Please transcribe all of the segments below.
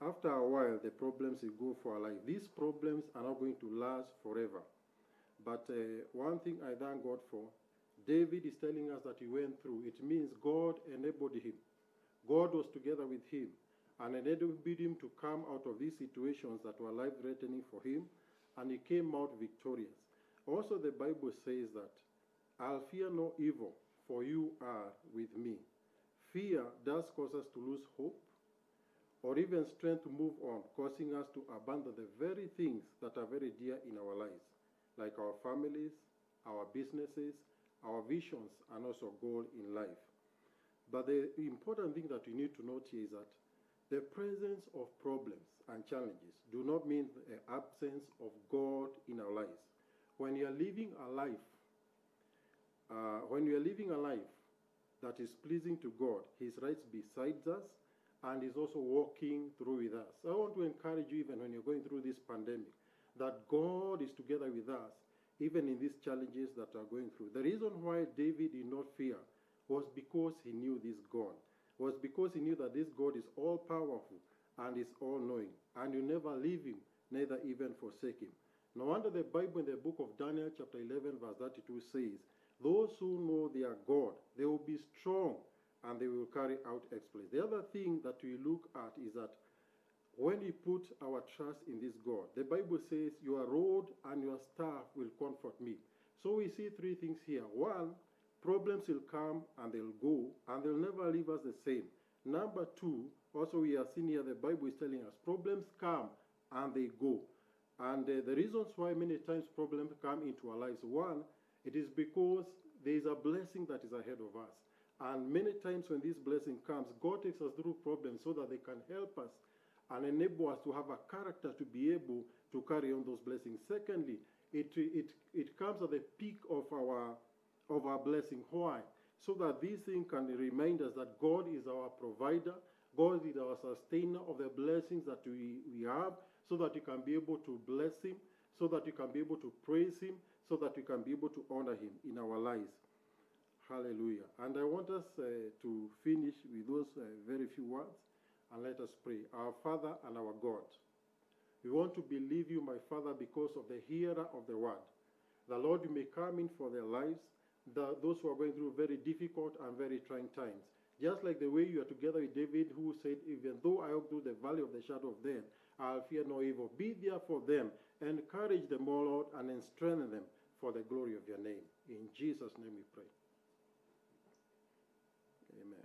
after a while, the problems will go for a life. These problems are not going to last forever. But one thing I thank God for, David is telling us that he went through. It means God enabled him. God was together with him and enabled him to come out of these situations that were life-threatening for him, and he came out victorious. Also, the Bible says that, I'll fear no evil, for you are with me. Fear does cause us to lose hope or even strength to move on, causing us to abandon the very things that are very dear in our lives, like our families, our businesses, our visions, and also goal in life. But the important thing that we need to note here is that the presence of problems and challenges do not mean the absence of God in our lives. When you are living a life, that is pleasing to God, He's right beside us, and He's also walking through with us. So I want to encourage you, even when you're going through this pandemic, that God is together with us, even in these challenges that are going through. The reason why David did not fear was because he knew this God. Was because he knew that this God is all-powerful and is all-knowing, and you never leave him, neither even forsake him. No wonder the Bible in the book of Daniel chapter 11 verse 32 says, those who know their God, they will be strong and they will carry out exploits. The other thing that we look at is that when we put our trust in this God, the Bible says, your rod and your staff will comfort me. So we see three things here. One, problems will come and they'll go, and they'll never leave us the same. Number two, also we are seeing here, the Bible is telling us, problems come and they go. And the reasons why many times problems come into our lives, one, it is because there is a blessing that is ahead of us. And many times when this blessing comes, God takes us through problems so that they can help us and enable us to have a character to be able to carry on those blessings. Secondly, it comes at the peak of our blessing. Why? So that these things can remind us that God is our provider, God is our sustainer of the blessings that we have, so that you can be able to bless him, so that you can be able to praise him, so that we can be able to honor him in our lives. Hallelujah. And I want us to finish with those very few words, and let us pray. Our Father and our God, we want to believe you, my Father, because of the hearer of the word. The Lord, you may come in for their lives, those who are going through very difficult and very trying times. Just like the way you are together with David, who said, even though I walk through the valley of the shadow of death, I'll fear no evil. Be there for them, encourage them, O Lord, and then strengthen them for the glory of your name. In Jesus' name we pray. Amen.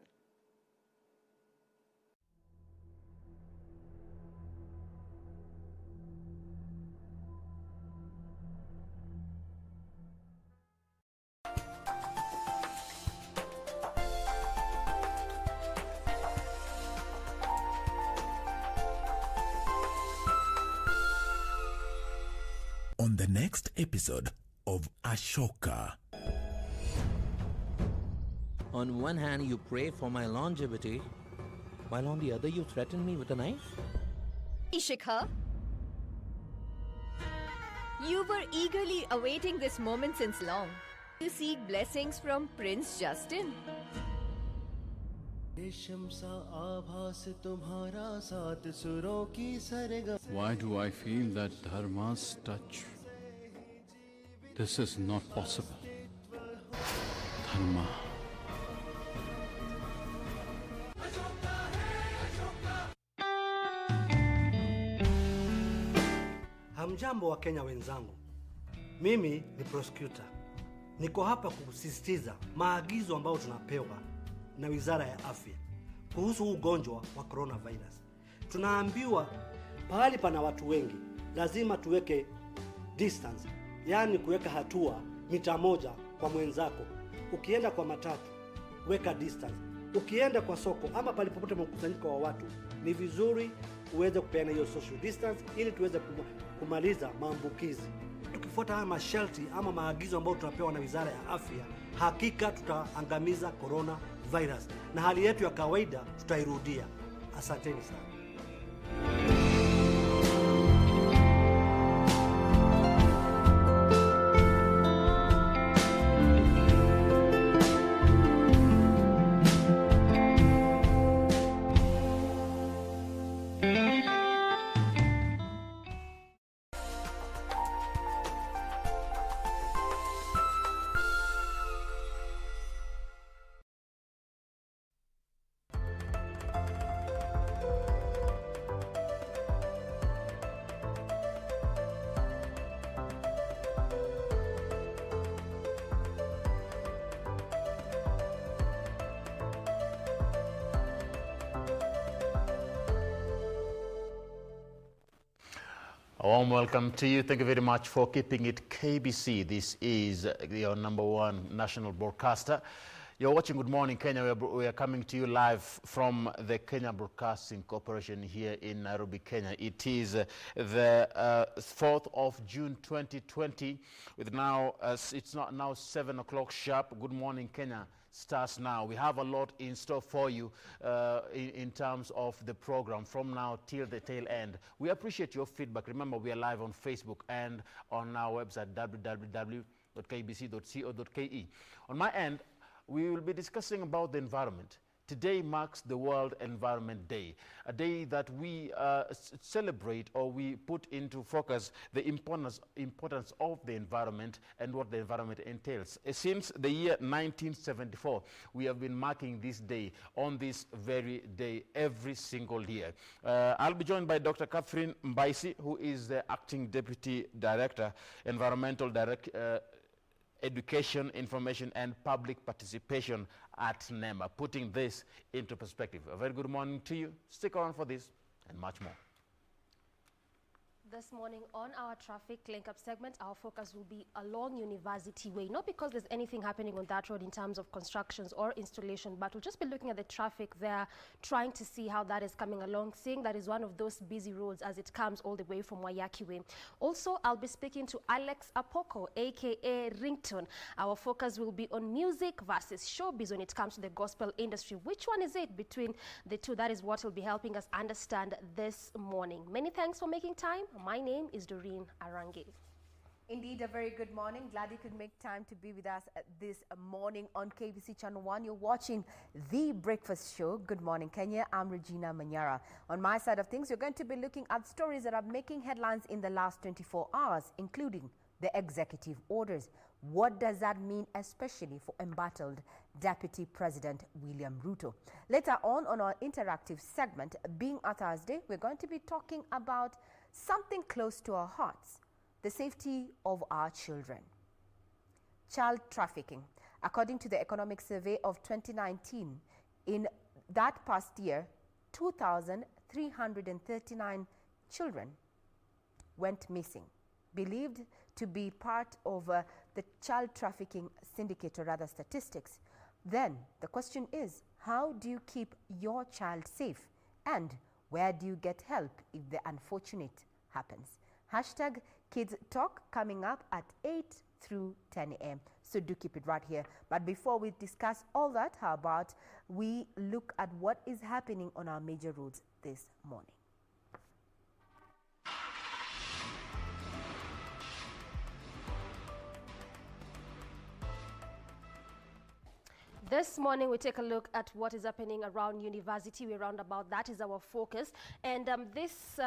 On the next episode of Ashoka. On one hand, you pray for my longevity, while on the other, you threaten me with a knife? Ishika, you were eagerly awaiting this moment since long. You seek blessings from Prince Justin. Why do I feel that Dharma's touch? This is not possible. Dharma. Hamjambo wa Kenya wenzangu. Mimi ni prosecutor. Niko hapa kusisitiza maagizo ambayo tunapewa na Wizara ya Afya kuhusu ugonjwa wa coronavirus. Tunaambiwa pahali pana watu wengi lazima tuweke distance, yani kuweka hatua mita moja kwa mwenzako. Ukienda kwa matatu, weka distance. Ukienda kwa soko ama palipopote mkusanyiko wa watu, ni vizuri uweze kupeana hiyo social distance ili tuweze kumaliza maambukizi. Tukifuata haya masharti ama maagizo ambayo tunapewa na Wizara ya Afya, hakika tutaangamiza coronavirus na hali yetu ya kawaida tutairudia. Asanteni sana. A warm welcome to you. Thank you very much for keeping it KBC. This is your #1 national broadcaster. You're watching Good Morning Kenya. We are coming to you live from the Kenya Broadcasting Corporation here in Nairobi, Kenya. It is the 4th of June 2020. With now, it's not now 7 o'clock sharp. Good Morning Kenya starts now. We have a lot in store for you in terms of the program from now till the tail end. We appreciate your feedback. Remember, we are live on Facebook and on our website www.kbc.co.ke. On my end, we will be discussing about the environment. Today marks the World Environment Day, a day that we celebrate, or we put into focus the importance of the environment and what the environment entails. Since the year 1974, we have been marking this day on this very day every single year. I'll be joined by Dr. Catherine Mbaisi, who is the Acting Deputy Director, Environmental Education, Information and Public Participation at NEMA, putting this into perspective. A very good morning to you. Stick around for this and much more. This morning on our traffic link-up segment, our focus will be along University Way. Not because there's anything happening on that road in terms of constructions or installation, but we'll just be looking at the traffic there, trying to see how that is coming along, seeing that is one of those busy roads as it comes all the way from Wayaki Way. Also, I'll be speaking to Alex Apoko, aka Ringtone. Our focus will be on music versus showbiz when it comes to the gospel industry. Which one is it between the two? That is what will be helping us understand this morning. Many thanks for making time. My name is Doreen Arange. Indeed, a very good morning. Glad you could make time to be with us this morning on KBC Channel 1. You're watching The Breakfast Show. Good morning, Kenya. I'm Regina Manyara. On my side of things, you're going to be looking at stories that are making headlines in the last 24 hours, including the executive orders. What does that mean, especially for embattled Deputy President William Ruto? Later on our interactive segment, being a Thursday, we're going to be talking about something close to our hearts: the safety of our children. Child trafficking. According to the Economic Survey of 2019, in that past year, 2,339 children went missing, believed to be part of the child trafficking syndicate, or rather statistics. Then the question is, how do you keep your child safe? And where do you get help if the unfortunate happens? Hashtag Kids Talk coming up at 8 through 10 a.m. So do keep it right here. But before we discuss all that, how about we look at what is happening on our major roads this morning? This morning, we take a look at what is happening around University Way roundabout. That is our focus. And this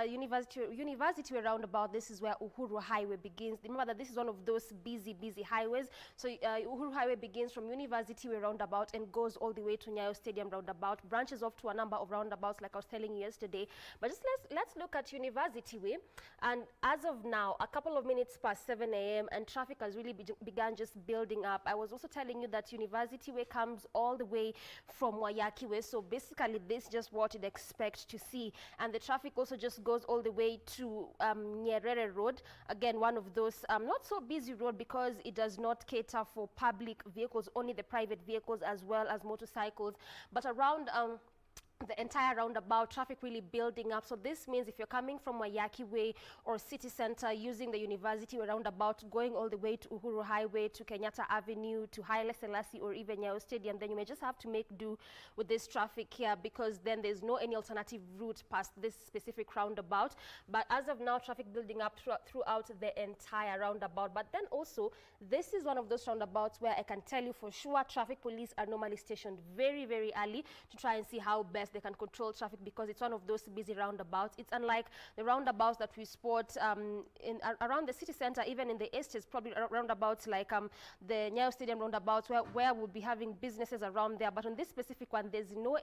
University Way roundabout, this is where Uhuru Highway begins. Remember that this is one of those busy highways. So Uhuru Highway begins from University Way roundabout and goes all the way to Nyayo Stadium roundabout. Branches off to a number of roundabouts, like I was telling you yesterday. But just let's look at University Way. And as of now, a couple of minutes past 7 a.m. and traffic has really begun just building up. I was also telling you that University Way comes all the way from Wayaki Way. So basically, this is just what you'd expect to see. And the traffic also just goes all the way to Nyerere Road. Again, one of those not so busy road because it does not cater for public vehicles, only the private vehicles as well as motorcycles. But around the entire roundabout, traffic really building up. So this means if you're coming from Wayaki Way or City Center using the University Way roundabout, going all the way to Uhuru Highway, to Kenyatta Avenue, to Haile Selassie, or even Nyayo Stadium, then you may just have to make do with this traffic here, because then there's no any alternative route past this specific roundabout. But as of now, traffic building up throughout the entire roundabout. But then also, this is one of those roundabouts where I can tell you for sure traffic police are normally stationed very early to try and see how best they can control traffic, because it's one of those busy roundabouts. It's unlike the roundabouts that we spot around the city center, even in the estates, probably roundabouts like the Nyayo Stadium roundabouts, where we'll be having businesses around there. But on this specific one, there's no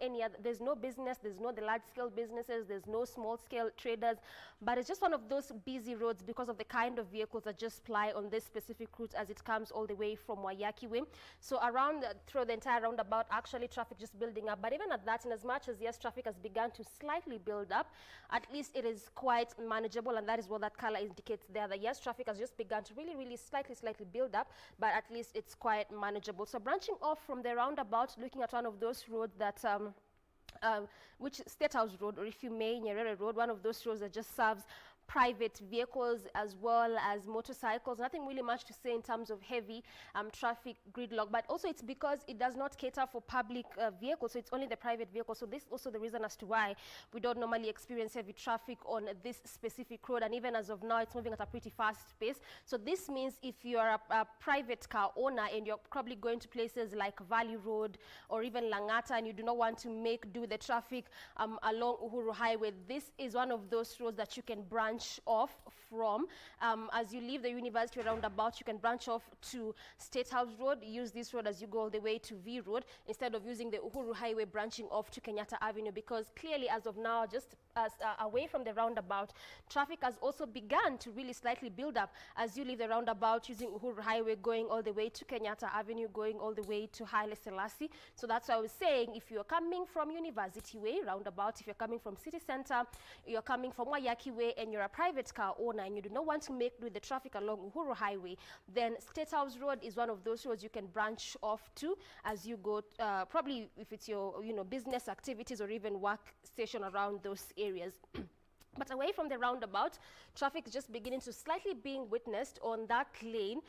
business, there's no the large-scale businesses, there's no small-scale traders, but it's just one of those busy roads because of the kind of vehicles that just ply on this specific route as it comes all the way from Wayaki Way. So around through the entire roundabout, actually traffic just building up. But even at that, in as much as as yes, traffic has begun to slightly build up, at least it is quite manageable, and that is what that color indicates there, that yes, traffic has just begun to really slightly build up, but at least it's quite manageable. So branching off from the roundabout, looking at one of those roads that which State House Road, or if you may, Nyerere Road, one of those roads that just serves private vehicles as well as motorcycles. Nothing really much to say in terms of heavy traffic gridlock, but also it's because it does not cater for public vehicles, so it's only the private vehicles. So this is also the reason as to why we don't normally experience heavy traffic on this specific road, and even as of now, it's moving at a pretty fast pace. So this means if you're a private car owner and you're probably going to places like Valley Road or even Langata, and you do not want to make do with the traffic along Uhuru Highway, this is one of those roads that you can branch off from. As you leave the university roundabout, you can branch off to State House Road, use this road as you go all the way to V Road, instead of using the Uhuru Highway branching off to Kenyatta Avenue, because clearly as of now, just as away from the roundabout, traffic has also begun to really slightly build up as you leave the roundabout using Uhuru Highway going all the way to Kenyatta Avenue, going all the way to Haile Selassie. So that's why I was saying, if you're coming from University Way roundabout, if you're coming from City Center, you're coming from Wayaki Way, and you're a private car owner and you do not want to make do with the traffic along Uhuru Highway, then State House Road is one of those roads you can branch off to as you go, probably if it's your business activities or even work station around those areas. But away from the roundabout, traffic is just beginning to slightly being witnessed on that lane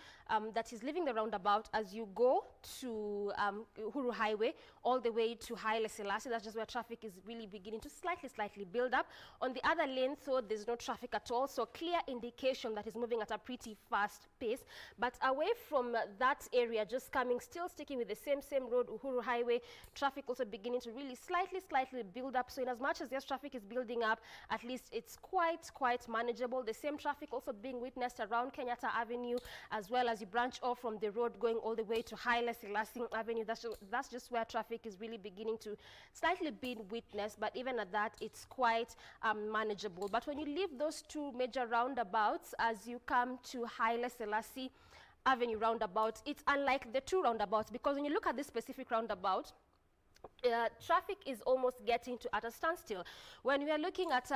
that is leaving the roundabout as you go to Uhuru Highway all the way to Haile Selassie. That's just where traffic is really beginning to slightly build up. On the other lane, though, there's no traffic at all, so clear indication that is moving at a pretty fast pace. But away from that area, just coming, still sticking with the same road, Uhuru Highway, traffic also beginning to really slightly build up. So in as much as yes, traffic is building up, at least it's quite manageable. The same traffic also being witnessed around Kenyatta Avenue, as well as you branch off from the road going all the way to Haile Selassie Avenue. That's just where traffic is really beginning to slightly be witnessed, but even at that, it's quite manageable. But when you leave those two major roundabouts, as you come to Haile Selassie Avenue roundabout, it's unlike the two roundabouts, because when you look at this specific roundabout, traffic is almost getting to at a standstill. When we are looking at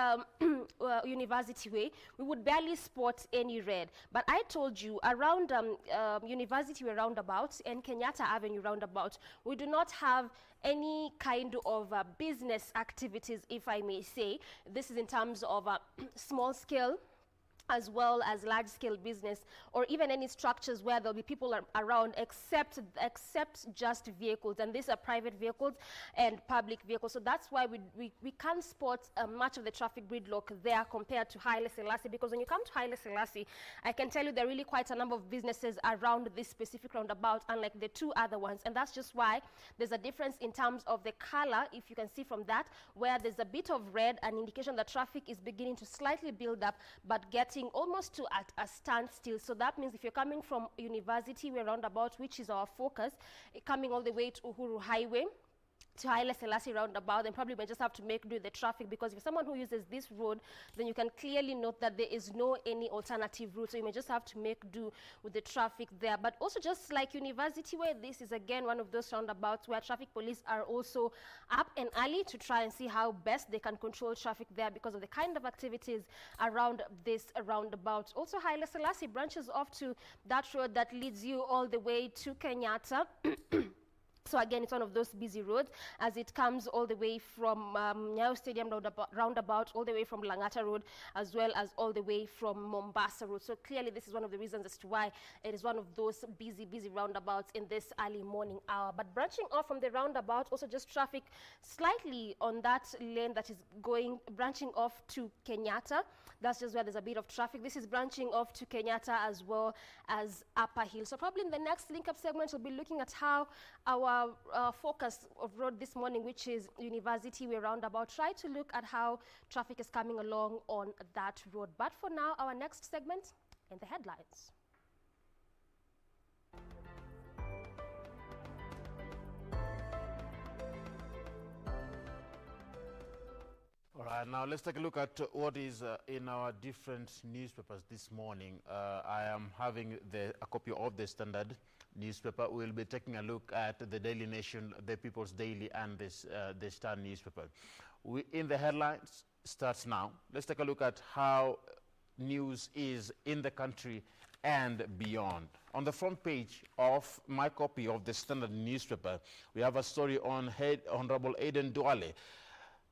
University Way, we would barely spot any red. But I told you around University Way roundabout and Kenyatta Avenue roundabout, we do not have any kind of business activities, if I may say. This is in terms of small scale as well as large-scale business, or even any structures where there'll be people around, except just vehicles, and these are private vehicles and public vehicles. So that's why we can't spot much of the traffic gridlock there compared to Haile Selassie, because when you come to Haile Selassie, I can tell you there are really quite a number of businesses around this specific roundabout, unlike the two other ones, and that's just why there's a difference in terms of the color, if you can see from that, where there's a bit of red, an indication that traffic is beginning to slightly build up, but getting almost to at a standstill. So that means if you're coming from University Way roundabout, which is our focus, coming all the way to Uhuru Highway to Haile Selassie roundabout, then probably may just have to make do with the traffic, because if you're someone who uses this road, then you can clearly note that there is no any alternative route, so you may just have to make do with the traffic there. But also, just like University Way, this is again one of those roundabouts where traffic police are also up and early to try and see how best they can control traffic there because of the kind of activities around this roundabout. Also, Haile Selassie branches off to that road that leads you all the way to Kenyatta. So again, it's one of those busy roads as it comes all the way from Nyayo Stadium roundabout, all the way from Langata Road, as well as all the way from Mombasa Road. So clearly, this is one of the reasons as to why it is one of those busy roundabouts in this early morning hour. But branching off from the roundabout, also just traffic slightly on that lane that is branching off to Kenyatta. That's just where there's a bit of traffic. This is branching off to Kenyatta as well as Upper Hill. So probably in the next link-up segment, we'll be looking at how our focus of road this morning, which is University Way roundabout, try to look at how traffic is coming along on that road. But for now, our next segment in the headlines. All right, now let's take a look at what is in our different newspapers this morning. I am having a copy of the Standard newspaper. We'll be taking a look at the Daily Nation, the People's Daily, and the Star newspaper. In the headlines, starts now. Let's take a look at how news is in the country and beyond. On the front page of my copy of the Standard newspaper, we have a story on Honorable Aden Duale.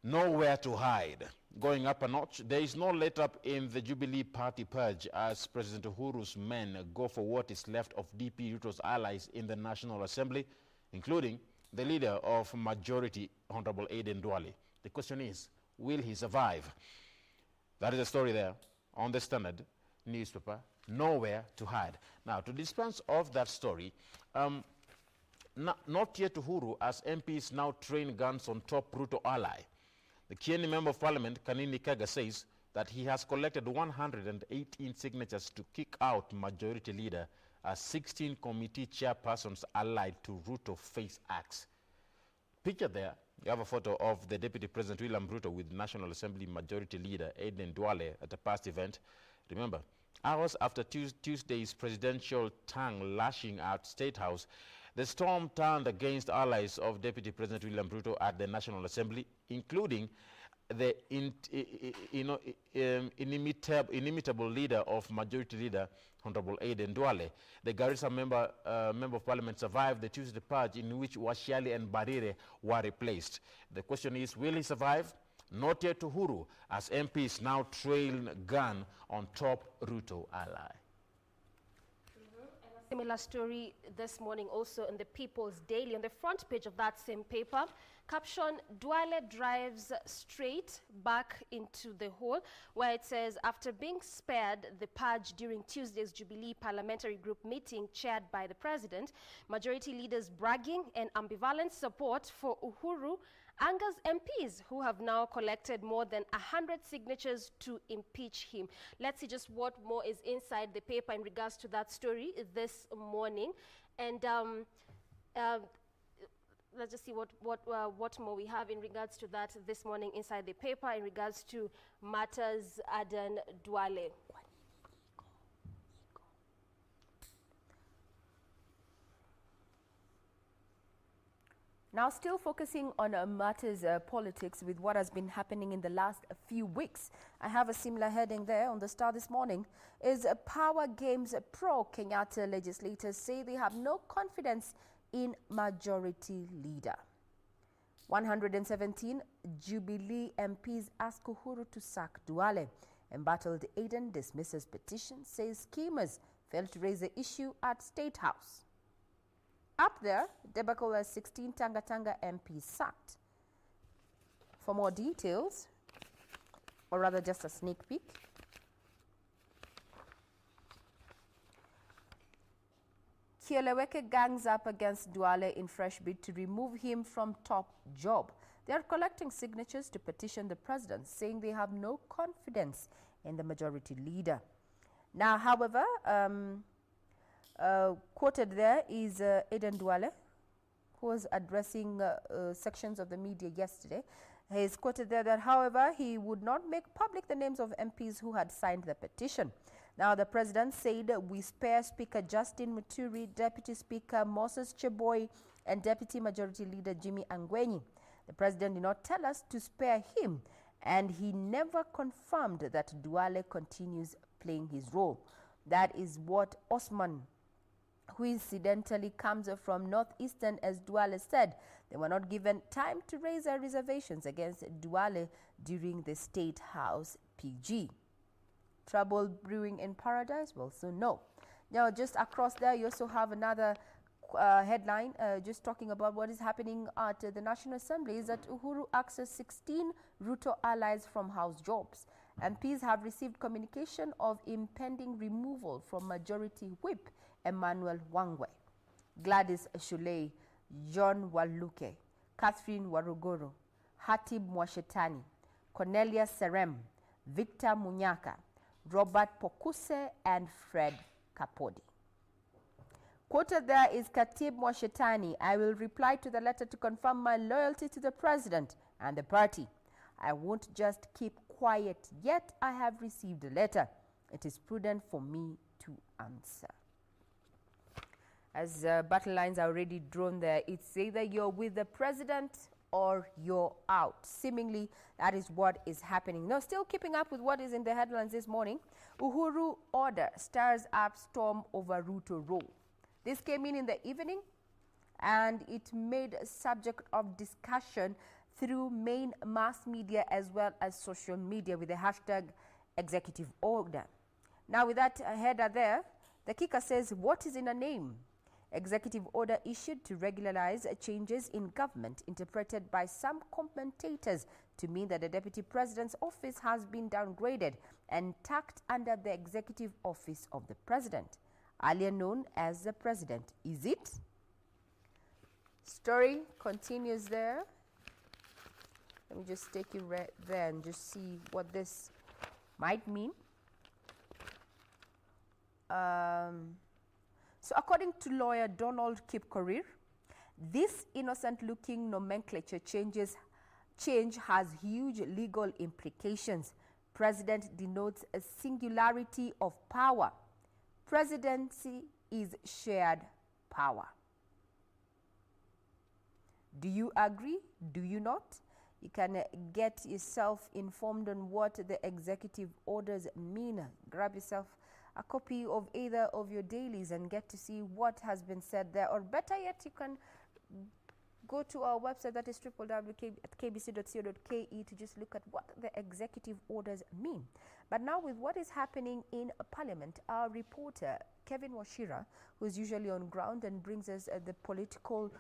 Nowhere to hide. Going up a notch, there is no let-up in the Jubilee Party purge as President Uhuru's men go for what is left of DP Ruto's allies in the National Assembly, including the leader of majority, Honorable Aden Duale. The question is, will he survive? That is the story there on the Standard newspaper. Nowhere to hide. Now, to dispense of that story, not yet Uhuru as MPs now train guns on top Ruto ally. The Kieni Member of Parliament, Kanini Kaga, says that he has collected 118 signatures to kick out Majority Leader as 16 committee chairpersons allied to Ruto face axe. Picture there, you have a photo of the Deputy President William Ruto with National Assembly Majority Leader Aden Duale at a past event. Remember, hours after Tuesday's presidential tongue lashing out State House, the storm turned against allies of Deputy President William Ruto at the National Assembly, including the inimitable leader of Majority Leader, Honorable Aden Duale. The Garissa member of Parliament survived the Tuesday purge in which Washiali and Barire were replaced. The question is, will he survive? Not yet Uhuru, as MPs now trail gun on top Ruto ally. Similar story this morning also in the People's Daily. On the front page of that same paper, caption, Duale drives straight back into the hole, where it says, after being spared the purge during Tuesday's Jubilee Parliamentary Group meeting chaired by the President, majority leaders bragging and ambivalent support for Uhuru angers MPs who have now collected more than 100 signatures to impeach him. Let's see just what more is inside the paper in regards to that story this morning. And let's just see what more we have in regards to that this morning inside the paper in regards to matters Aden Duale. Now, still focusing on matters politics with what has been happening in the last few weeks. I have a similar heading there on the Star this morning. Is Power Games Pro Kenyatta legislators say they have no confidence in majority leader. 117 Jubilee MPs ask Uhuru to sack Duale. Embattled Aden dismisses petition, says schemers failed to raise the issue at State House. Up there, debacle as 16 Tanga MPs sacked. For more details, or rather just a sneak peek, Kieleweke gangs up against Duale in fresh bid to remove him from top job. They are collecting signatures to petition the president, saying they have no confidence in the majority leader. Now, however, quoted there is Aden Duale, who was addressing sections of the media yesterday. He is quoted there that, however, he would not make public the names of MPs who had signed the petition. Now, the president said, we spare Speaker Justin Muturi, Deputy Speaker Moses Cheboy, and Deputy Majority Leader Jimmy Angwenyi. The president did not tell us to spare him, and he never confirmed that Duale continues playing his role. That is what Osman, who incidentally comes from Northeastern, as Duale said. They were not given time to raise their reservations against Duale during the State House PG. Trouble brewing in paradise? Well, so no. Now, just across there, you also have another headline just talking about what is happening at the National Assembly is that Uhuru accesses 16 Ruto allies from House jobs. MPs have received communication of impending removal from Majority Whip Emmanuel Wangwe, Gladys Shulei, John Waluke, Catherine Warugoro, Hatib Mwashetani, Cornelia Serem, Victor Munyaka, Robert Pokuse, and Fred Kapodi. Quoted there is Katib Mwashetani, I will reply to the letter to confirm my loyalty to the president and the party. I won't just keep quiet yet. I have received a letter. It is prudent for me to answer. As battle lines are already drawn there, it's either you're with the president or you're out. Seemingly, that is what is happening. Now, still keeping up with what is in the headlines this morning, Uhuru order stirs up storm over Ruto role. This came in the evening, and it made a subject of discussion through main mass media as well as social media with the hashtag executive order. Now, with that header there, the kicker says, what is in a name? Executive order issued to regularize changes in government, interpreted by some commentators to mean that the deputy president's office has been downgraded and tucked under the executive office of the president, earlier known as the president. Is it? Story continues there. Let me just take you right there and just see what this might mean. So according to lawyer Donald Kipkorir, this innocent-looking nomenclature change has huge legal implications. President denotes a singularity of power. Presidency is shared power. Do you agree? Do you not? You can get yourself informed on what the executive orders mean. Grab yourself a copy of either of your dailies and get to see what has been said there. Or better yet, you can go to our website, that is www.kbc.co.ke, to just look at what the executive orders mean. But now, with what is happening in Parliament, our reporter Kevin Washira, who is usually on ground and brings us the political,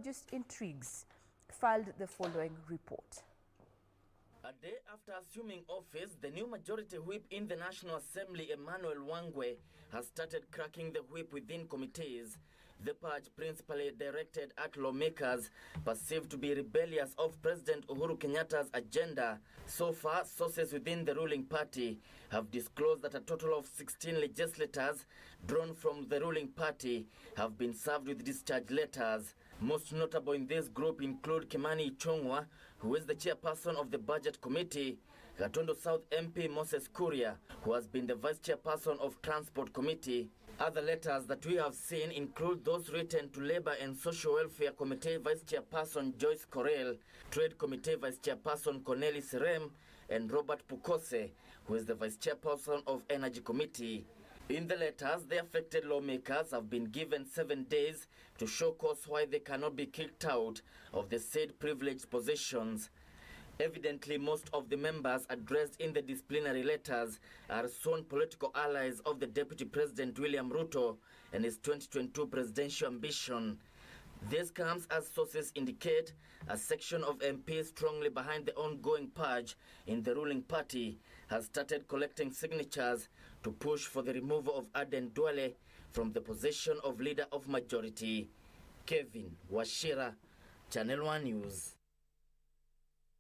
just intrigues, filed the following report. A day after assuming office, the new majority whip in the National Assembly, Emmanuel Wangwe, has started cracking the whip within committees. The purge principally directed at lawmakers perceived to be rebellious of President Uhuru Kenyatta's agenda. So far, sources within the ruling party have disclosed that a total of 16 legislators drawn from the ruling party have been served with discharge letters. Most notable in this group include Kimani Ichung'wa, who is the chairperson of the Budget Committee, Gatondo South MP Moses Kuria, who has been the vice chairperson of Transport Committee. Other letters that we have seen include those written to Labour and Social Welfare Committee Vice Chairperson Joyce Correll, Trade Committee Vice Chairperson Corneli Serem, and Robert Pukose, who is the Vice Chairperson of Energy Committee. In the letters, the affected lawmakers have been given 7 days to show cause why they cannot be kicked out of the said privileged positions. Evidently, most of the members addressed in the disciplinary letters are sworn political allies of the Deputy President William Ruto and his 2022 presidential ambition. This comes as sources indicate a section of MPs strongly behind the ongoing purge in the ruling party has started collecting signatures to push for the removal of Aden Duale from the position of leader of majority. Kevin Washira, Channel 1 News.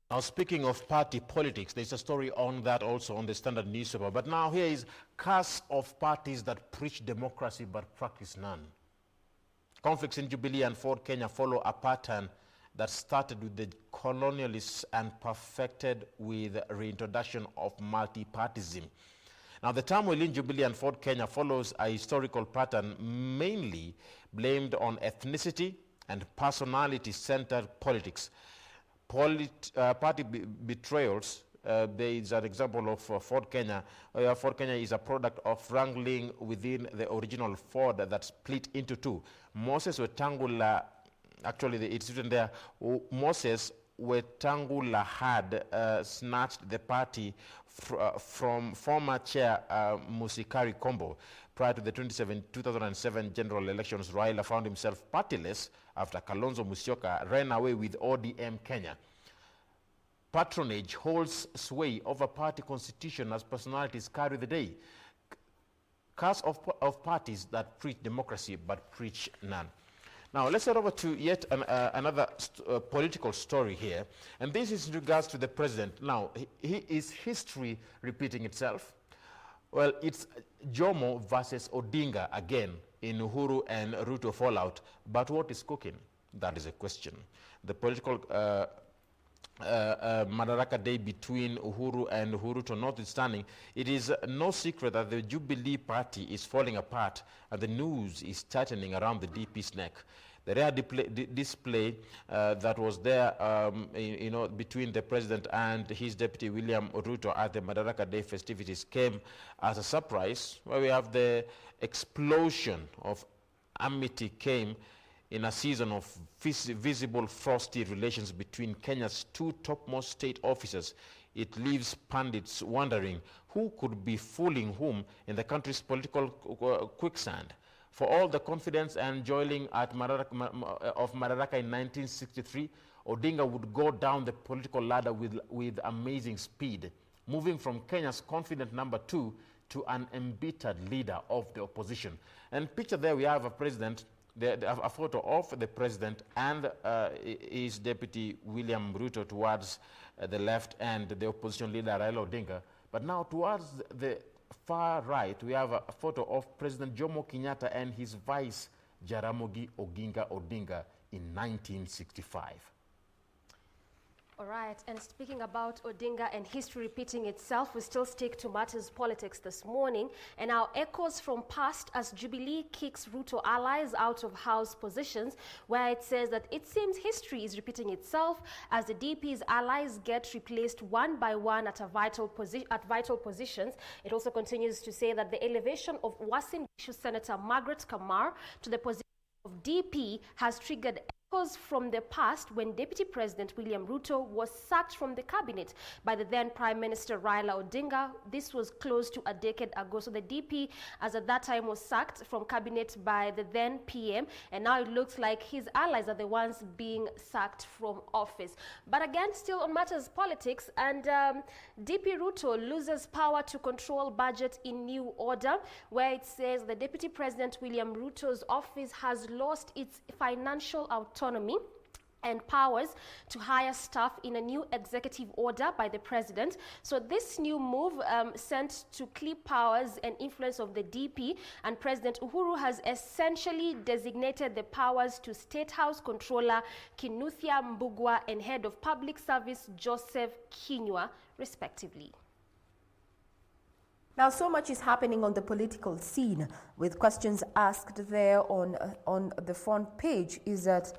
Now, speaking of party politics, there's a story on that also on the Standard newspaper. But now here is curse of parties that preach democracy but practice none. Conflicts in Jubilee and Ford Kenya follow a pattern that started with the colonialists and perfected with reintroduction of multi-partyism. Now, the turmoil in Jubilee and Ford Kenya follows a historical pattern mainly blamed on ethnicity and personality-centered politics. Party betrayals, there is an example of Ford Kenya. Ford Kenya is a product of wrangling within the original Ford that split into two. Moses Wetangula, actually it's written there, Moses Wetangula had snatched the party from former chair Musikari Kombo. Prior to the 2007 general elections, Raila found himself partyless after Kalonzo Musyoka ran away with ODM Kenya. Patronage holds sway over party constitution as personalities carry the day. Curse of parties that preach democracy but preach none. Now, let's head over to yet another political story here. And this is in regards to the president. Now, is history repeating itself? Well, it's Jomo versus Odinga again in Uhuru and Ruto fallout. But what is cooking? That is a question. The political Madaraka Day between Uhuru and Ruto notwithstanding, it is no secret that the Jubilee Party is falling apart and the news is tightening around the DP's neck. The rare display that was there between the president and his deputy William Ruto at the Madaraka Day festivities came as a surprise, where we have the explosion of amity came in a season of visible frosty relations between Kenya's two topmost state officers. It leaves pundits wondering who could be fooling whom in the country's political quicksand. For all the confidence and joiling at Madaraka in 1963, Odinga would go down the political ladder with amazing speed, moving from Kenya's confident number 2 to an embittered leader of the opposition. And picture there we have a president, a photo of the president and his deputy William Ruto towards the left and the opposition leader Raila Odinga. But now towards the far right, we have a photo of President Jomo Kenyatta and his vice Jaramogi Oginga Odinga in 1965. All right, and speaking about Odinga and history repeating itself, we still stick to matters politics this morning, and our echoes from past as Jubilee kicks Ruto allies out of House positions, where it says that it seems history is repeating itself as the DP's allies get replaced one by one at vital positions. It also continues to say that the elevation of Uasin Gishu Senator Margaret Kamar to the position of DP has triggered echoes from the past when Deputy President William Ruto was sacked from the cabinet by the then Prime Minister Raila Odinga. This was close to a decade ago. So the DP, as at that time, was sacked from cabinet by the then PM, and now it looks like his allies are the ones being sacked from office. But again, still on matters politics, and DP Ruto loses power to control budget in new order, where it says the Deputy President William Ruto's office has lost its financial autonomy and powers to hire staff in a new executive order by the president. So this new move sent to clip powers and influence of the DP, and President Uhuru has essentially designated the powers to State House Controller Kinuthia Mbugua and Head of Public Service Joseph Kinyua, respectively. Now, so much is happening on the political scene, with questions asked there on the front page is that,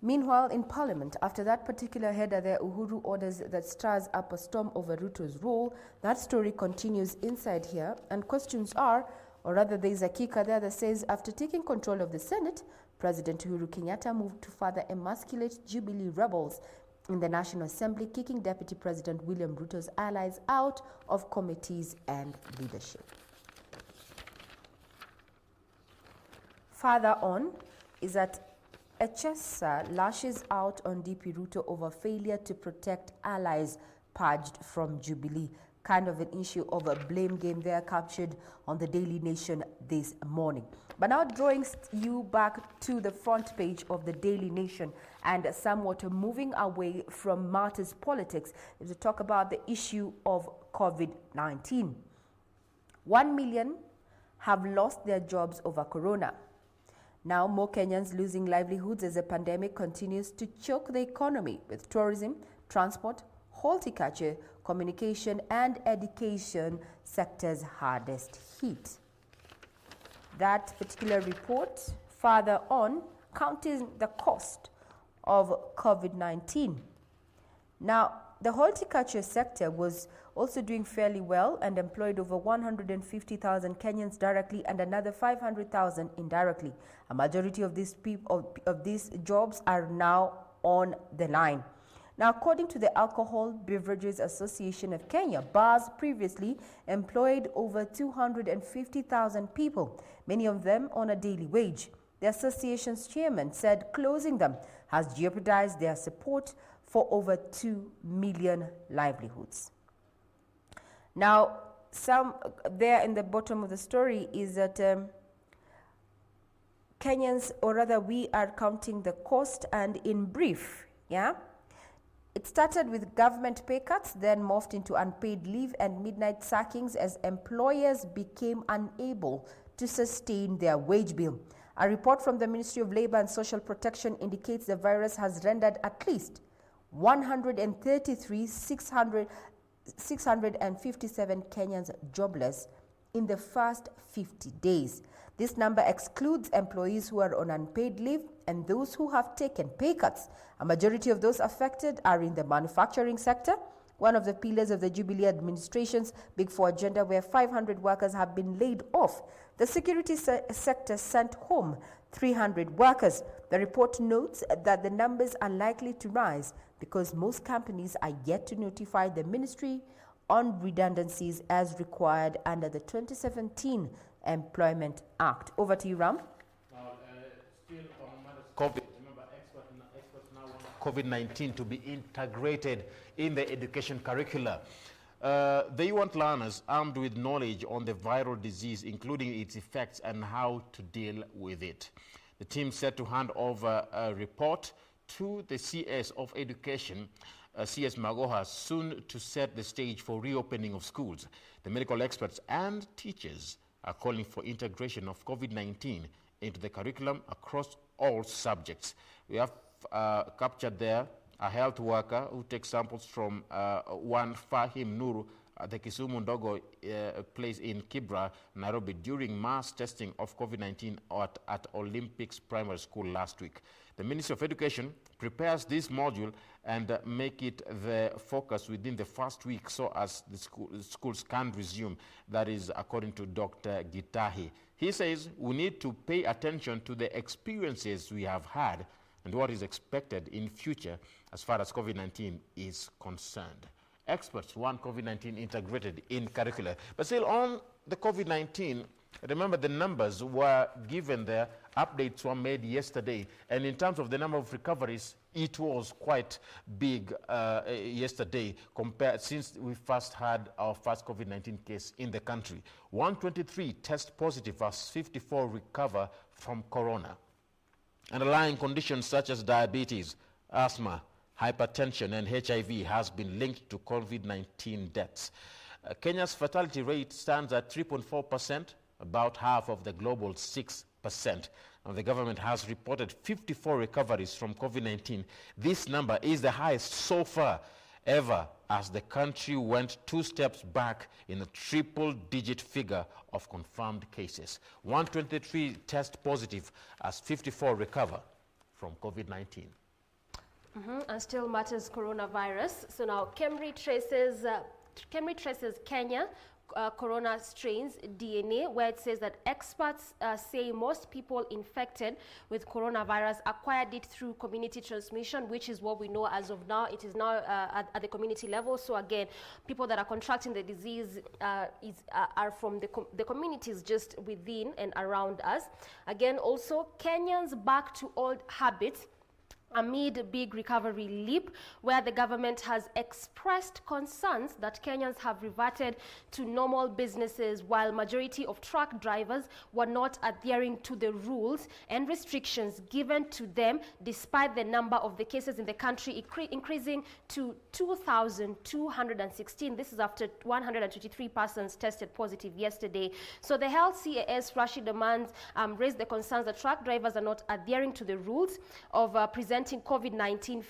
meanwhile, in Parliament, after that particular header there, Uhuru orders that stirs up a storm over Ruto's rule. That story continues inside here, and questions are, or rather there is a kicker there that says, after taking control of the Senate, President Uhuru Kenyatta moved to further emasculate Jubilee rebels in the National Assembly, kicking Deputy President William Ruto's allies out of committees and leadership. Further on is that Echesa lashes out on DP Ruto over failure to protect allies purged from Jubilee. Kind of an issue of a blame game there captured on the Daily Nation this morning. But now drawing you back to the front page of the Daily Nation and somewhat moving away from matters politics to talk about the issue of COVID-19. 1 million have lost their jobs over corona. Now more Kenyans losing livelihoods as the pandemic continues to choke the economy, with tourism, transport, horticulture, communication and education sectors hardest hit. That particular report further on counting the cost of COVID-19. Now, the horticulture sector was also doing fairly well and employed over 150,000 Kenyans directly and another 500,000 indirectly. A majority of these these jobs are now on the line. Now, according to the Alcohol Beverages Association of Kenya, bars previously employed over 250,000 people, many of them on a daily wage. The association's chairman said closing them has jeopardized their support for over 2 million livelihoods. Now, some there in the bottom of the story is that Kenyans, or rather we are counting the cost, and in brief, yeah, it started with government pay cuts, then morphed into unpaid leave and midnight sackings as employers became unable to sustain their wage bill. A report from the Ministry of Labour and Social Protection indicates the virus has rendered at least 657 Kenyans jobless in the first 50 days. This number excludes employees who are on unpaid leave and those who have taken pay cuts. A majority of those affected are in the manufacturing sector, one of the pillars of the Jubilee administration's Big Four agenda, where 500 workers have been laid off. The security sector sent home 300 workers. The report notes that the numbers are likely to rise because most companies are yet to notify the ministry on redundancies as required under the 2017 Employment Act. Over to you, Ram. Still on COVID, remember experts now want COVID-19 to be integrated in the education curricula. They want learners armed with knowledge on the viral disease, including its effects and how to deal with it. The team set to hand over a report to the CS of Education, CS Magoha, soon to set the stage for reopening of schools. The medical experts and teachers are calling for integration of COVID-19 into the curriculum across all subjects. We have captured there a health worker who takes samples from one Fahim Nuru at the Kisumu Ndogo place in Kibra, Nairobi, during mass testing of COVID-19 at Olympics Primary School last week. The Ministry of Education prepares this module and make it the focus within the first week so as the schools can resume. That is according to Dr. Gitahi. He says we need to pay attention to the experiences we have had and what is expected in future as far as COVID-19 is concerned. Experts want COVID-19 integrated in curricula. But still on the COVID-19, remember the numbers were given there, updates were made yesterday, and in terms of the number of recoveries, it was quite big yesterday compared since we first had our first COVID-19 case in the country. 123 test positive as 54 recover from corona. Underlying conditions such as diabetes, asthma, hypertension and HIV has been linked to COVID-19 deaths. Kenya's fatality rate stands at 3.4%, about half of the global 6%. Now, the government has reported 54 recoveries from COVID-19. This number is the highest so far ever, as the country went 2 steps back in a triple-digit figure of confirmed cases. 123 test positive as 54 recover from COVID-19. And still matters coronavirus. So now KEMRI traces Kenya corona strains DNA, where it says that experts say most people infected with coronavirus acquired it through community transmission, which is what we know as of now. It is now at the community level. So again, people that are contracting the disease are from the communities just within and around us. Again, also Kenyans back to old habits amid a big recovery leap, where the government has expressed concerns that Kenyans have reverted to normal businesses, while majority of truck drivers were not adhering to the rules and restrictions given to them, despite the number of the cases in the country increasing to 2,216. This is after 123 persons tested positive yesterday. So the Health CAS Rashid Demands raised the concerns that truck drivers are not adhering to the rules of presenting COVID-19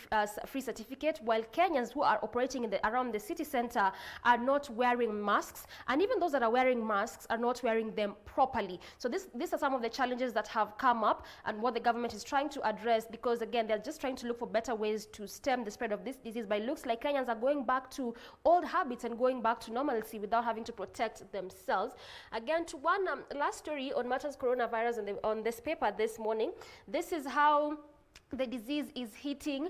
free certificate, while Kenyans who are operating around the city center are not wearing masks, and even those that are wearing masks are not wearing them properly. So these are some of the challenges that have come up and what the government is trying to address, because again, they're just trying to look for better ways to stem the spread of this disease. But it looks like Kenyans are going back to old habits and going back to normalcy without having to protect themselves. Again, to one last story on matters coronavirus on this paper this morning. This is how the disease is hitting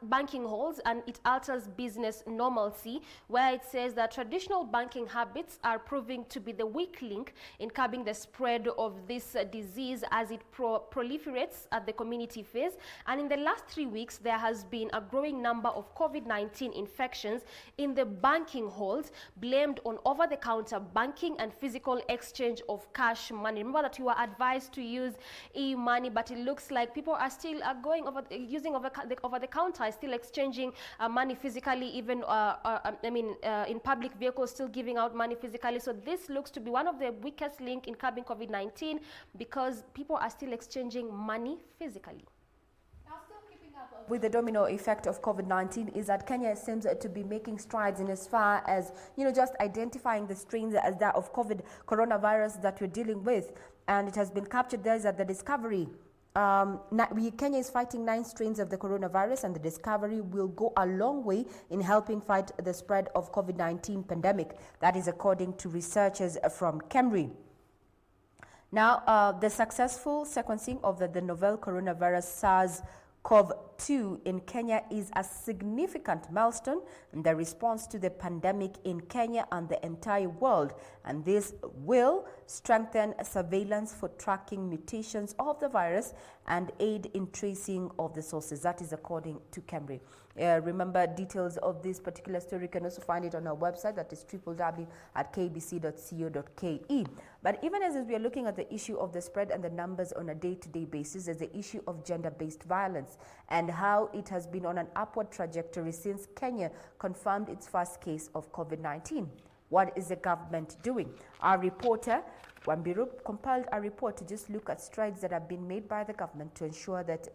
banking halls and it alters business normalcy, where it says that traditional banking habits are proving to be the weak link in curbing the spread of this disease as it proliferates at the community phase. And in the last 3 weeks, there has been a growing number of COVID-19 infections in the banking halls, blamed on over-the-counter banking and physical exchange of cash money. Remember that you were advised to use e-money, but it looks like people are still using over the counter, still exchanging money physically, even in public vehicles, still giving out money physically. So this looks to be one of the weakest link in curbing COVID-19, because people are still exchanging money physically. Now, still keeping up with the domino effect of COVID-19 is that Kenya seems to be making strides in as far as, just identifying the strains as that of coronavirus that we're dealing with. And it has been captured there at the discovery. Kenya is fighting 9 strains of the coronavirus, and the discovery will go a long way in helping fight the spread of COVID-19 pandemic. That is according to researchers from KEMRI. Now, the successful sequencing of the novel coronavirus SARS-CoV-2 in Kenya is a significant milestone in the response to the pandemic in Kenya and the entire world, and this will strengthen surveillance for tracking mutations of the virus and aid in tracing of the sources. That is according to KEMRI. Remember, details of this particular story, you can also find it on our website, that is www.kbc.co.ke. But even as we are looking at the issue of the spread and the numbers on a day-to-day basis, there's the issue of gender-based violence and how it has been on an upward trajectory since Kenya confirmed its first case of COVID-19. What is the government doing? Our reporter, Wambiru, compiled a report to just look at strides that have been made by the government to ensure that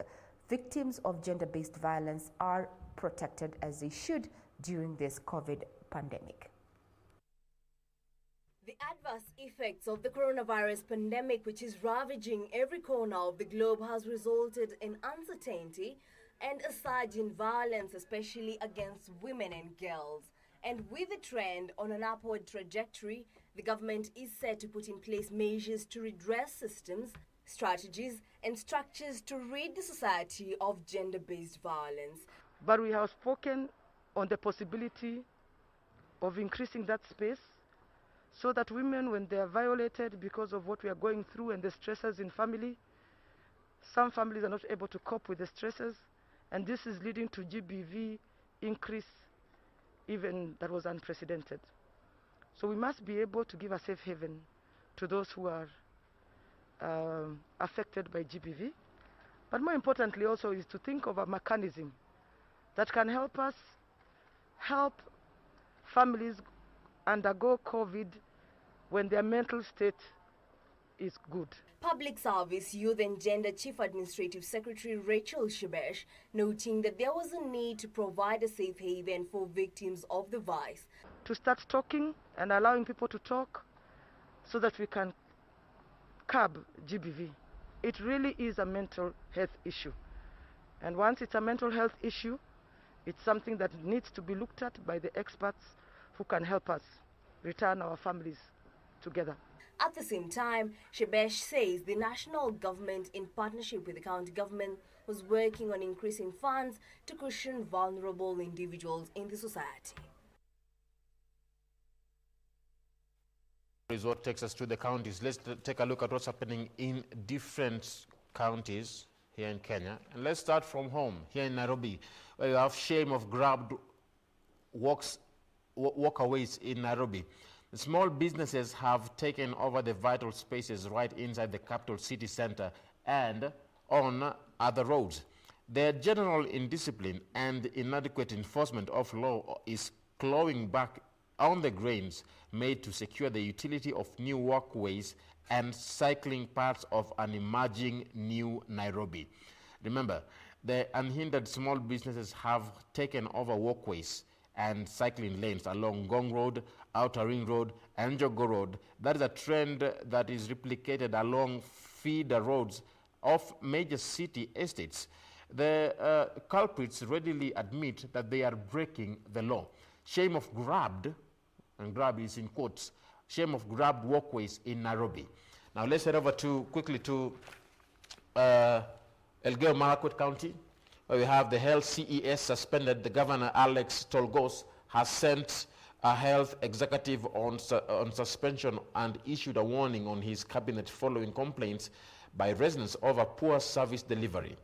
victims of gender-based violence are protected as they should during this COVID pandemic. The adverse effects of the coronavirus pandemic, which is ravaging every corner of the globe, has resulted in uncertainty and a surge in violence, especially against women and girls. And with the trend on an upward trajectory, the government is set to put in place measures to redress systems, strategies and structures to rid the society of gender-based violence. But we have spoken on the possibility of increasing that space so that women, when they are violated because of what we are going through and the stresses in family, some families are not able to cope with the stresses, and this is leading to GBV increase, even that was unprecedented. So we must be able to give a safe haven to those who are affected by GBV. But more importantly also is to think of a mechanism that can help us help families undergo COVID when their mental state is good. Public Service, Youth and Gender Chief Administrative Secretary Rachel Shebesh noting that there was a need to provide a safe haven for victims of the virus. To start talking and allowing people to talk so that we can curb GBV. It really is a mental health issue. And once it's a mental health issue, it's something that needs to be looked at by the experts who can help us return our families together. At the same time, Shebesh says the national government, in partnership with the county government, was working on increasing funds to cushion vulnerable individuals in the society. Is what takes us to the counties. Let's take a look at what's happening in different counties here in Kenya. And let's start from home, here in Nairobi, where you have shame of grabbed walkaways in Nairobi. The small businesses have taken over the vital spaces right inside the capital city center and on other roads. Their general indiscipline and inadequate enforcement of law is clawing back on the grains made to secure the utility of new walkways and cycling parts of an emerging new Nairobi. Remember, the unhindered small businesses have taken over walkways and cycling lanes along Gong Road, Outer Ring Road, and Jogo Road. That is a trend that is replicated along feeder roads of major city estates. The culprits readily admit that they are breaking the law. Shame of grabbed, and grab is in quotes, shame of grabbed walkways in Nairobi. Now let's head over quickly to Elgeyo Marakwet County, where we have the health CES suspended. The governor, Alex Tolgos, has sent a health executive on suspension and issued a warning on his cabinet following complaints by residents over poor service delivery.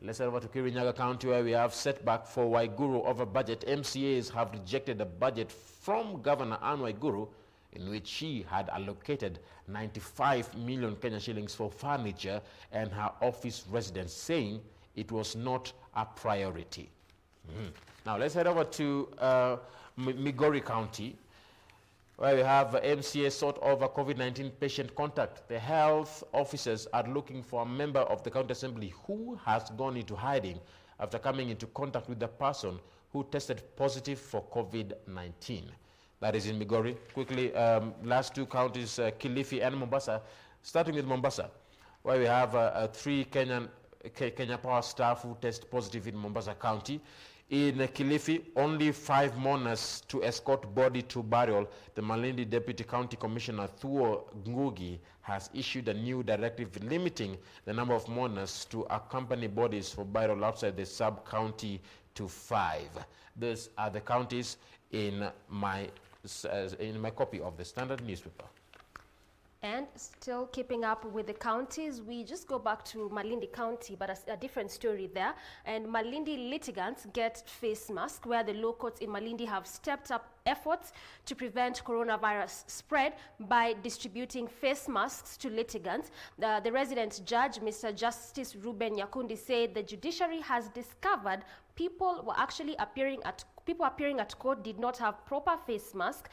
Let's head over to Kirinyaga County, where we have setback for Waiguru over budget. MCAs have rejected a budget from Governor Anne Waiguru in which she had allocated 95 million Kenya shillings for furniture and her office residents, saying it was not a priority. Now let's head over to Migori County, where we have MCA sought over COVID-19 patient contact. The health officers are looking for a member of the county assembly who has gone into hiding after coming into contact with the person who tested positive for COVID-19. That is in Migori. Quickly, last two counties, Kilifi and Mombasa. Starting with Mombasa, where we have 3 Kenya Power staff who test positive in Mombasa County. In Kilifi, only 5 mourners to escort body to burial. The Malindi Deputy County Commissioner Thuo Ngugi has issued a new directive limiting the number of mourners to accompany bodies for burial outside the sub-county to 5. These are the counties in my copy of the Standard newspaper. And still keeping up with the counties, we just go back to Malindi County, but a different story there. And Malindi litigants get face masks, where the law courts in Malindi have stepped up efforts to prevent coronavirus spread by distributing face masks to litigants. The resident judge, Mr. Justice Ruben Nyakundi, said the judiciary has discovered people appearing at court did not have proper face masks,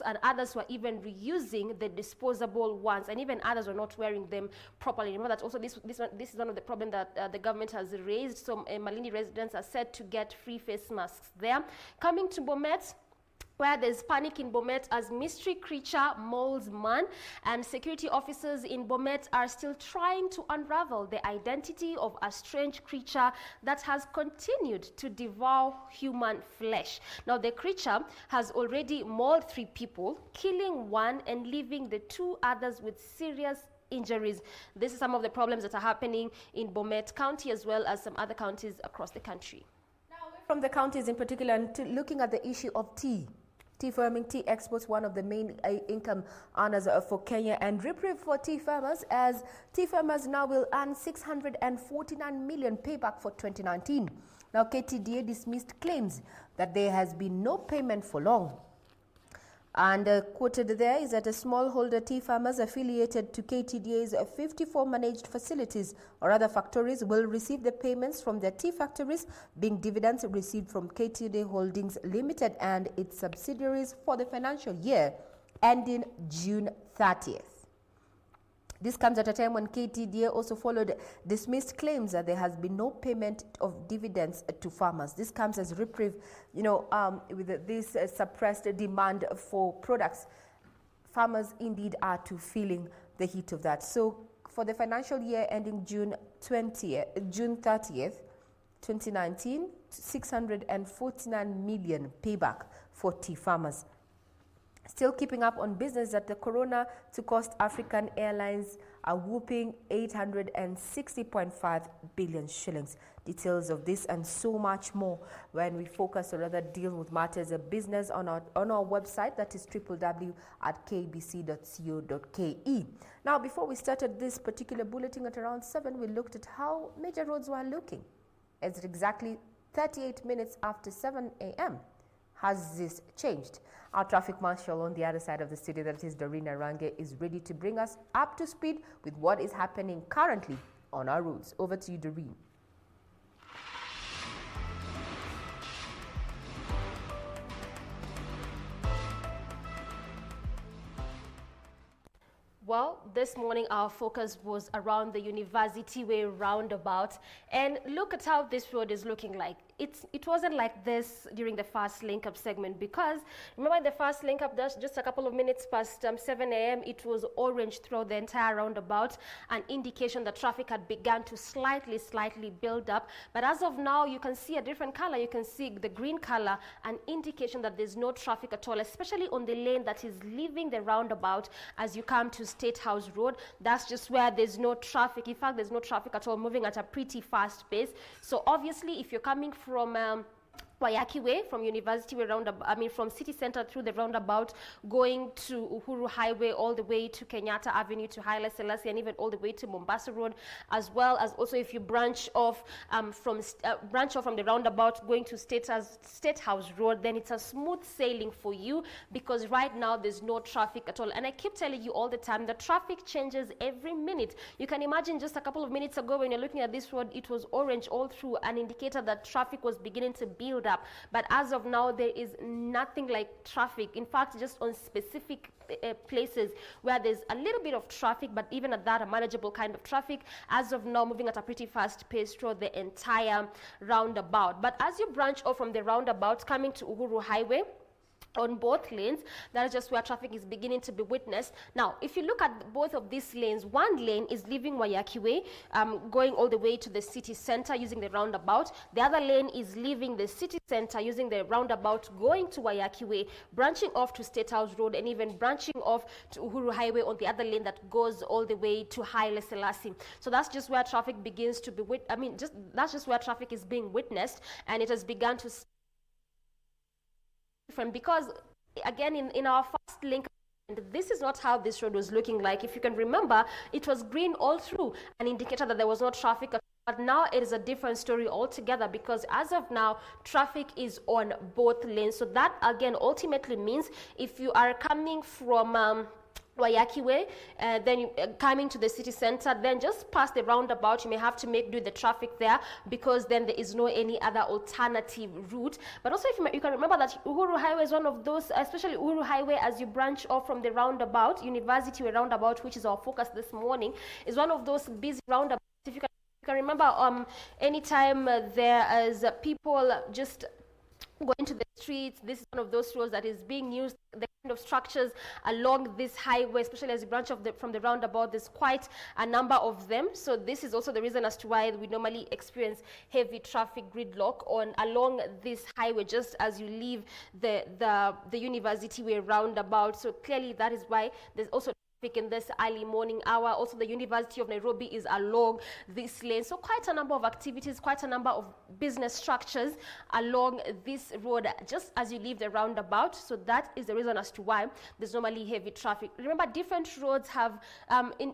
and others were even reusing the disposable ones, and even others were not wearing them properly. Remember that also this is one of the problems that the government has raised. So Malindi residents are said to get free face masks there. Coming to Bomet, where there's panic in Bomet as mystery creature mauls man, and security officers in Bomet are still trying to unravel the identity of a strange creature that has continued to devour human flesh. Now, the creature has already mauled 3 people, killing 1 and leaving the 2 others with serious injuries. This is some of the problems that are happening in Bomet County as well as some other counties across the country. Now, away from the counties in particular, and looking at the issue of tea farming, tea exports, one of the main income earners for Kenya, and reprieve for tea farmers, as tea farmers now will earn 649 million payback for 2019. Now, KTDA dismissed claims that there has been no payment for long. And quoted there is that a smallholder tea farmers affiliated to KTDA's 54 managed facilities or other factories will receive the payments from their tea factories, being dividends received from KTDA Holdings Limited and its subsidiaries for the financial year ending June 30th. This comes at a time when KTDA also followed dismissed claims that there has been no payment of dividends to farmers. This comes as reprieve, with this suppressed demand for products. Farmers indeed are to feeling the heat of that. So for the financial year ending June 30th, 2019, 649 million payback for tea farmers. Still keeping up on business, that the corona to cost African airlines a whooping 860.5 billion shillings. Details of this and so much more when we focus or rather deal with matters of business on our website, that is www.kbc.co.ke. Now, before we started this particular bulletin at around 7, we looked at how major roads were looking. It's exactly 38 minutes after 7 a.m. Has this changed? Our traffic marshal on the other side of the studio, that is Doreen Arange, is ready to bring us up to speed with what is happening currently on our roads. Over to you, Doreen. Well, this morning our focus was around the University Way roundabout, and look at how this road is looking like. It wasn't like this during the first link-up segment, because remember the first link-up, just a couple of minutes past 7 a.m., it was orange throughout the entire roundabout, an indication that traffic had begun to slightly build up. But as of now, you can see a different color. You can see the green color, an indication that there's no traffic at all, especially on the lane that is leaving the roundabout as you come to State House Road. That's just where there's no traffic. In fact, there's no traffic at all, moving at a pretty fast pace. So obviously, if you're coming from Wayaki Way, from University Way roundabout, from City Center through the roundabout, going to Uhuru Highway all the way to Kenyatta Avenue to Haile Selassie, and even all the way to Mombasa Road, as well as also if you branch off from the roundabout going to State House Road, then it's a smooth sailing for you, because right now there's no traffic at all. And I keep telling you all the time, the traffic changes every minute. You can imagine just a couple of minutes ago when you're looking at this road, it was orange all through, an indicator that traffic was beginning to build up. up. But as of now, there is nothing like traffic. In fact, just on specific places where there's a little bit of traffic, but even at that, a manageable kind of traffic, as of now, moving at a pretty fast pace through the entire roundabout. But as you branch off from the roundabout, coming to Uhuru Highway, on both lanes, that is just where traffic is beginning to be witnessed. Now, if you look at both of these lanes, one lane is leaving Wayaki Way, going all the way to the city center using the roundabout. The other lane is leaving the city center using the roundabout, going to Wayaki Way, branching off to State House Road, and even branching off to Uhuru Highway on the other lane that goes all the way to Haile Selassie. So that's just where traffic begins to be that's just where traffic is being witnessed, and it has begun to different because again in our first link, this is not how this road was looking like. If you can remember, it was green all through, an indicator that there was no traffic. But now it is a different story altogether, because as of now, traffic is on both lanes. So that again ultimately means if you are coming from Wayaki Way, then coming to the city center, then just past the roundabout, you may have to do the traffic there, because then there is no any other alternative route. But also, if you can remember that Uhuru Highway is one of those, especially Uhuru Highway, as you branch off from the roundabout, University Way roundabout, which is our focus this morning, is one of those busy roundabouts. If you can remember, anytime there is people just going to the streets, this is one of those roads that is being used. The kind of structures along this highway, especially as you branch off from the roundabout, there's quite a number of them. So this is also the reason as to why we normally experience heavy traffic gridlock along this highway, just as you leave the University Way roundabout. So clearly that is why there's also in this early morning hour. Also, the University of Nairobi is along this lane. So quite a number of activities, quite a number of business structures along this road just as you leave the roundabout. So that is the reason as to why there's normally heavy traffic. Remember, different roads have,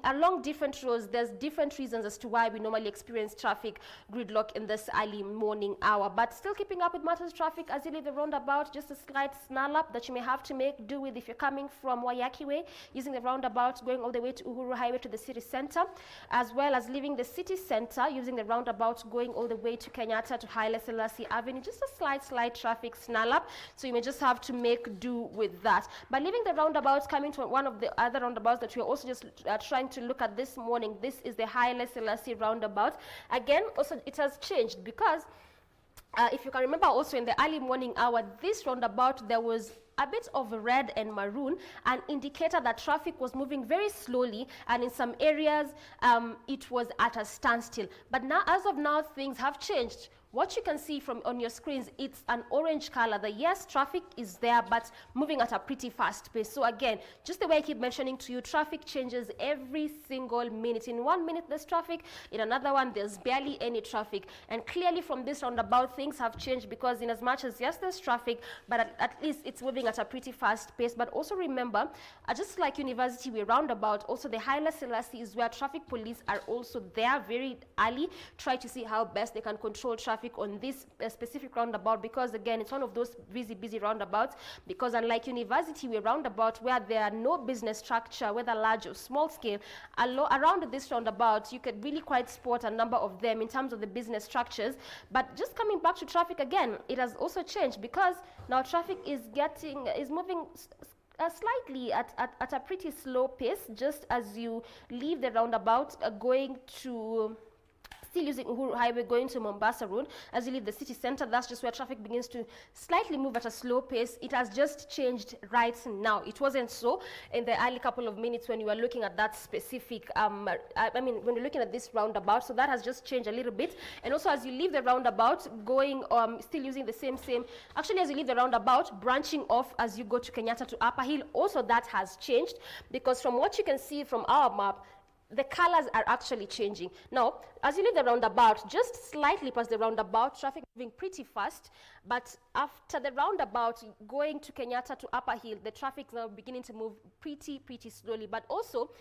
along different roads, there's different reasons as to why we normally experience traffic gridlock in this early morning hour. But still keeping up with matters traffic as you leave the roundabout, just a slight snarl up that you may have to make do with if you're coming from Wayaki Way using the roundabout, going all the way to Uhuru Highway to the city center, as well as leaving the city center using the roundabout, going all the way to Kenyatta to Haile Selassie Avenue. Just a slight traffic snarl up, so you may just have to make do with that. But leaving the roundabout, coming to one of the other roundabouts that we're also just trying to look at this morning, this is the Haile Selassie roundabout. Again, also it has changed because if you can remember, also in the early morning hour, this roundabout, there was a bit of red and maroon, an indicator that traffic was moving very slowly, and in some areas it was at a standstill. But now, as of now, things have changed. What you can see from on your screens, it's an orange color. The yes, traffic is there, but moving at a pretty fast pace. So again, just the way I keep mentioning to you, traffic changes every single minute. In 1 minute, there's traffic. In another one, there's barely any traffic. And clearly from this roundabout, things have changed, because in as much as, yes, there's traffic, but at least it's moving at a pretty fast pace. But also remember, just like University Way roundabout, also the Haile Selassie is where traffic police are also there very early, try to see how best they can control traffic on this specific roundabout, because again, it's one of those busy roundabouts, because unlike University Way roundabout, where there are no business structure, whether large or small scale, around this roundabout, you could really quite spot a number of them in terms of the business structures. But just coming back to traffic again, it has also changed, because now traffic is moving slightly at a pretty slow pace, just as you leave the roundabout, going to still using Uhuru Highway, going to Mombasa Road. As you leave the city center, that's just where traffic begins to slightly move at a slow pace. It has just changed right now. It wasn't so in the early couple of minutes when you were looking at that specific, when you're looking at this roundabout. So that has just changed a little bit. And also, as you leave the roundabout, going, still using the same, actually, as you leave the roundabout, branching off as you go to Kenyatta to Upper Hill, also that has changed, because from what you can see from our map, the colors are actually changing. Now, as you leave the roundabout, just slightly past the roundabout, traffic moving pretty fast, but after the roundabout, going to Kenyatta to Upper Hill, the traffic is now beginning to move pretty slowly. But also,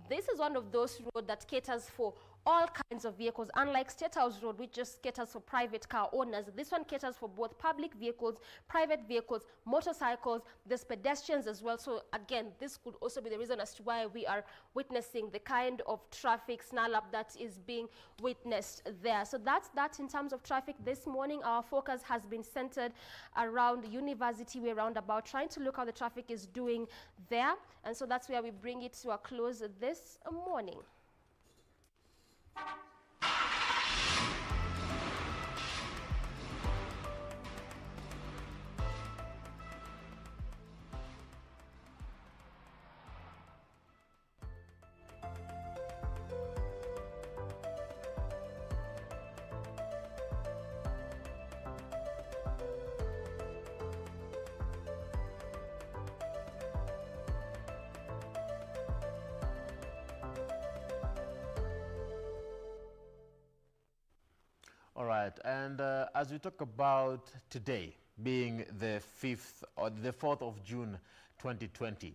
this is one of those roads that caters for all kinds of vehicles. Unlike State House Road, which just caters for private car owners, this one caters for both public vehicles, private vehicles, motorcycles, there's pedestrians as well. So again, this could also be the reason as to why we are witnessing the kind of traffic snarl up that is being witnessed there. So that's that in terms of traffic this morning. Our focus has been centered around University Way roundabout, trying to look how the traffic is doing there. And so that's where we bring it to a close this morning. All right, and as we talk about today being the 5th or the 4th of June 2020,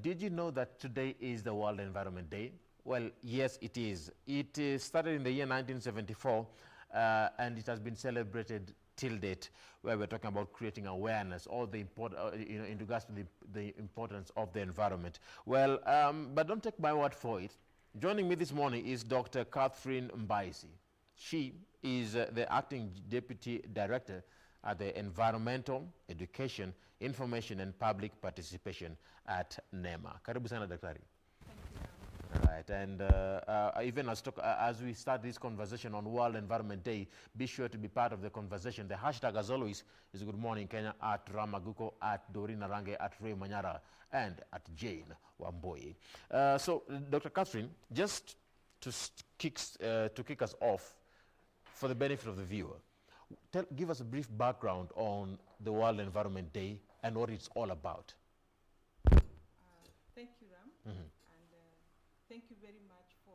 did you know that today is the World Environment Day? Well, yes, it is. It started in the year 1974 and it has been celebrated till date, where we're talking about creating awareness, all the in regards to the importance of the environment. Well, but don't take my word for it. Joining me this morning is Dr. Catherine Mbaisi. She is the acting deputy director at the Environmental, Education, Information and Public Participation at NEMA. Karibu sana daktari. All right, and even as we start this conversation on World Environment Day, be sure to be part of the conversation. The hashtag, as always, is Good Morning Kenya, at Ramaguko, at Dorina Range, at Ray Manyara, and at Jane Wamboye. So, Dr. Catherine, just to kick us off, for the benefit of the viewer, give us a brief background on the World Environment Day and what it's all about. Thank you, Ram. Mm-hmm. And thank you very much for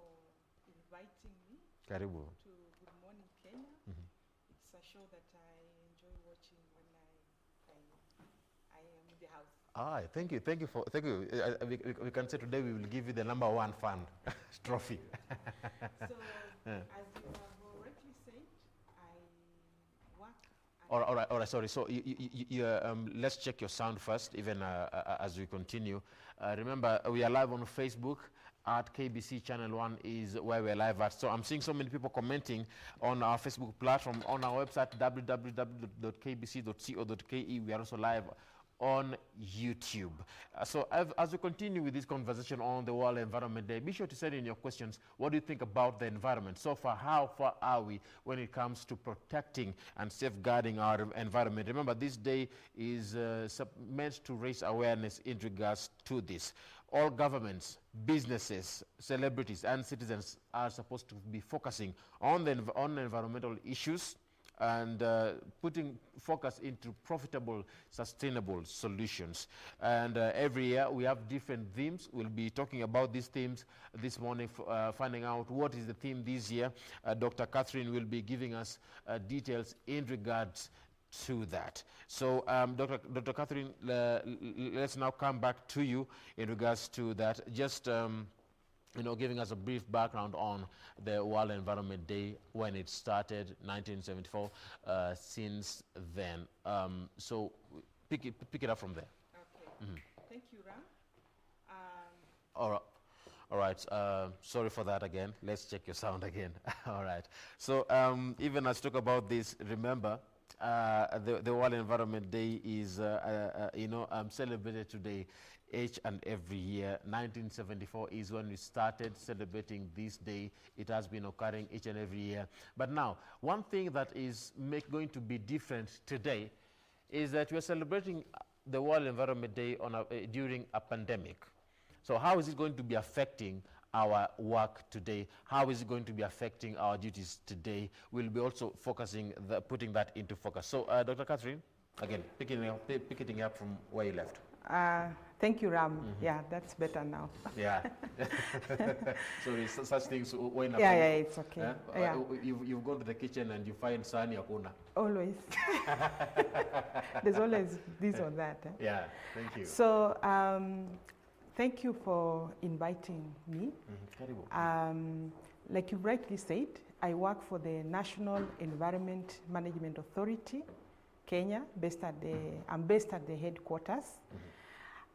inviting me Karibu. to Good Morning Kenya. Mm-hmm. It's a show that I enjoy watching when I am in the house. Ah, thank you. We can say today we will give you the #1 fan trophy. So, as you have already said, I work. All right. Sorry. So let's check your sound first, even as we continue. Remember, we are live on Facebook at KBC Channel 1 is where we're live at. So I'm seeing so many people commenting on our Facebook platform, on our website, www.kbc.co.ke. We are also live on YouTube. So as we continue with this conversation on the World Environment Day, be sure to send in your questions. What do you think about the environment? So far, how far are we when it comes to protecting and safeguarding our environment? Remember, this day is meant to raise awareness in regards to this. All governments, businesses, celebrities, and citizens are supposed to be focusing on environmental issues and putting focus into profitable, sustainable solutions. And every year we have different themes. We'll be talking about these themes this morning, finding out what is the theme this year. Dr. Catherine will be giving us details in regards to that. So, Dr. Catherine, let's now come back to you in regards to that. Just giving us a brief background on the World Environment Day, when it started, 1974, since then. So pick it up from there. Okay. Mm-hmm. Thank you, Ram. All right. Sorry for that again. Let's check your sound again. All right. So even as we talk about this, remember, the World Environment Day is, celebrated today each and every year. 1974 is when we started celebrating this day. It has been occurring each and every year. But now, one thing that is going to be different today is that we are celebrating the World Environment Day during a pandemic. So how is it going to be affecting our work today? How is it going to be affecting our duties today? We'll be also focusing, putting that into focus. So, Dr. Catherine, again, picking it up from where you left. Thank you, Ram. Mm-hmm. Yeah, that's better now. Yeah. Sorry, such things when yeah, it's okay. Yeah. You've gone to the kitchen and you find sahani hakuna. Always. There's always this or that. Yeah, thank you. So, thank you for inviting me. Mm-hmm. like you rightly said, I work for the National Environment Management Authority, Kenya. I'm based at the headquarters.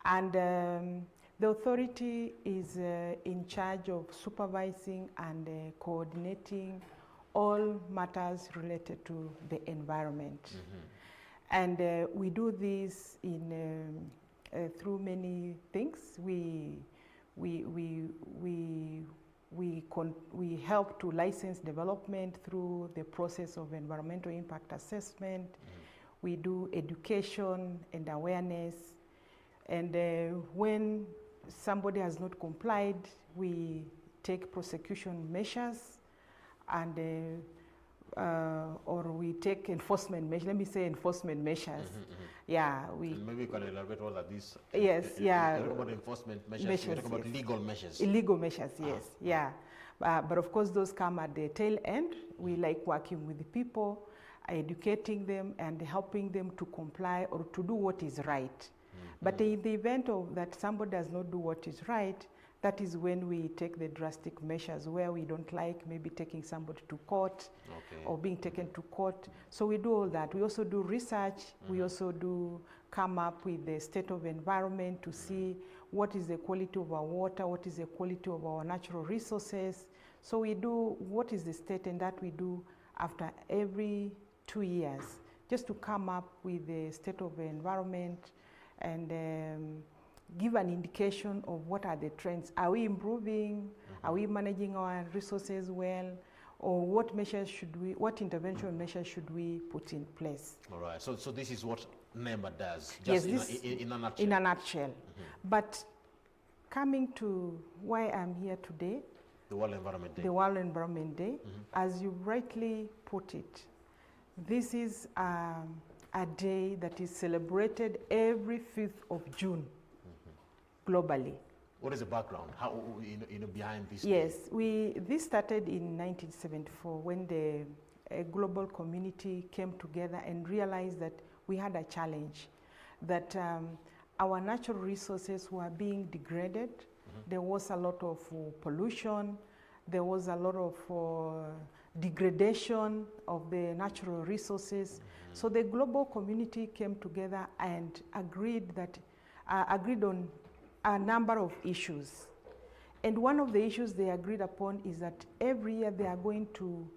And the authority is in charge of supervising and coordinating all matters related to the environment. And we do this in through many things. We help to license development through the process of environmental impact assessment. We do education and awareness. And when somebody has not complied, we take prosecution measures and or we take enforcement measures. Let me say enforcement measures. Yeah, and maybe you can elaborate all of these. Yes, yeah. You talk about enforcement measures, you talk about legal measures. Illegal measures, yes, yeah. But of course, those come at the tail end. We like working with the people, educating them and helping them to comply or to do what is right. But in the event of that somebody does not do what is right, that is when we take the drastic measures where we don't like maybe taking somebody to court or being taken to court. So we do all that. We also do research. We also do come up with the state of environment to see what is the quality of our water, what is the quality of our natural resources. So we do what is the state, and that we do after every 2 years, just to come up with the state of the environment and give an indication of what are the trends. Are we improving? Are we managing our resources well? Or what measures should we, what intervention measures should we put in place? All right, so this is what NEMA does, yes, just in a nutshell. In a nutshell. But coming to why I'm here today, the World Environment Day. The World Environment Day, as you rightly put it, this is a day that is celebrated every 5th of June globally. What is the background? How behind this? Yes, this started in 1974 when the global community came together and realized that we had a challenge, that our natural resources were being degraded. There was a lot of pollution. There was a lot of degradation of the natural resources. So the global community came together and agreed on a number of issues. And one of the issues they agreed upon is that every year they are going to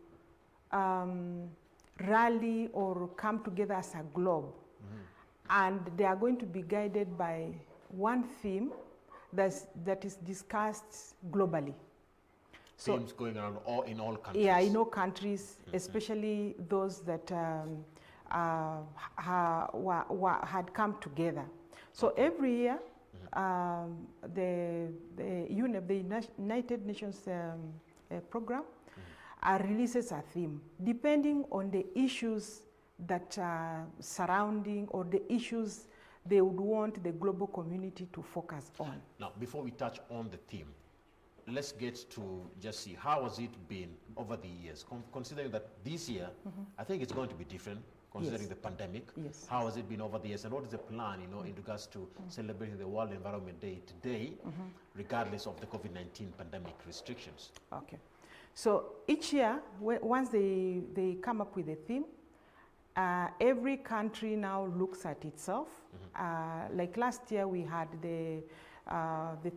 rally or come together as a globe. And they are going to be guided by one theme that is discussed globally. Themes going around in all countries? Yeah, in all countries, especially those that had come together. So every year, the United Nations program releases a theme depending on the issues that are surrounding or the issues they would want the global community to focus on. Now, before we touch on the theme, let's get to just see how has it been over the years, considering that this year, I think it's going to be different, considering the pandemic. Yes. How has it been over the years, and what is the plan, in regards to celebrating the World Environment Day today, regardless of the COVID-19 pandemic restrictions? Okay. So each year, once they come up with a theme, every country now looks at itself. Like last year, we had the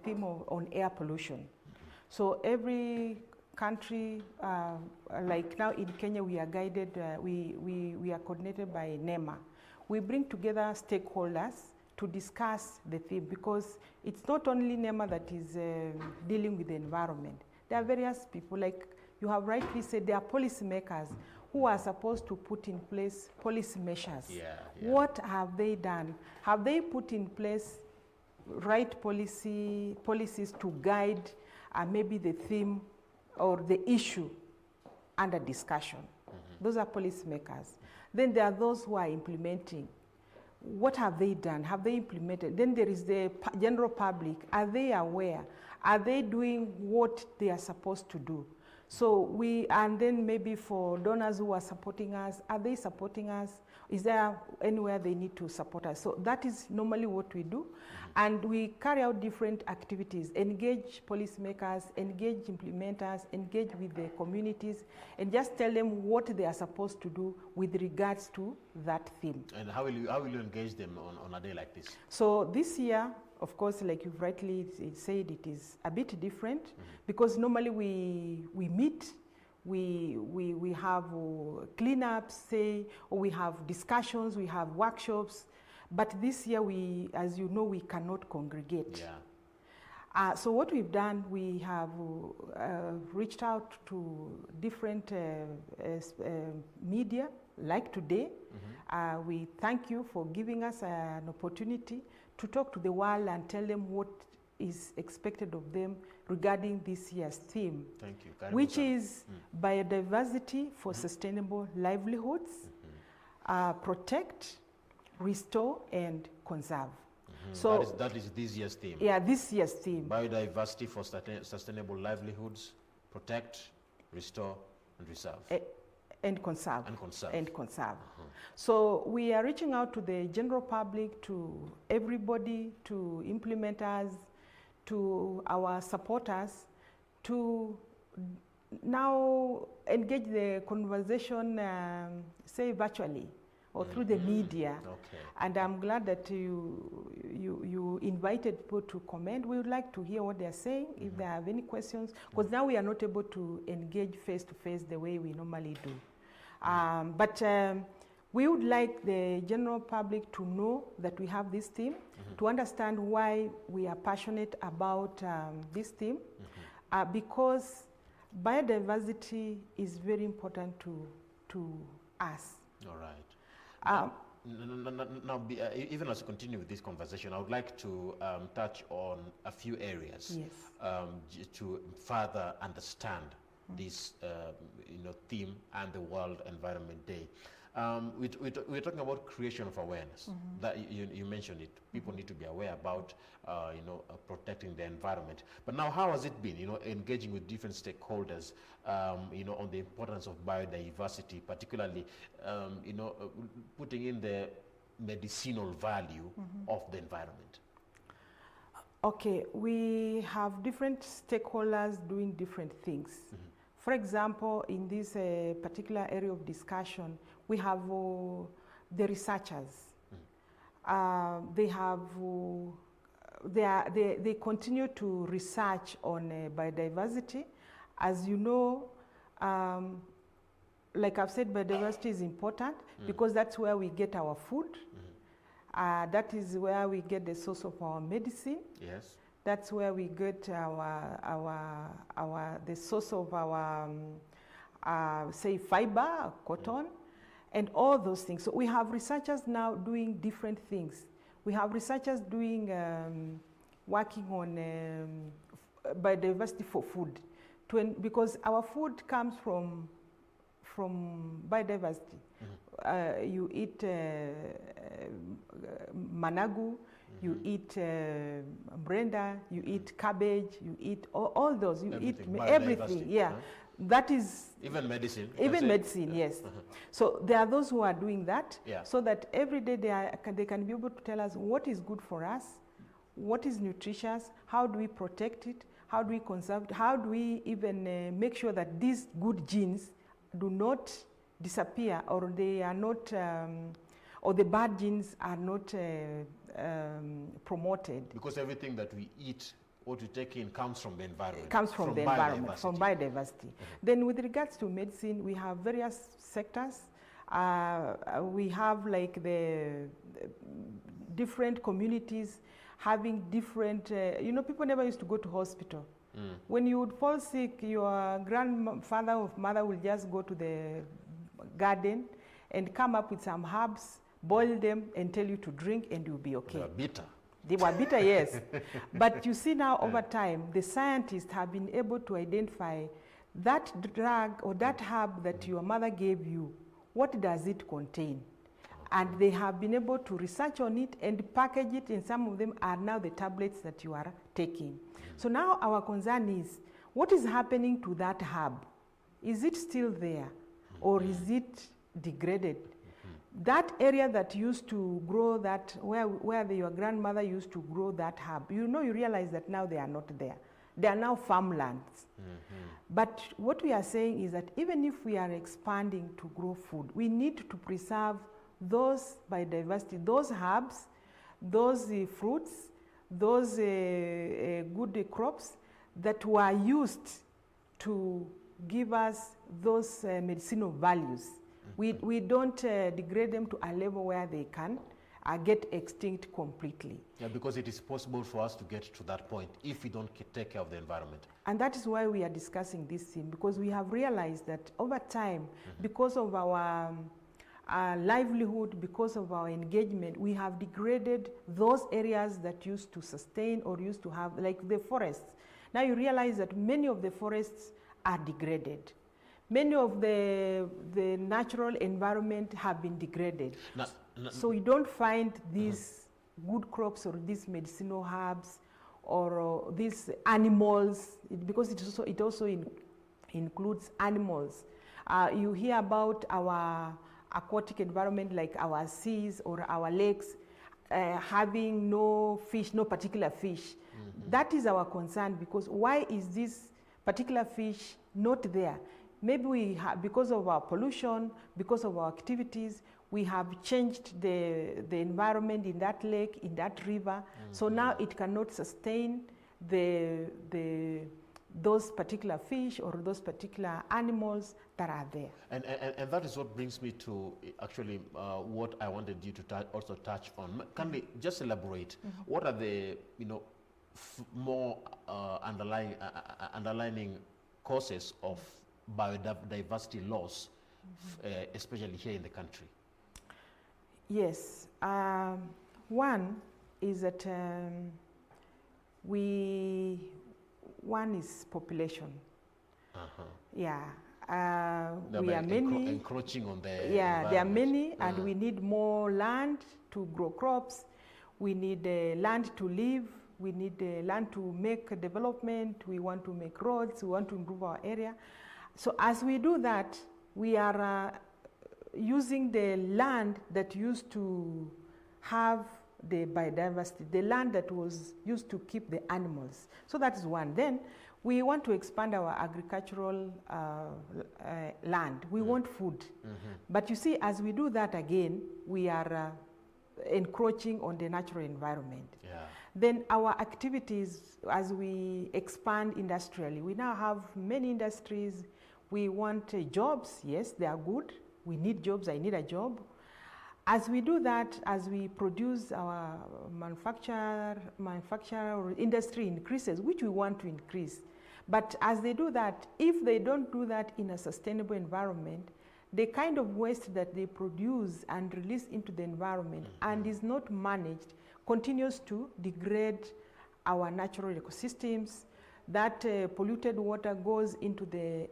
theme on air pollution. So every country, like now in Kenya, we are guided, we are coordinated by NEMA. We bring together stakeholders to discuss the theme, because it's not only NEMA that is dealing with the environment. There are various people, like you have rightly said, there are policymakers who are supposed to put in place policy measures. What have they done? Have they put in place right policies to guide maybe the theme or the issue under discussion? Those are policymakers. Then there are those who are implementing. What have they done? Have they implemented? Then there is the general public. Are they aware? Are they doing what they are supposed to do? So and then maybe for donors who are supporting us, are they supporting us? Is there anywhere they need to support us? So that is normally what we do. And we carry out different activities, engage policymakers, engage implementers, engage with the communities, and just tell them what they are supposed to do with regards to that theme. And how will you engage them on a day like this? So this year, of course, like you've rightly said, it is a bit different because normally we meet, we have cleanups, say, or we have discussions, we have workshops. But this year, as you know, we cannot congregate. Yeah. So what we've done, we have reached out to different media, like today. We thank you for giving us an opportunity to talk to the world and tell them what is expected of them regarding this year's theme, Thank you. which is biodiversity for sustainable livelihoods, protect, restore, and conserve. So that is this year's theme. Yeah, this year's theme. Biodiversity for sustainable livelihoods, protect, restore, and reserve. And conserve. And conserve. And conserve. So we are reaching out to the general public, to everybody, to implementers, to our supporters, to now engage the conversation, say virtually, or through the media. Okay. And I'm glad that you invited people to comment. We would like to hear what they are saying, if they have any questions, because now we are not able to engage face-to-face the way we normally do. But we would like the general public to know that we have this theme, to understand why we are passionate about this theme, because biodiversity is very important to us. All right. Now, even as we continue with this conversation, I would like to touch on a few areas to further understand this theme and the World Environment Day. We're talking about creation of awareness. That you mentioned it. People need to be aware about protecting the environment. But now, how has it been? Engaging with different stakeholders. On the importance of biodiversity, particularly putting in the medicinal value of the environment. Okay, we have different stakeholders doing different things. For example, in this particular area of discussion, we have the researchers. They continue to research on biodiversity. As you know, like I've said, biodiversity is important because that's where we get our food. That is where we get the source of our medicine. Yes. That's where we get the source of our, say, fiber, cotton, and all those things. So we have researchers now doing different things. We have researchers doing, working on biodiversity for food, because our food comes from biodiversity. You eat managu, you eat brenda, you eat cabbage, you eat all those, you eat everything. Yeah, that is even medicine. Even medicine, yes. So there are those who are doing that, so that every day they can be able to tell us what is good for us, what is nutritious, how do we protect it, how do we conserve it, how do we even make sure that these good genes do not disappear, or they are not, or the bad genes are not promoted. Because everything that we eat, what we take in, comes from the environment. Comes from the environment, from biodiversity. Then with regards to medicine, we have various sectors. We have like the different communities having different, people never used to go to hospital. When you would fall sick, your grandfather or mother will just go to the garden and come up with some herbs, boil them, and tell you to drink, and you'll be okay. They were bitter. They were bitter, yes. But you see now, over time, the scientists have been able to identify that drug or that herb that your mother gave you, what does it contain? And they have been able to research on it and package it, and some of them are now the tablets that you are taking. So now our concern is, what is happening to that herb? is it still there or is it degraded? That area that used to grow that, where your grandmother used to grow that herb, you realize that now they are not there. They are now farmlands. But what we are saying is that even if we are expanding to grow food, we need to preserve those biodiversity, those herbs, those fruits, those good crops that were used to give us those medicinal values. We don't degrade them to a level where they can get extinct completely. Yeah, because it is possible for us to get to that point if we don't take care of the environment. And that is why we are discussing this theme, because we have realized that over time, because of our livelihood, because of our engagement, we have degraded those areas that used to sustain or used to have, like the forests. Now you realize that many of the forests are degraded. Many of the natural environment have been degraded. So you don't find these good crops or these medicinal herbs or these animals, because it also includes animals. You hear about our aquatic environment, like our seas or our lakes, having no fish, no particular fish. That is our concern, because why is this particular fish not there? Maybe we have, because of our pollution, because of our activities, we have changed the environment in that lake, in that river. So now it cannot sustain those particular fish or those particular animals that are there. And that is what brings me to actually what I wanted you to also touch on. Can we just elaborate? What are the more underlining causes of biodiversity loss, especially here in the country? Yes. One is that one is population. Yeah. We are many. Encroaching on the there are many, and we need more land to grow crops. We need land to live. We need land to make development. We want to make roads. We want to improve our area. So as we do that, we are using the land that used to have the biodiversity, the land that was used to keep the animals. So that is one. Then we want to expand our agricultural land. We want food. But you see, as we do that again, we are encroaching on the natural environment. Then our activities, as we expand industrially, we now have many industries. We want jobs. Yes, they are good. We need jobs. I need a job. As we do that, as we produce our manufacture or industry increases, which we want to increase. But as they do that, if they don't do that in a sustainable environment, the kind of waste that they produce and release into the environment and is not managed continues to degrade our natural ecosystems. That polluted water goes into the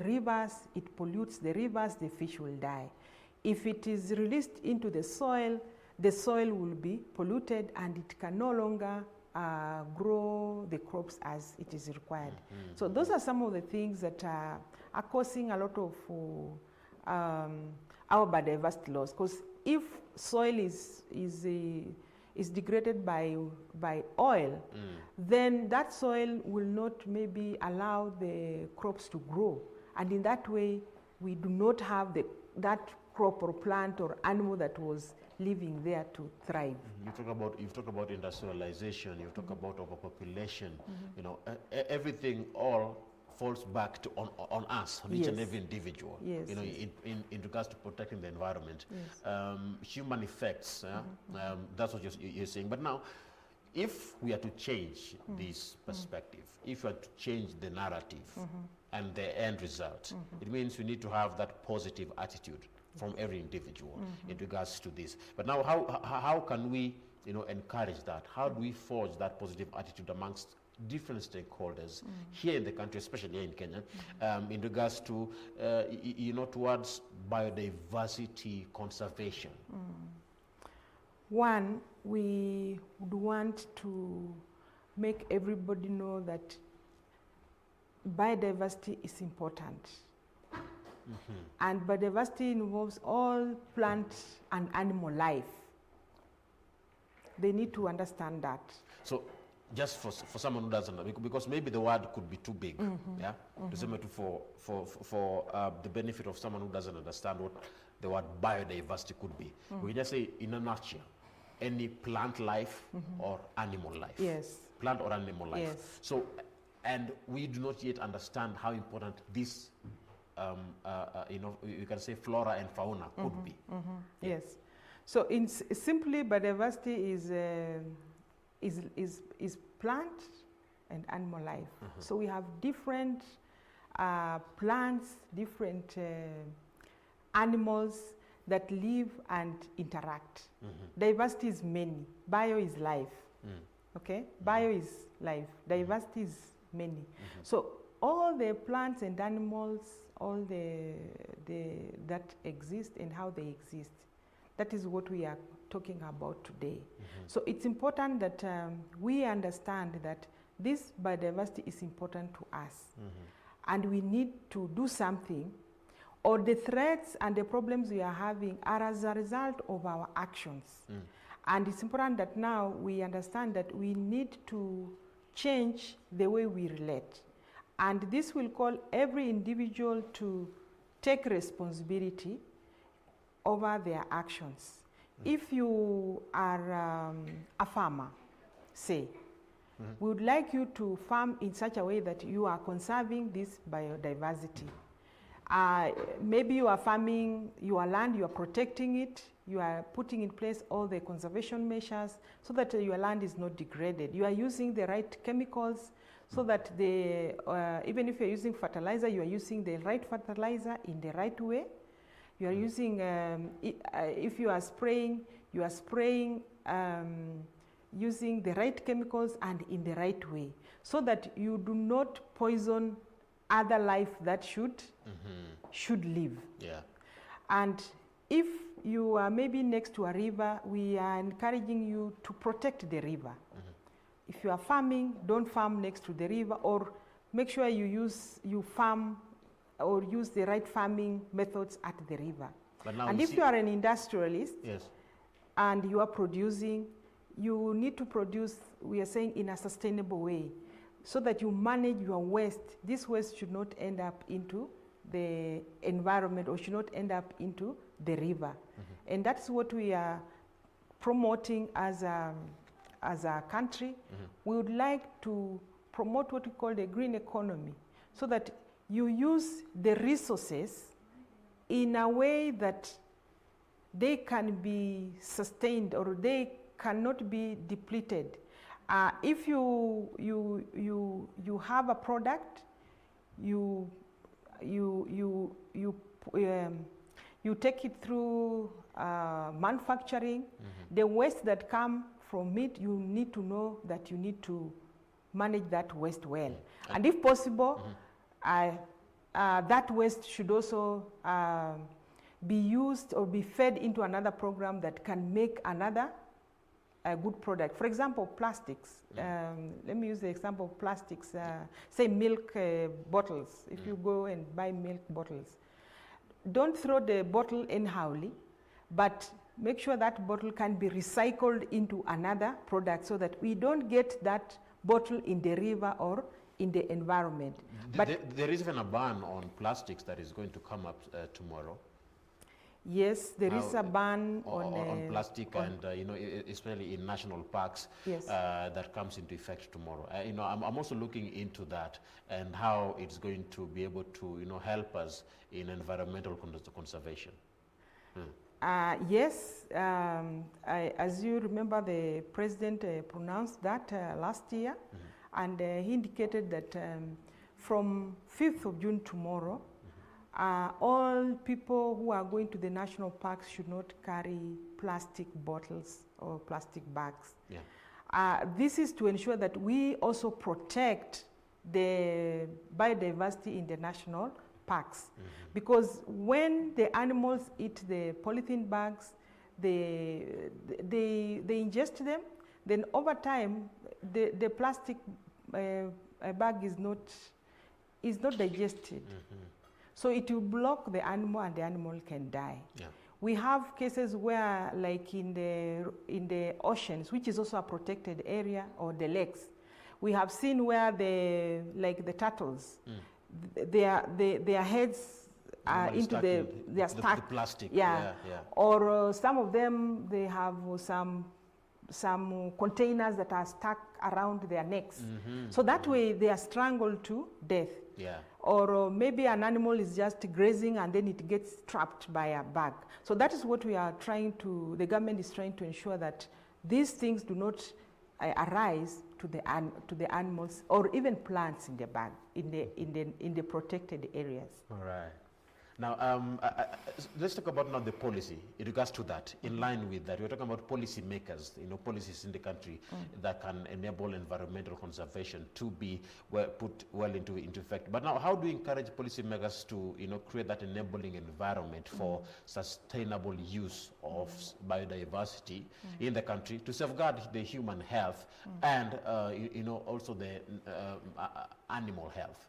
rivers, it pollutes the rivers, the fish will die. If it is released into the soil will be polluted and it can no longer grow the crops as it is required. So those are some of the things that are causing a lot of our biodiversity loss. Because if soil is degraded by oil, then that soil will not maybe allow the crops to grow. And in that way, we do not have that crop or plant or animal that was living there to thrive. You talk about industrialization, you talk about overpopulation, everything all falls back to on us, on each and every individual, in regards to protecting the environment. Human effects, that's what you're saying. But now, if we are to change this perspective, if we are to change the narrative and the end result, it means we need to have that positive attitude from every individual in regards to this. But now, how can we encourage that? How do we forge that positive attitude amongst different stakeholders here in the country, especially here in Kenya, in regards to, towards biodiversity conservation? One, we would want to make everybody know that biodiversity is important. And biodiversity involves all plant and animal life. They need to understand that. So, just for someone who doesn't know, because maybe the word could be too big, yeah? To say for the benefit of someone who doesn't understand what the word biodiversity could be. We just say, in a nutshell, any plant life or animal life. Yes. Plant or animal life. Yes. So, and we do not yet understand how important this, you can say flora and fauna could be. Yeah. Yes. So, simply biodiversity is plant and animal life. So we have different plants, different animals that live and interact. Diversity is many. Bio is life. Okay? Bio is life. Diversity is many. So all the plants and animals, all that exist and how they exist, that is what we are talking about today. So it's important that we understand that this biodiversity is important to us. And we need to do something, or the threats and the problems we are having are as a result of our actions. And it's important that now we understand that we need to change the way we relate. And this will call every individual to take responsibility over their actions. If you are a farmer, say, we would like you to farm in such a way that you are conserving this biodiversity. Maybe you are farming your land, you are protecting it, you are putting in place all the conservation measures so that your land is not degraded. You are using the right chemicals so that even if you're using fertilizer, you are using the right fertilizer in the right way. You are using, if you are spraying using the right chemicals and in the right way, so that you do not poison other life that should live. Yeah. And if you are maybe next to a river, we are encouraging you to protect the river. If you are farming, don't farm next to the river, or make sure you farm or use the right farming methods at the river. And if you are an industrialist, yes, and you are producing, you need to produce, we are saying, in a sustainable way, so that you manage your waste. This waste should not end up into the environment or should not end up into the river. And that's what we are promoting as a country. We would like to promote what we call the green economy, so that you use the resources in a way that they can be sustained or they cannot be depleted. If you have a product, you take it through manufacturing. The waste that come from it, you need to know that you need to manage that waste well. And if possible, that waste should also be used or be fed into another program that can make another good product. For example, plastics. Let me use the example of plastics. Say milk bottles. If you go and buy milk bottles, don't throw the bottle anyhowly, but make sure that bottle can be recycled into another product, so that we don't get that bottle in the river or in the environment. But there is even a ban on plastics that is going to come up tomorrow. Yes, there is a ban on plastic, and especially in national parks. Yes. That comes into effect tomorrow. I'm also looking into that and how it's going to be able to help us in environmental conservation. Yes, as you remember, the president pronounced that last year, and he indicated that from 5th of June tomorrow, all people who are going to the national parks should not carry plastic bottles or plastic bags. Yeah. This is to ensure that we also protect the biodiversity in the national parks. Because when the animals eat the polythene bags, they ingest them, then over time the plastic bag is not digested. So it will block the animal and the animal can die. Yeah. We have cases where, like in the oceans, which is also a protected area, or the lakes, we have seen where the turtles, their heads are into they are stuck. The plastic. Yeah. Or some of them, they have some containers that are stuck around their necks. So that way they are strangled to death. Yeah. Or maybe an animal is just grazing and then it gets trapped by a bag. So that is what we are trying to, the government is trying to ensure that these things do not arise to the animals or even plants in the bag, in the protected areas. All right. Now, let's talk about now the policy in regards to that. In line with that, we're talking about policy makers, policies in the country that can enable environmental conservation to be put well into effect. But now, how do you encourage policy makers to, create that enabling environment for sustainable use of biodiversity in the country to safeguard the human health and, also the animal health?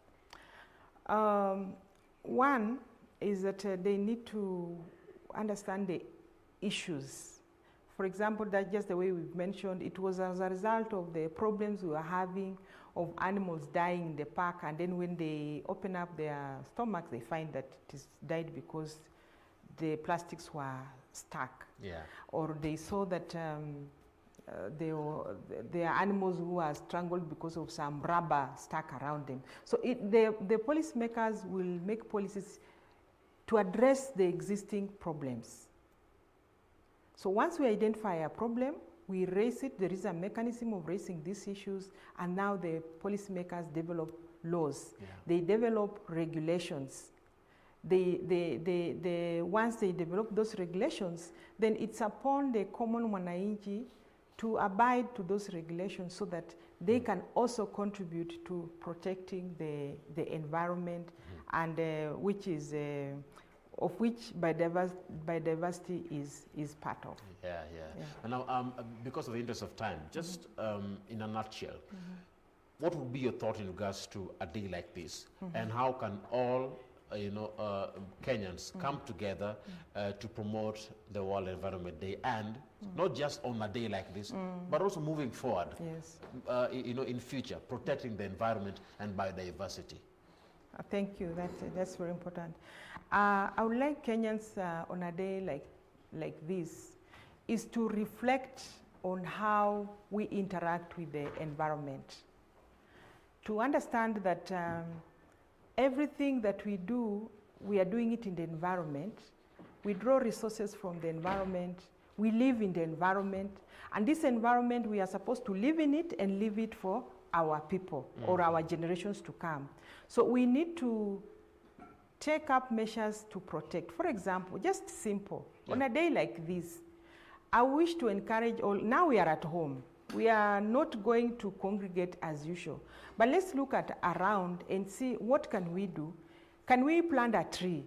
One is that they need to understand the issues. For example, that's just the way we've mentioned, it was as a result of the problems we were having of animals dying in the park, and then when they open up their stomachs, they find that it is died because the plastics were stuck. Yeah. Or they saw that there are animals who are strangled because of some rubber stuck around them. So the policymakers will make policies to address the existing problems. So once we identify a problem, we raise it. There is a mechanism of raising these issues, and now the policymakers develop laws. Yeah. They develop regulations. Once they develop those regulations, then it's upon the common mwananchi to abide to those regulations so that they can also contribute to protecting the environment, and which is of which biodiversity is part of. Yeah. And now, because of the interest of time, just in a nutshell, what would be your thought in regards to a day like this, and how can all Kenyans come together to promote the World Environment Day, and not just on a day like this, but also moving forward, in future, protecting the environment and biodiversity? Thank you. That's very important. I would like Kenyans on a day like this is to reflect on how we interact with the environment, to understand that everything that we do, we are doing it in the environment. We draw resources from the environment. We live in the environment. And this environment, we are supposed to live in it and live it for our people or our generations to come. So we need to take up measures to protect. For example, just simple, on a day like this, I wish to encourage all, now we are at home. We are not going to congregate as usual. But let's look at around and see what can we do. Can we plant a tree?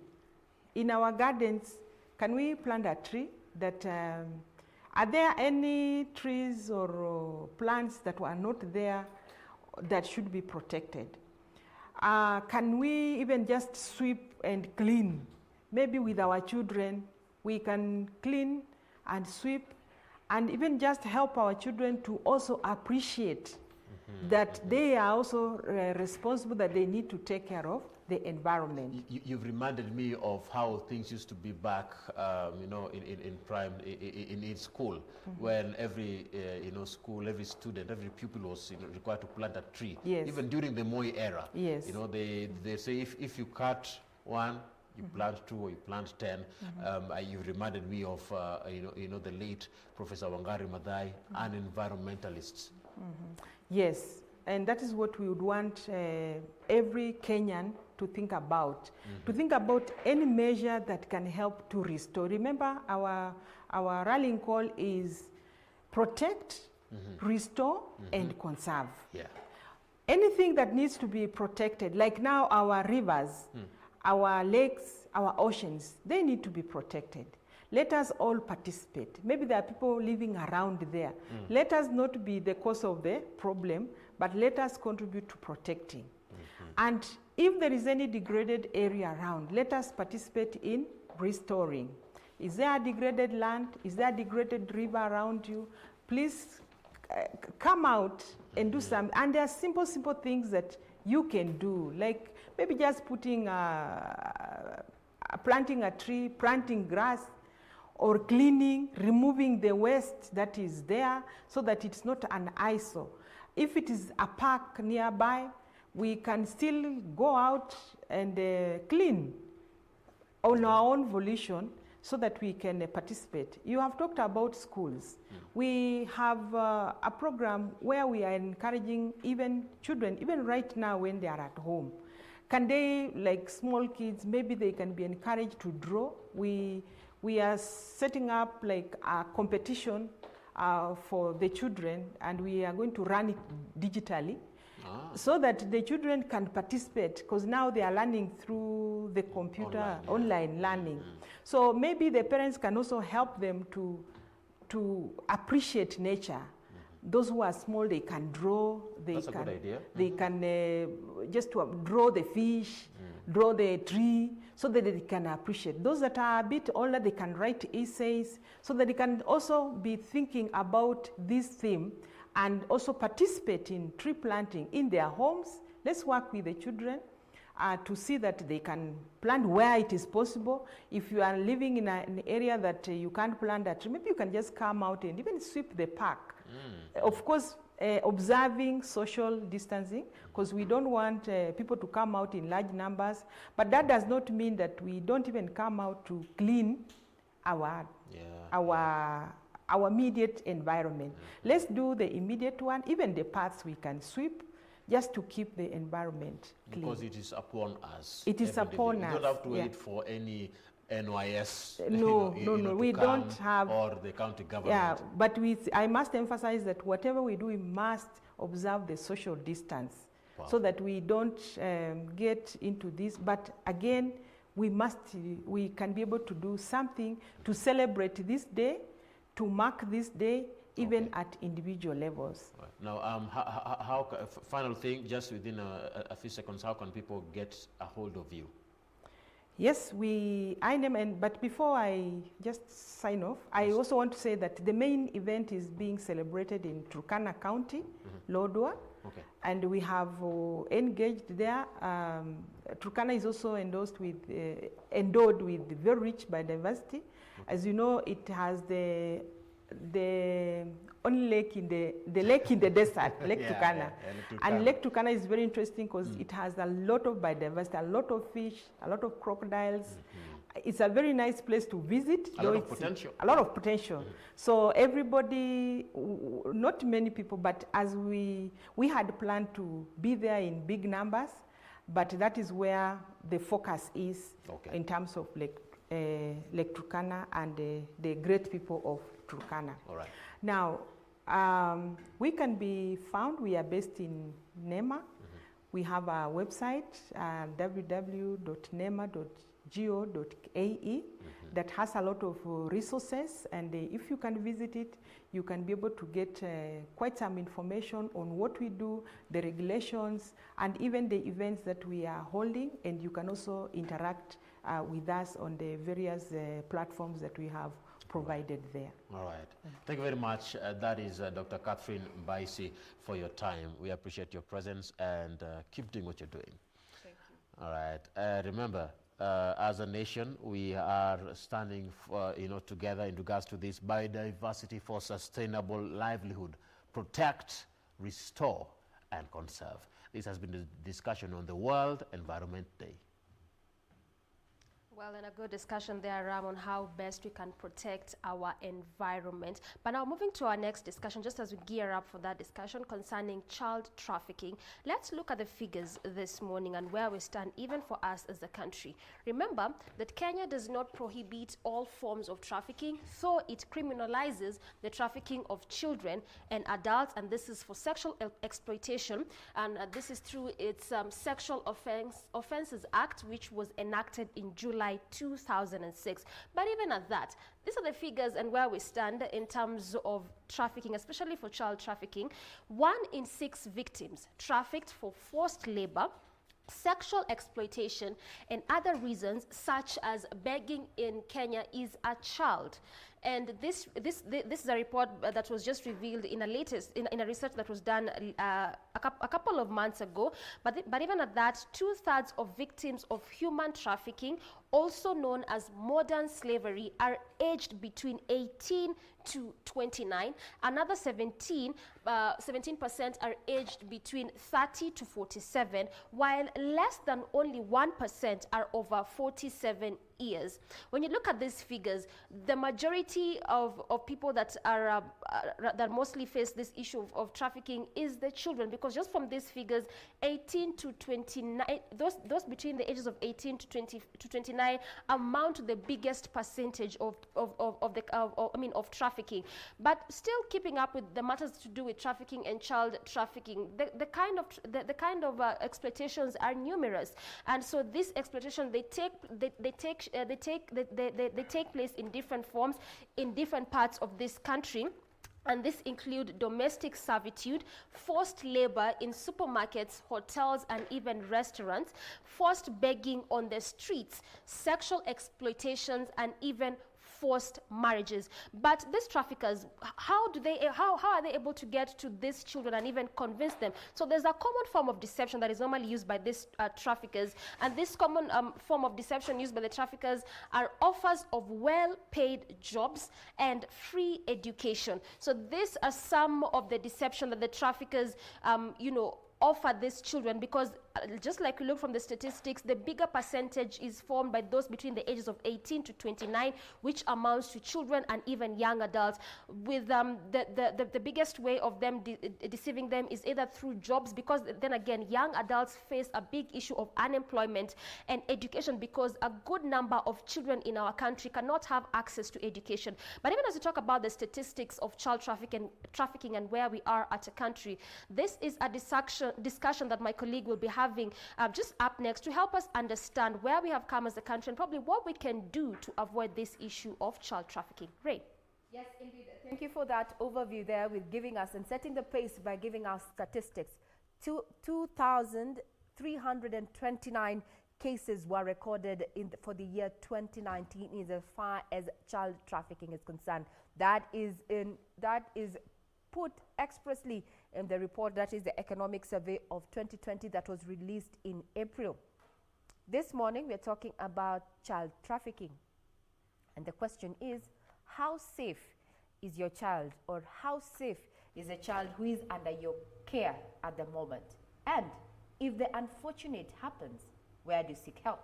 In our gardens, can we plant a tree? Are there any trees or plants that were not there that should be protected? Can we even just sweep and clean? Maybe with our children, we can clean and sweep, and even just help our children to also appreciate that they are also responsible, that they need to take care of the environment. You've reminded me of how things used to be back, in school, when every school, every student, every pupil was required to plant a tree. Yes. Even during the Moi era. Yes. They say if you cut one, you plant 2 or you plant 10. You reminded me of the late Professor Wangari Maathai, an environmentalist. Yes, and that is what we would want every Kenyan to think about. To think about any measure that can help to restore. Remember, our rallying call is protect, restore, and conserve. Yeah. Anything that needs to be protected, like now our rivers, our lakes, our oceans, they need to be protected. Let us all participate. Maybe there are people living around there. Let us not be the cause of the problem, but let us contribute to protecting. And If there is any degraded area around, let us participate in restoring. Is there a degraded land? Is there a degraded river around you? Please come out and do some. And there are simple things that you can do, like maybe just putting, planting a tree, planting grass, or cleaning, removing the waste that is there so that it's not an eyesore. If it is a park nearby, we can still go out and clean on our own volition so that we can participate. You have talked about schools. We have a program where we are encouraging even children, even right now when they are at home. Can they, like small kids, maybe they can be encouraged to draw. We are setting up like a competition for the children, and we are going to run it digitally. So that the children can participate, because now they are learning through the computer, online learning. So maybe the parents can also help them to appreciate nature. Those who are small, they can draw. That's a good idea. They can just draw the fish, draw the tree, so that they can appreciate. Those that are a bit older, they can write essays, so that they can also be thinking about this theme and also participate in tree planting in their homes. Let's work with the children to see that they can plant where it is possible. If you are living in an area that you can't plant a tree, maybe you can just come out and even sweep the park. Of course, observing social distancing, because we don't want people to come out in large numbers, but that does not mean that we don't even come out to clean our immediate environment. Let's do the immediate one, even the paths we can sweep, just to keep the environment clean. Because it is upon us. It is upon us. You don't have to wait for any NYS we don't have, or the county government. Yeah, but I must emphasize that whatever we do, we must observe the social distance so that we don't get into this. But again, we can be able to do something to celebrate this day, to mark this day, even at individual levels. Right. Now, final thing, just within a few seconds, how can people get a hold of you? Yes, but before I just sign off, I also want to say that the main event is being celebrated in Turkana County, Lodwar, and we have engaged there. Turkana is also endowed with very rich biodiversity. As you know, it has the only lake in the lake in the desert, Lake Turkana. And Lake Turkana is very interesting because it has a lot of biodiversity, a lot of fish, a lot of crocodiles. It's a very nice place to visit. A lot of potential. A lot of potential. So everybody, not many people, but as we had planned to be there in big numbers, but that is where the focus is in terms of Lake Turkana and the great people of Turkana. All right. Now, we can be found. We are based in Nema. We have our website, www.nema.go.ae, that has a lot of resources. And if you can visit it, you can be able to get quite some information on what we do, the regulations, and even the events that we are holding. And you can also interact with us on the various platforms that we have provided there. All right. Thank you very much. That is Dr. Catherine Mbaisi for your time. We appreciate your presence and keep doing what you're doing. Thank you. All right. Remember, as a nation, we are standing together in regards to this biodiversity for sustainable livelihood. Protect, restore, and conserve. This has been the discussion on the World Environment Day. Well, and a good discussion there, Ram, on how best we can protect our environment. But now moving to our next discussion, just as we gear up for that discussion concerning child trafficking, let's look at the figures this morning and where we stand even for us as a country. Remember that Kenya does not prohibit all forms of trafficking, though it criminalizes the trafficking of children and adults, and this is for sexual exploitation, and this is through its Sexual Offences Act, which was enacted in July 2006. But even at that, these are the figures and where we stand in terms of trafficking, especially for child trafficking. 1 in 6 victims trafficked for forced labor, Sexual exploitation and other reasons, such as begging in Kenya, is a child. And this is a report that was just revealed in a research that was done a couple of months ago. But even at that, 2/3 of victims of human trafficking, also known as modern slavery, are aged between 18 to 29. Another 17% are aged between 30 to 47, while less than only 1% are over 47 years. When you look at these figures, the majority of people that are that mostly face this issue of trafficking is the children, because just from these figures, 18 to 29, those between the ages of 18 to 29 amount to the biggest percentage of trafficking. But still keeping up with the matters to do with trafficking and child trafficking, the kind of exploitations are numerous, and so this exploitation they take place in different forms in different parts of this country. And this include domestic servitude, forced labor in supermarkets, hotels, and even restaurants, forced begging on the streets, sexual exploitations, and even forced marriages. But these traffickers, how are they able to get to these children and even convince them? So there's a common form of deception that is normally used by these traffickers, and this common form of deception used by the traffickers are offers of well-paid jobs and free education. So these are some of the deception that the traffickers offer these children, because just like we look from the statistics, the bigger percentage is formed by those between the ages of 18 to 29, which amounts to children and even young adults, with the biggest way of them deceiving them is either through jobs, because then again young adults face a big issue of unemployment, and education, because a good number of children in our country cannot have access to education. But even as we talk about the statistics of child trafficking and where we are at a country, this is a discussion that my colleague will be having just up next to help us understand where we have come as a country and probably what we can do to avoid this issue of child trafficking. Ray. Yes, indeed. Thank you for that overview there with giving us and setting the pace by giving us statistics. 2,329 cases were recorded for the year 2019 in as far as child trafficking is concerned. That is put expressly in the report, that is the economic survey of 2020 that was released in April. This morning we're talking about child trafficking, and the question is, how safe is your child, or how safe is a child who is under your care at the moment? And if the unfortunate happens, where do you seek help?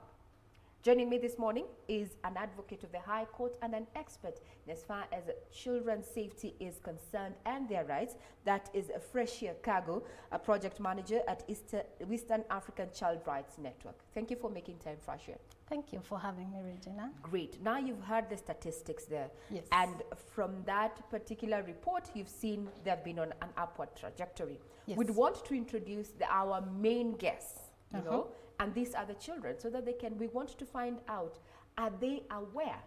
Joining me this morning is an advocate of the High Court and an expert as far as children's safety is concerned and their rights. That is Freshia Kago, a project manager at Eastern African Child Rights Network. Thank you for making time, Freshia. Thank you for having me, Regina. Great. Now you've heard the statistics there. Yes. And from that particular report, you've seen they've been on an upward trajectory. Yes. We'd want to introduce our main guests, you know, and these are the children, so that we want to find out, are they aware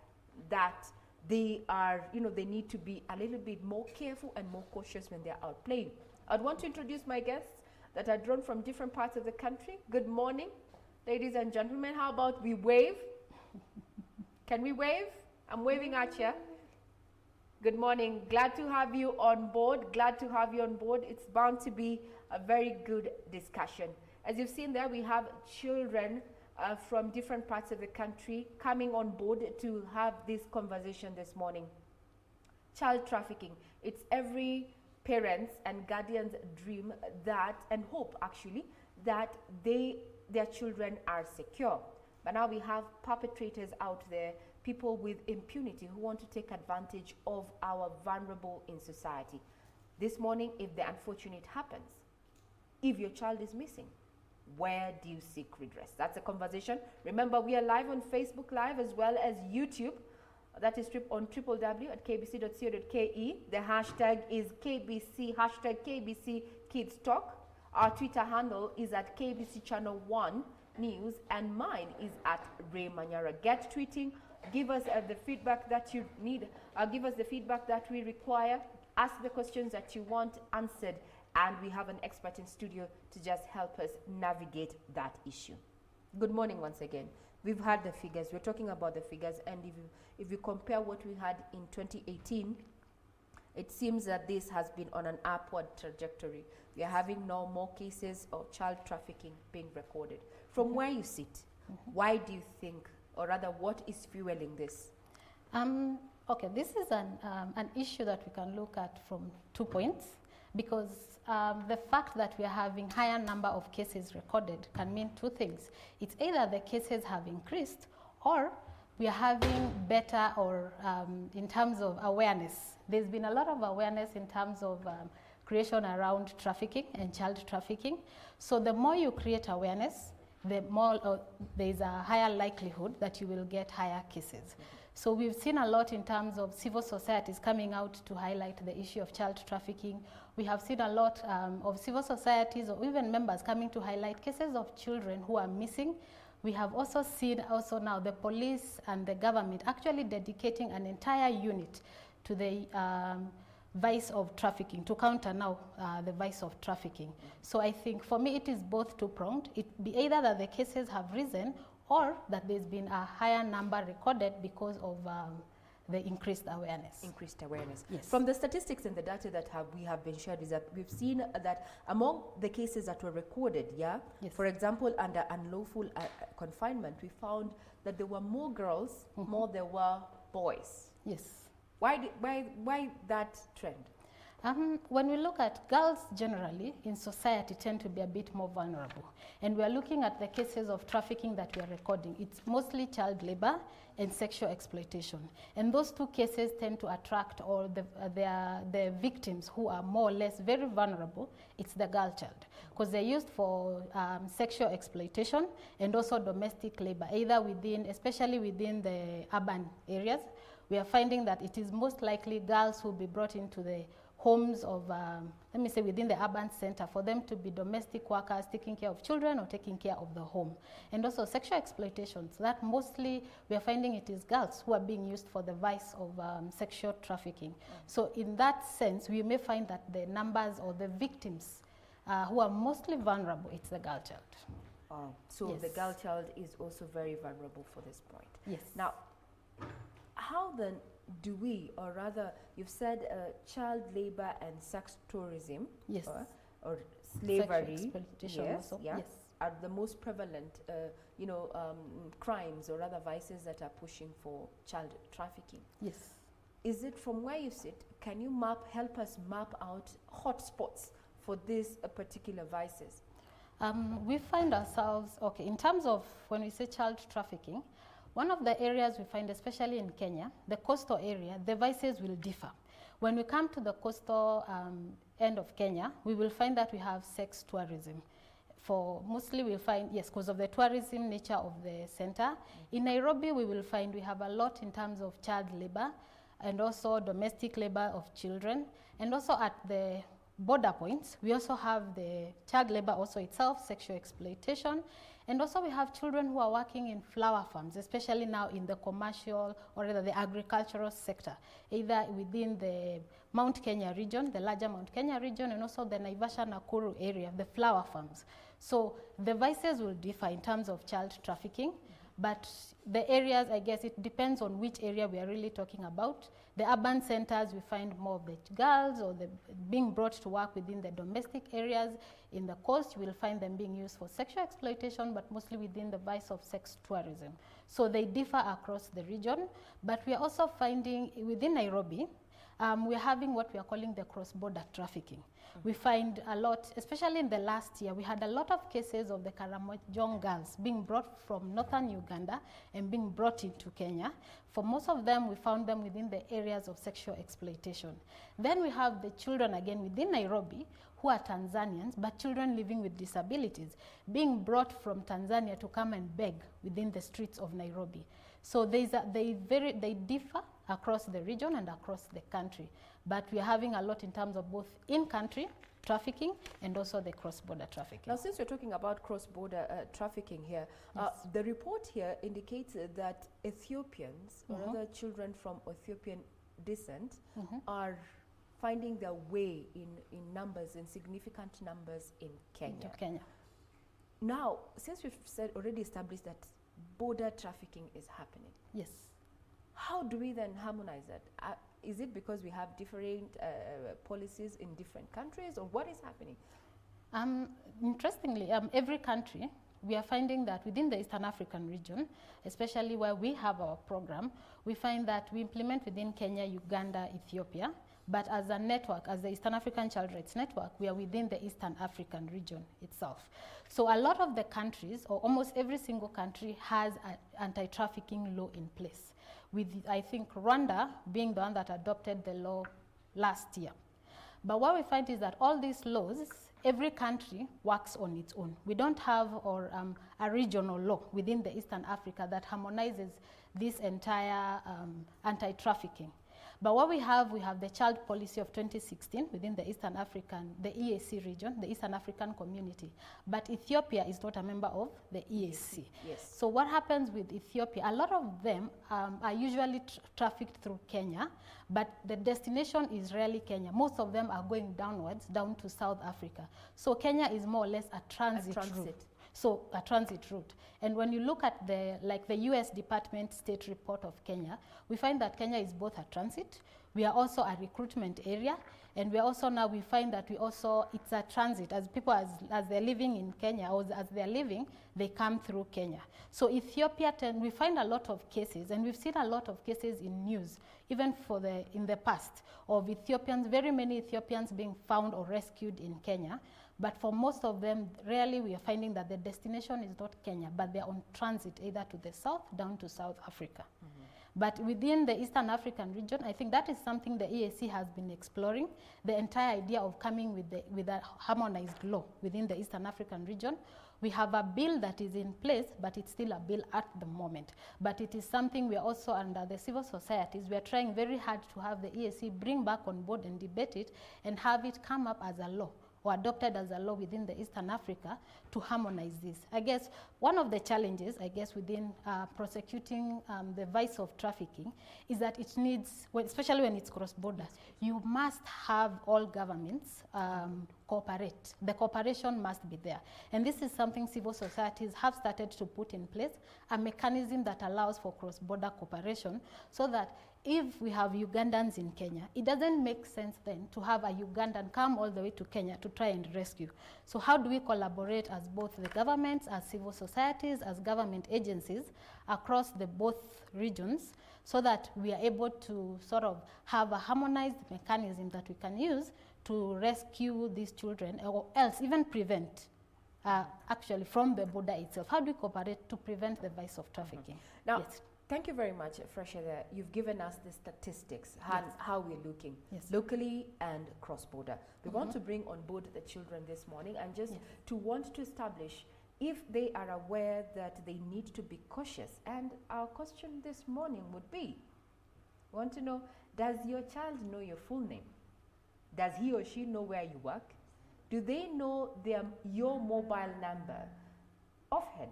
that they are, they need to be a little bit more careful and more cautious when they're out playing. I'd want to introduce my guests that are drawn from different parts of the country. Good morning, ladies and gentlemen. How about we wave? Can we wave? I'm waving at you. Good morning. Glad to have you on board. Glad to have you on board. It's bound to be a very good discussion. As you've seen there, we have children from different parts of the country coming on board to have this conversation this morning. Child trafficking, it's every parent's and guardian's dream and hope actually, that their children are secure. But now we have perpetrators out there, people with impunity who want to take advantage of our vulnerable in society. This morning, if the unfortunate happens, if your child is missing, where do you seek redress? That's a conversation. Remember, we are live on Facebook Live as well as YouTube. That is on www.kbc.co.ke. The hashtag is KBC, hashtag KBC Kids Talk. Our Twitter handle is at KBC Channel 1 News, and mine is at Ray Manyara. Get tweeting. Give us the feedback that you need. Give us the feedback that we require. Ask the questions that you want answered. and we have an expert in studio to just help us navigate that issue. Good morning once again. We've had the figures. We're talking about the figures, and if you compare what we had in 2018, it seems that this has been on an upward trajectory. We are having now more cases of child trafficking being recorded. From where you sit, why do you think, or rather, what is fueling this? Okay, this is an issue that we can look at from 2 points, because the fact that we are having higher number of cases recorded can mean 2 things. It's either the cases have increased, or we are having better, or in terms of awareness. There's been a lot of awareness in terms of creation around trafficking and child trafficking. So the more you create awareness, the more there's a higher likelihood that you will get higher cases. So we've seen a lot in terms of civil societies coming out to highlight the issue of child trafficking. We have seen a lot of civil societies or even members coming to highlight cases of children who are missing. We have also seen now the police and the government actually dedicating an entire unit to the vice of trafficking, to counter now the vice of trafficking. So I think for me it is both two-pronged. It be either that the cases have risen or that there's been a higher number recorded because of the increased awareness. Increased awareness. Yes. From the statistics and the data that we have been shared is that we've seen that among the cases that were recorded, yes. For example, under unlawful confinement, we found that there were more girls, more there were boys. Yes. Why that trend? When we look at girls generally in society tend to be a bit more vulnerable. And we are looking at the cases of trafficking that we are recording. It's mostly child labor and sexual exploitation. And those 2 cases tend to attract all the victims who are more or less very vulnerable. It's the girl child, because they're used for sexual exploitation and also domestic labor, either especially within the urban areas. We are finding that it is most likely girls who will be brought into the homes of, let me say, within the urban center for them to be domestic workers, taking care of children or taking care of the home. And also sexual exploitation. So that mostly we are finding it is girls who are being used for the vice of sexual trafficking. So in that sense, we may find that the numbers or the victims who are mostly vulnerable, it's the girl child. So yes. The girl child is also very vulnerable for this point. Yes. Now, how then do we, or rather, you've said child labor and sex tourism, yes, or slavery, exploitation yes, also. yeah, Yes, are the most prevalent, crimes or other vices that are pushing for child trafficking. Yes. Is it from where you sit? Can you help us map out hotspots for these particular vices? We find ourselves, in terms of when we say child trafficking, one of the areas we find, especially in Kenya, the coastal area, the vices will differ. When we come to the coastal end of Kenya, we will find that we have sex tourism. Mostly we'll find, yes, because of the tourism nature of the center. In Nairobi, we will find we have a lot in terms of child labor and also domestic labor of children. And also at the border points, we also have the child labor also itself, sexual exploitation. And also we have children who are working in flower farms, especially now in the commercial or rather the agricultural sector, either within the Mount Kenya region, the larger Mount Kenya region, and also the Naivasha-Nakuru area, the flower farms. So the vices will differ in terms of child trafficking, but the areas, I guess it depends on which area we are really talking about. The urban centers, we find more of the girls or being brought to work within the domestic areas. In the coast, we'll find them being used for sexual exploitation, but mostly within the vice of sex tourism. So they differ across the region, but we are also finding within Nairobi, we're having what we are calling the cross-border trafficking. We find a lot, especially in the last year, we had a lot of cases of the Karamojong girls being brought from northern Uganda and being brought into Kenya. For most of them, we found them within the areas of sexual exploitation. Then we have the children again within Nairobi who are Tanzanians, but children living with disabilities, being brought from Tanzania to come and beg within the streets of Nairobi. So they differ across the region and across the country. But we are having a lot in terms of both in-country trafficking and also the cross-border trafficking. Now, since we're talking about cross-border trafficking here, yes. The report here indicates that Ethiopians, or other children from Ethiopian descent, are finding their way in numbers, in significant numbers in Kenya. Into Kenya. Now, since we've already established that border trafficking is happening, yes, how do we then harmonize that? Is it because we have different policies in different countries, or what is happening? Interestingly, every country, we are finding that within the Eastern African region, especially where we have our program, we find that we implement within Kenya, Uganda, Ethiopia, but as a network, as the Eastern African Child Rights Network, we are within the Eastern African region itself. So a lot of the countries, or almost every single country, has an anti-trafficking law in place, with, I think, Rwanda being the one that adopted the law last year. But what we find is that all these laws, every country works on its own. We don't have a regional law within the Eastern Africa that harmonizes this entire anti-trafficking. But what we have the child policy of 2016 within the Eastern African, the EAC region, the Eastern African community. But Ethiopia is not a member of the EAC. Yes. So what happens with Ethiopia, a lot of them are usually trafficked through Kenya, but the destination is rarely Kenya. Most of them are going downwards, down to South Africa. So Kenya is more or less a transit route. So a transit route. And when you look at the US Department State Report of Kenya, we find that Kenya is both a transit, we are also a recruitment area, and we also now we find that it's a transit. As people, as they're living in Kenya, or as they're living, they come through Kenya. So Ethiopia, we find a lot of cases, and we've seen a lot of cases in news, even in the past, of Ethiopians, very many Ethiopians being found or rescued in Kenya. But for most of them, rarely we are finding that the destination is not Kenya, but they're on transit either to the south, down to South Africa. Mm-hmm. But within the Eastern African region, I think that is something the EAC has been exploring, the entire idea of coming with a harmonized law within the Eastern African region. We have a bill that is in place, but it's still a bill at the moment. But it is something we are also, under the civil societies, we are trying very hard to have the EAC bring back on board and debate it and have it come up as a law, or adopted as a law within the Eastern Africa to harmonize this. I guess one of the challenges, within prosecuting the vice of trafficking is that it needs, especially when it's cross-border, you must have all governments cooperate. The cooperation must be there. And this is something civil societies have started to put in place, a mechanism that allows for cross-border cooperation, so that if we have Ugandans in Kenya, it doesn't make sense then to have a Ugandan come all the way to Kenya to try and rescue. So how do we collaborate as both the governments, as civil societies, as government agencies across the both regions, so that we are able to sort of have a harmonized mechanism that we can use to rescue these children, or else even prevent actually from the border itself? How do we cooperate to prevent the vice of trafficking? Now, yes. Thank you very much, Fresha. You've given us the statistics, how we're looking, yes, locally and cross-border. We want to bring on board the children this morning, and just to want to establish if they are aware that they need to be cautious. And our question this morning would be, we want to know, does your child know your full name? Does he or she know where you work? Do they know your mobile number offhand?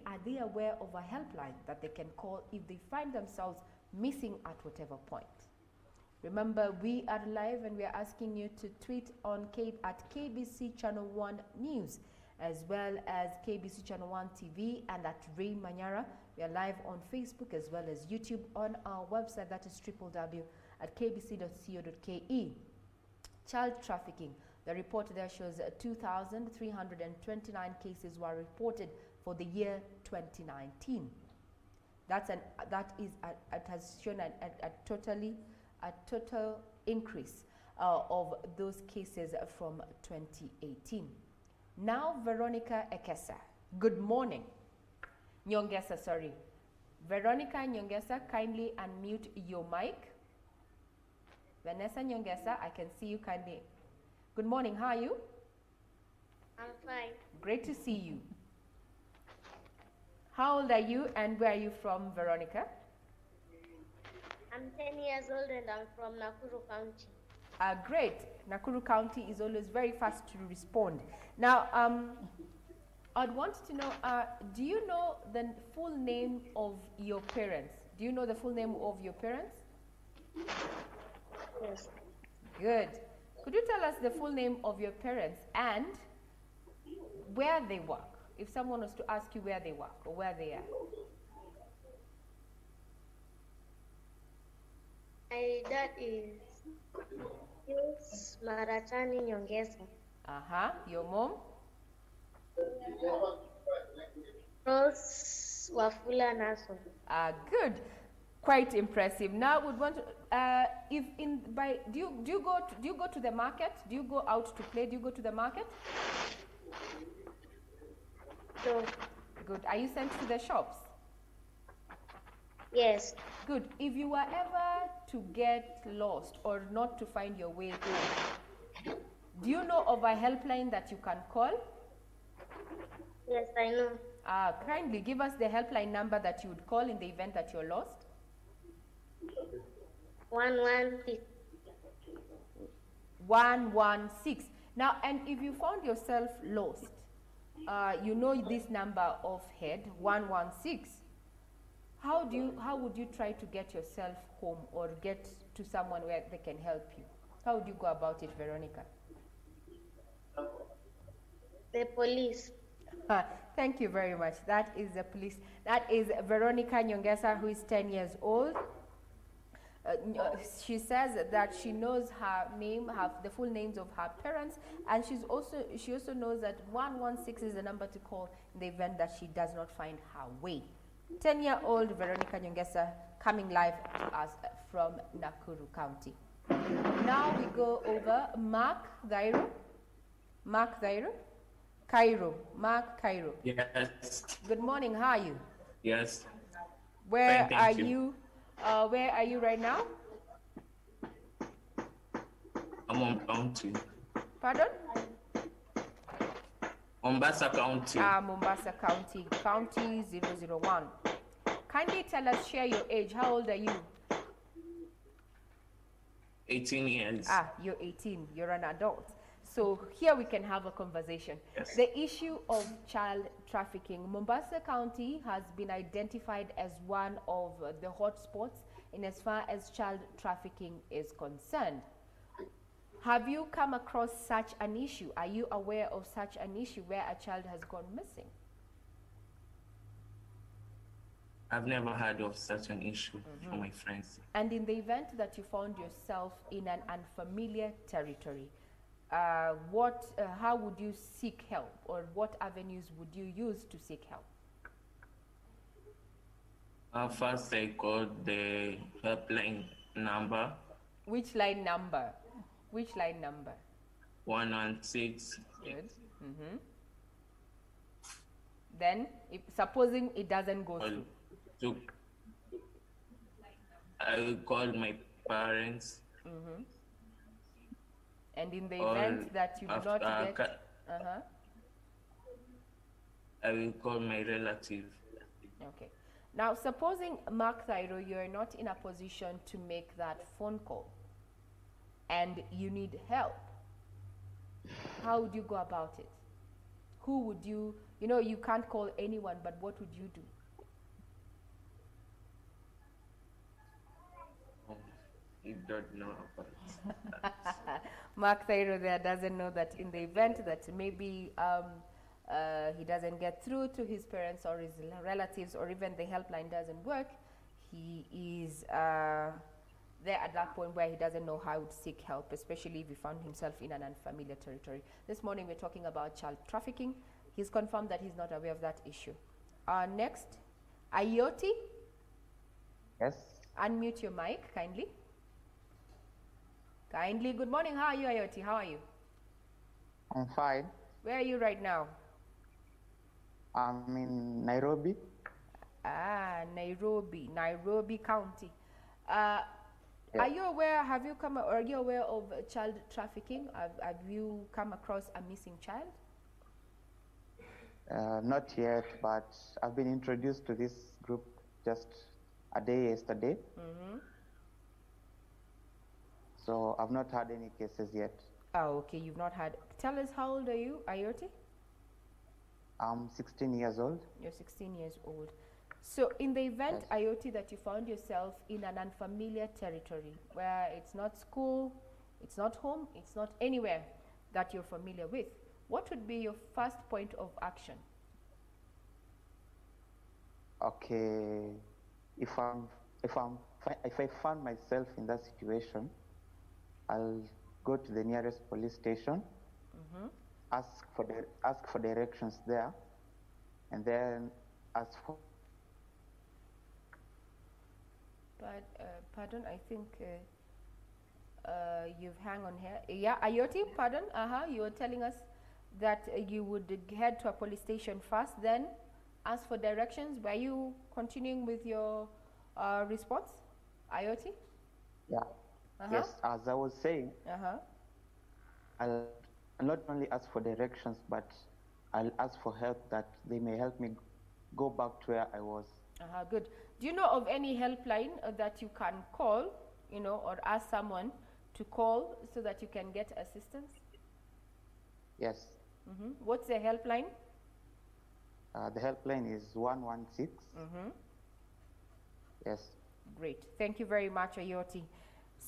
Are they aware of a helpline that they can call if they find themselves missing at whatever point? Remember, we are live and we are asking you to tweet on at KBC Channel 1 News, as well as KBC Channel 1 TV, and at Ray Manyara. We are live on Facebook as well as YouTube, on our website, that is www.kbc.co.ke. Child trafficking. The report there shows 2,329 cases were reported for the year 2019. It has shown a total increase of those cases from 2018. Now, Veronica Ekesa. Good morning. Nyongesa, sorry. Veronica Nyongesa, kindly unmute your mic. Vanessa Nyongesa, I can see you kindly. Good morning, how are you? I'm fine. Great to see you. How old are you and where are you from, Veronica? I'm 10 years old and I'm from Nakuru County. Great. Nakuru County is always very fast to respond. Now, I'd want to know, do you know the full name of your parents? Do you know the full name of your parents? Yes. Good. Could you tell us the full name of your parents and where they work? If someone was to ask you where they work or where they are. My dad is Maratani Nyongesa. Your mom? Rose Wafula Naso. Good. Quite impressive. Now, would want to, do you go to the market? Do you go out to play? Do you go to the market? No. Good. Are you sent to the shops? Yes. Good. If you were ever to get lost or not to find your way home, do you know of a helpline that you can call? Yes, I know. Kindly give us the helpline number that you would call in the event that you're lost. 116. 116. Now, and if you found yourself lost, you know this number offhand, 116. How would you try to get yourself home or get to someone where they can help you? How would you go about it, Veronica? The police. Thank you very much. That is the police. That is Veronica Nyongesa, who is 10 years old. She says that she knows her name, the full names of her parents, and she also knows that 116 is the number to call in the event that she does not find her way. 10-year-old Veronica Nyongesa coming live to us from Nakuru County. Now we go over Mark Cairo. Mark Cairo. Yes. Good morning. How are you? Yes. Where Fine, are thank you? Where are you right now? I'm on County. Pardon? Mombasa County. Mombasa County. County 001. Kindly tell us, share your age. How old are you? 18 years. You're 18. You're an adult. So here we can have a conversation. Yes. The issue of child trafficking. Mombasa County has been identified as one of the hotspots in as far as child trafficking is concerned. Have you come across such an issue? Are you aware of such an issue where a child has gone missing? I've never heard of such an issue from my friends. And in the event that you found yourself in an unfamiliar territory, how would you seek help, or what avenues would you use to seek help? First, I called the helpline number. Which line number? Which line number? 116. Good. Then, supposing it doesn't go through. I will call my parents. And in the event that you do not get... I will call my relative. Okay. Now, supposing, Mark Thairo, you are not in a position to make that phone call and you need help, how would you go about it? Who would you can't call anyone, but what would you do? You don't know about it. Mark Thairo there doesn't know that in the event that maybe he doesn't get through to his parents or his relatives, or even the helpline doesn't work, he is there at that point where he doesn't know how to seek help, especially if he found himself in an unfamiliar territory. This morning we're talking about child trafficking. He's confirmed that he's not aware of that issue. Next, Ayoti. Yes. Unmute your mic, kindly. Good morning. How are you, Ayoti? How are you? I'm fine. Where are you right now? I'm in Nairobi. Nairobi County. Are you aware, are you aware of child trafficking? Have you come across a missing child? Not yet, but I've been introduced to this group just a day yesterday. So I've not had any cases yet. Okay, you've not had. Tell us, how old are you, Ayoti? I'm 16 years old. You're 16 years old. So in the event, Ayoti, that you found yourself in an unfamiliar territory where it's not school, It's not home, it's not anywhere that you're familiar with. What would be your first point of action? Okay, if I find myself in that situation, I'll go to the nearest police station, ask for directions there, and then ask for. But pardon, I think you've hang on here. Yeah, Ayoti, pardon. You were telling us that you would head to a police station first, then ask for directions. Were you continuing with your response, Ayoti? Yeah. Yes, as I was saying, I'll not only ask for directions, but I'll ask for help that they may help me go back to where I was. Good. Do you know of any helpline that you can call, or ask someone to call so that you can get assistance? Yes. What's the helpline? The helpline is 116. Yes. Great. Thank you very much, Ayoti.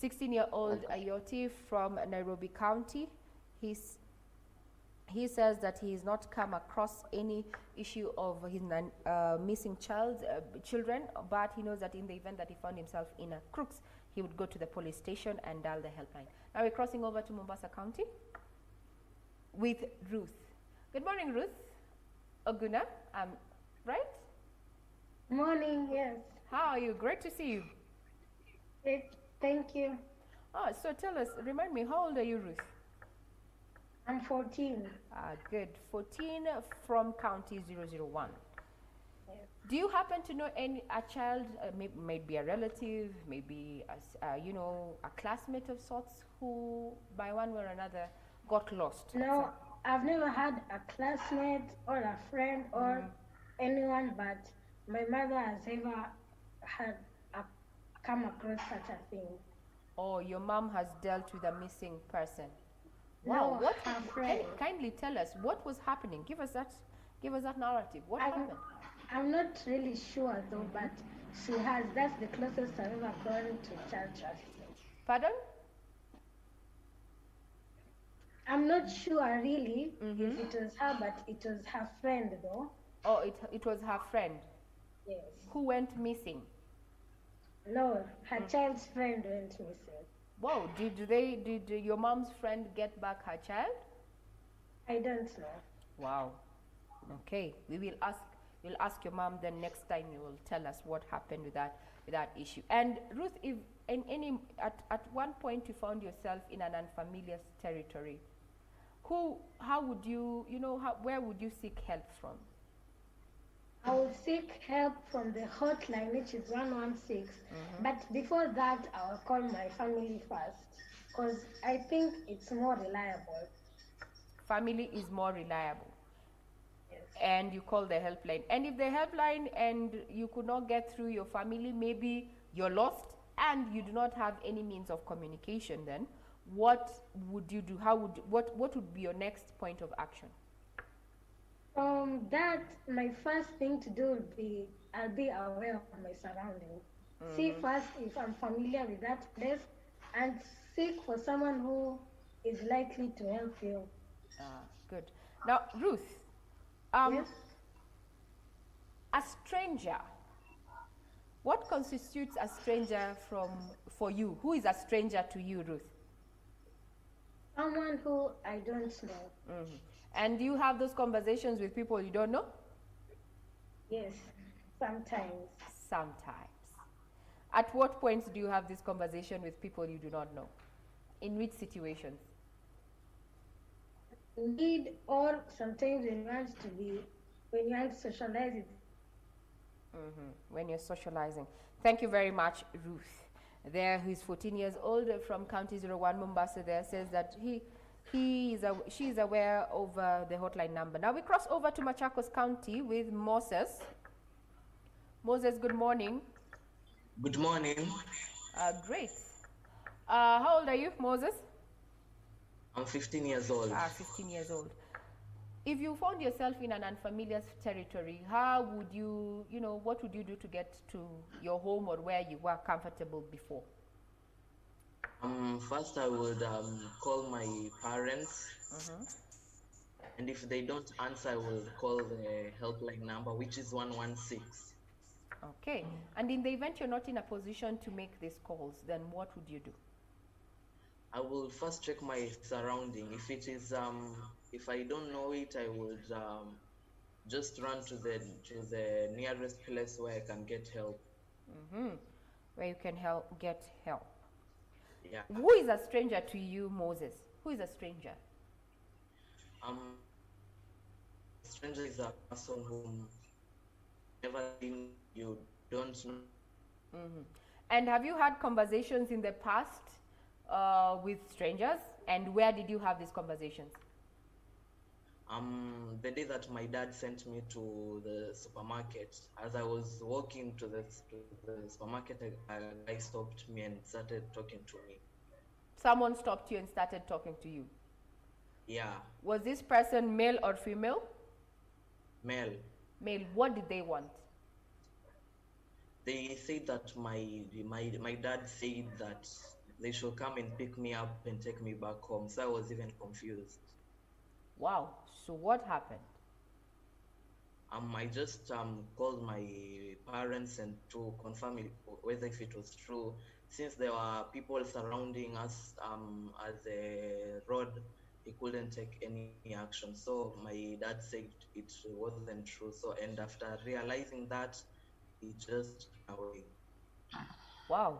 16-year-old Ayoti from Nairobi County. He says that he has not come across any issue of his missing children, but he knows that in the event that he found himself in a crooks, he would go to the police station and dial the helpline. Now we're crossing over to Mombasa County with Ruth. Good morning, Ruth. Oguna, right? Morning, yes. How are you? Great to see you. Thank you. So tell us, remind me, how old are you, Ruth? I'm 14. Good. 14 from County 001. Yes. Do you happen to know a child, maybe a relative, maybe a classmate of sorts, who by one way or another got lost? No, I've never had a classmate or a friend or anyone, but my mother has ever had come across such a thing. Oh, your mom has dealt with a missing person. Wow, No, what her friend. kindly tell us what was happening. Give us that narrative. What happened? I'm not really sure though, but she has. That's the closest I've ever gone to child trafficking. Pardon? I'm not sure really if it was her, but it was her friend though. Oh, it was her friend. Yes. Who went missing? No, her child's friend went missing. Wow, did your mom's friend get back her child? I don't know. Wow. Okay, we'll ask your mom, then next time you will tell us what happened with that issue. And Ruth, if at one point you found yourself in an unfamiliar territory, how would you, where would you seek help from? I will seek help from the hotline, which is 116. But before that, I will call my family first, because I think it's more reliable. Family is more reliable. Yes. And you call the helpline. And if the helpline and you could not get through your family, maybe you're lost and you do not have any means of communication, then what would you do? What would be your next point of action? That my first thing to do would be, I'll be aware of my surroundings. See first if I'm familiar with that place, and seek for someone who is likely to help you. Good. Now, Ruth, yes? A stranger. What constitutes a stranger for you? Who is a stranger to you, Ruth? Someone who I don't know. And do you have those conversations with people you don't know? Yes, sometimes. Sometimes. At what points do you have this conversation with people you do not know? In which situations? Indeed, or sometimes when you want to socialize it. When you're socializing. Thank you very much, Ruth. There, who's 14 years old from County 01 Mombasa, there says that she is aware of the hotline number. Now we cross over to Machakos County with Moses. Moses, good morning. Good morning. Great. How old are you, Moses? I'm 15 years old. 15 years old. If you found yourself in an unfamiliar territory, how would you, what would you do to get to your home or where you were comfortable before? First I would call my parents. And if they don't answer, I will call the helpline number, which is 116. Okay. And in the event you're not in a position to make these calls, then what would you do? I will first check my surrounding. If it is, if I don't know it, I would just run to the nearest place where I can get help. Where you can get help. Yeah. Who is a stranger to you, Moses? Who is a stranger? Stranger is a person whom never seen, you don't know. And have you had conversations in the past with strangers? And where did you have these conversations? The day that my dad sent me to the supermarket, as I was walking to the supermarket, a guy stopped me and started talking to me. Someone stopped you and started talking to you? Yeah. Was this person male or female? Male. Male. What did they want? They said that my dad said that they should come and pick me up and take me back home. So I was even confused. Wow. So what happened? I just called my parents and to confirm whether if it was true. Since there were people surrounding us at the road, he couldn't take any action. So my dad said it wasn't true. So, and after realizing that, he just ran away. Wow.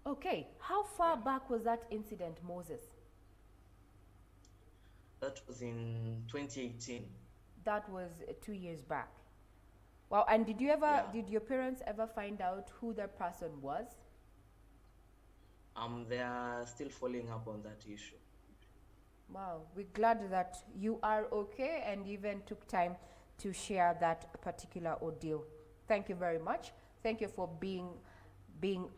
Okay. How far back was that incident, Moses? That was in 2018. That was 2 years back. Wow. And did your parents ever find out who that person was? They are still following up on that issue. Wow, we're glad that you are okay and even took time to share that particular ordeal. Thank you very much. Thank you for being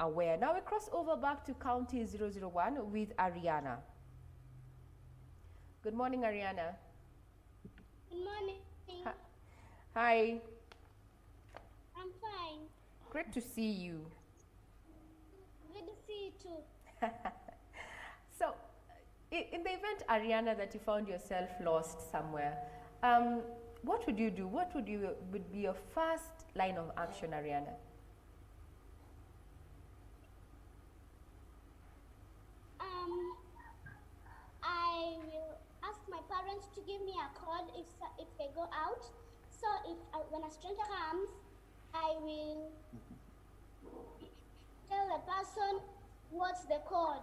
aware. Now we cross over back to County 001 with Ariana. Good morning, Ariana. Good morning. Hi. I'm fine. Great to see you. Good to see you too. So, in the event, Ariana, that you found yourself lost somewhere, what would you do? What would be your first line of action, Ariana? I will ask my parents to give me a code if they go out. So when a stranger comes, I will tell the person what's the code.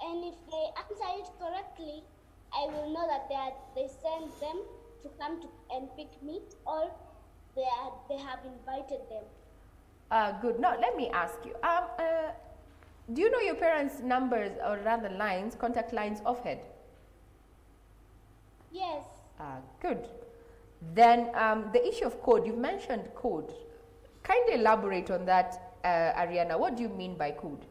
And if they answer it correctly, I will know that they send them to come and pick me, or they have invited them. Good. Now, let me ask you. Do you know your parents' numbers, or rather lines, contact lines offhand? Yes. Good. Then the issue of code, you mentioned code. Kindly elaborate on that, Ariana. What do you mean by code?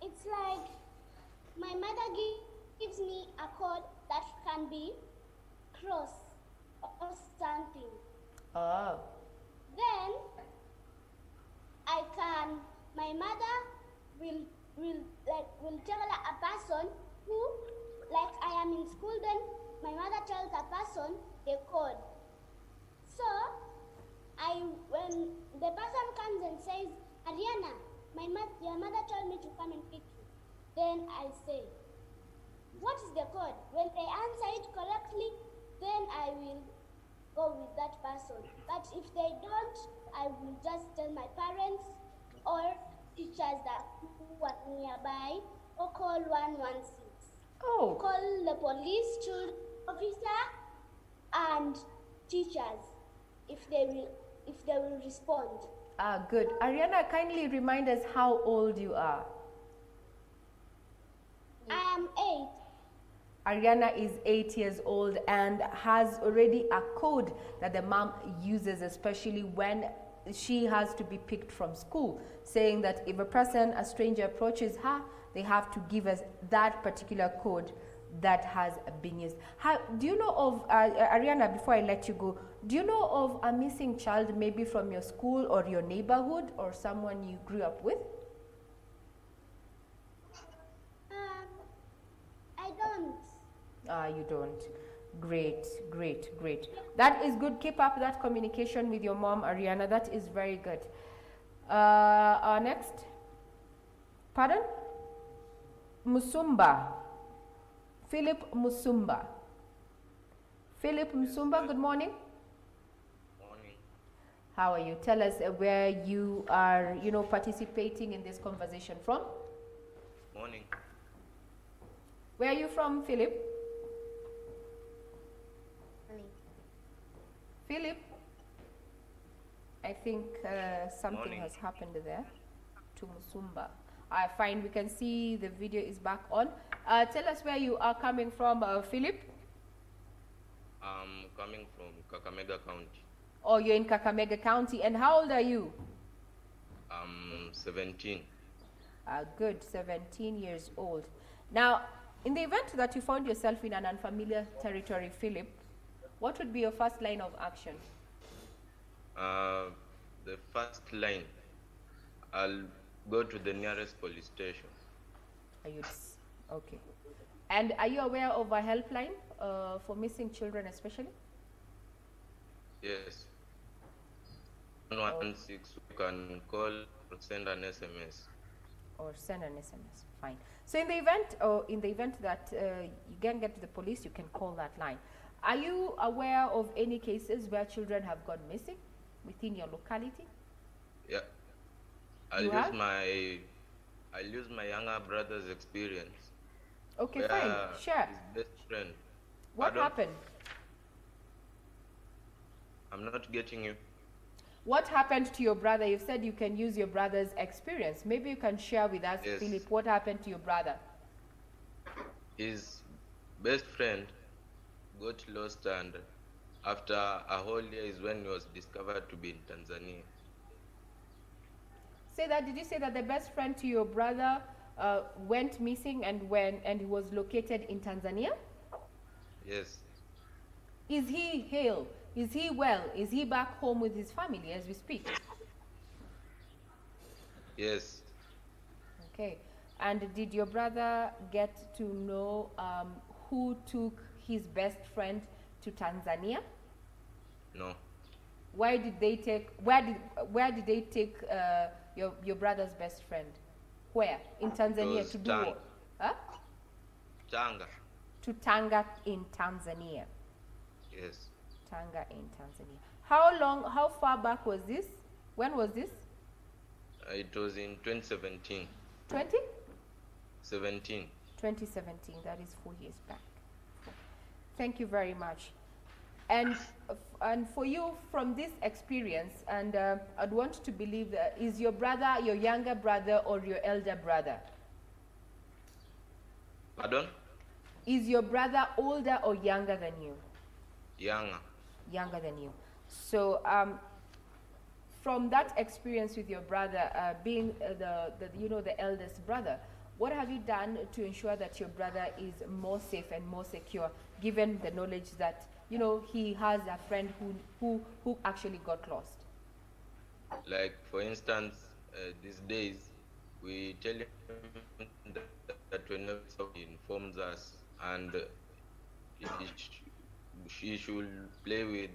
It's like my mother gives me a code that can be cross or something. Oh. Then my mother will tell a person who, like I am in school, then my mother tells a person the code. So when the person comes and says, Ariana, your mother told me to come and pick you. Then I say, what is the code? When they answer it correctly, then I will go with that person. But if they don't, I will just tell my parents or teachers who are nearby, or call 116. Oh. Call the police, children officer, and teachers if they will respond. Good. Ariana, kindly remind us how old you are. I am 8. Ariana is 8 years old and has already a code that the mom uses, especially when she has to be picked from school, saying that if a stranger approaches her, they have to give us that particular code that has been used. Do you know of, Ariana, before I let you go, do you know of a missing child maybe from your school or your neighborhood or someone you grew up with? I don't. You don't. Great, great, great. That is good. Keep up that communication with your mom, Ariana. That is very good. Next. Pardon? Musumba. Philip Musumba. Philip Musumba, good morning. Morning. How are you? Tell us where you are, participating in this conversation from. Morning. Where are you from, Philip? Philip? I think something has happened there to Musumba. Fine, we can see the video is back on. Tell us where you are coming from, Philip. I'm coming from Kakamega County. Oh, you're in Kakamega County. And how old are you? I'm 17. Good, 17 years old. Now, in the event that you found yourself in an unfamiliar territory, Philip, what would be your first line of action? The first line, I'll go to the nearest police station. Okay. And are you aware of a helpline for missing children especially? Yes. 116, you can call or send an SMS. Or send an SMS, fine. So in the event that you can't get to the police, you can call that line. Are you aware of any cases where children have gone missing within your locality? Yeah. I'll use my younger brother's experience. Okay, fine. Share. His best friend. What happened? I'm not getting you. What happened to your brother? You said you can use your brother's experience. Maybe you can share with us, Yes. Philip, what happened to your brother? His best friend got lost, and after a whole year is when he was discovered to be in Tanzania. Did you say that the best friend to your brother went missing and he was located in Tanzania? Yes. Is he hale? Is he well? Is he back home with his family as we speak? Yes. Okay. And did your brother get to know who took his best friend to Tanzania? No. Where did they take your brother's best friend? Where? In Tanzania to do what? Huh? Tanga. To Tanga in Tanzania. Yes. Tanga in Tanzania. How far back was this? When was this? It was in 2017. 2017, that is 4 years back. Thank you very much. And for you, from this experience, and I'd want to believe that, is your brother your younger brother or your elder brother? Pardon? Is your brother older or younger than you? Younger. Younger than you. So from that experience with your brother, being the eldest brother, what have you done to ensure that your brother is more safe and more secure, given the knowledge that he has a friend who actually got lost? Like, for instance, these days, we tell him that whenever he informs us, and she should play with.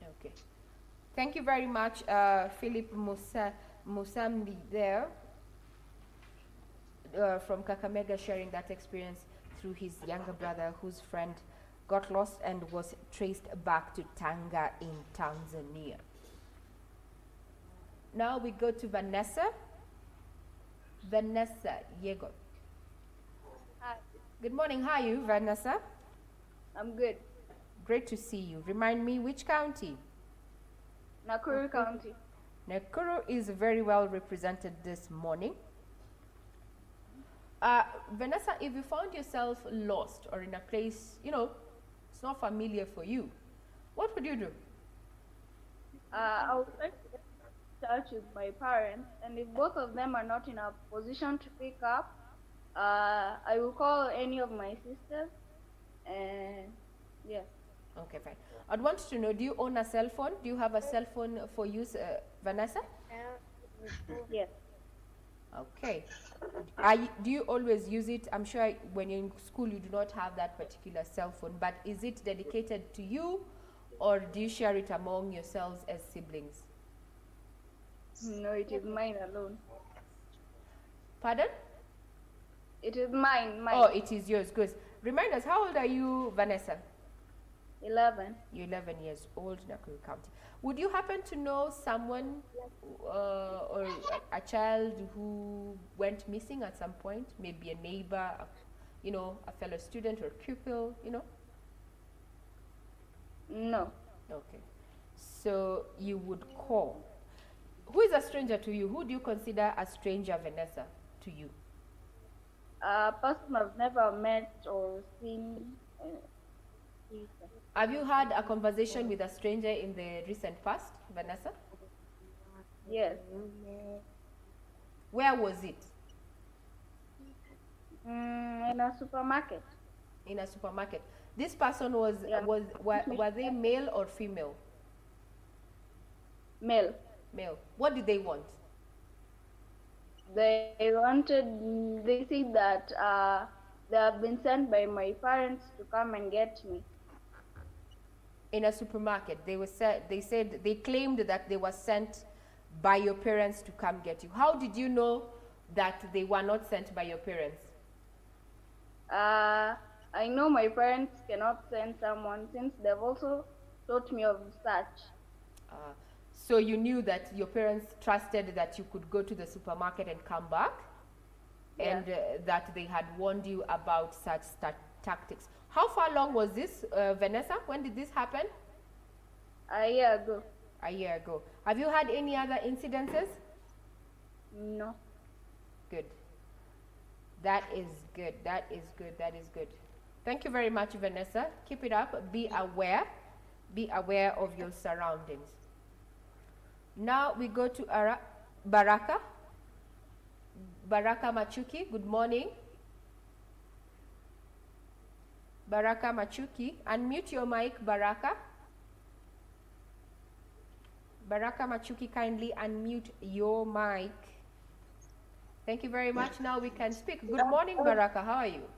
Okay. Thank you very much, Philip Musambi there from Kakamega, sharing that experience through his younger brother whose friend got lost and was traced back to Tanga in Tanzania. Now we go to Vanessa. Vanessa Yego. Hi. Good morning. How are you, Vanessa? I'm good. Great to see you. Remind me, which county? Nakuru County. Nakuru is very well represented this morning. Vanessa, if you found yourself lost or in a place, it's not familiar for you, what would you do? I would like to get in touch with my parents, and if both of them are not in a position to pick up, I will call any of my sisters. And yeah. Okay, fine. I'd want to know, do you own a cell phone? Do you have a cell phone for use, Vanessa? Yes. Okay. Do you always use it? I'm sure when you're in school you do not have that particular cell phone, but is it dedicated to you, or do you share it among yourselves as siblings? No, it is mine alone. Pardon? It is mine. Oh, it is yours. Good. Remind us, how old are you, Vanessa? 11. You're 11 years old, Nakuru County. Would you happen to know someone or a child who went missing at some point? Maybe a neighbor, a fellow student or pupil, No. Okay. So you would call. Who is a stranger to you? Who do you consider a stranger, Vanessa, to you? A person I've never met or seen. Have you had a conversation with a stranger in the recent past, Vanessa? Yes. Where was it? In a supermarket. In a supermarket. This person were they male or female? Male. Male. What did they want? They said that they have been sent by my parents to come and get me. In a supermarket, they claimed that they were sent by your parents to come get you. How did you know that they were not sent by your parents? I know my parents cannot send someone since they've also taught me of such. So you knew that your parents trusted that you could go to the supermarket and come back, and that they had warned you about such tactics. How far long was this, Vanessa? When did this happen? A year ago. A year ago. Have you had any other incidences? No. Good. That is good. That is good. That is good. Thank you very much, Vanessa. Keep it up. Be aware. Be aware of your surroundings. Now we go to Baraka. Baraka Machuki, good morning. Baraka Machuki, unmute your mic, Baraka. Baraka Machuki, kindly unmute your mic. Thank you very much. Now we can speak. Good morning, Baraka. How are you?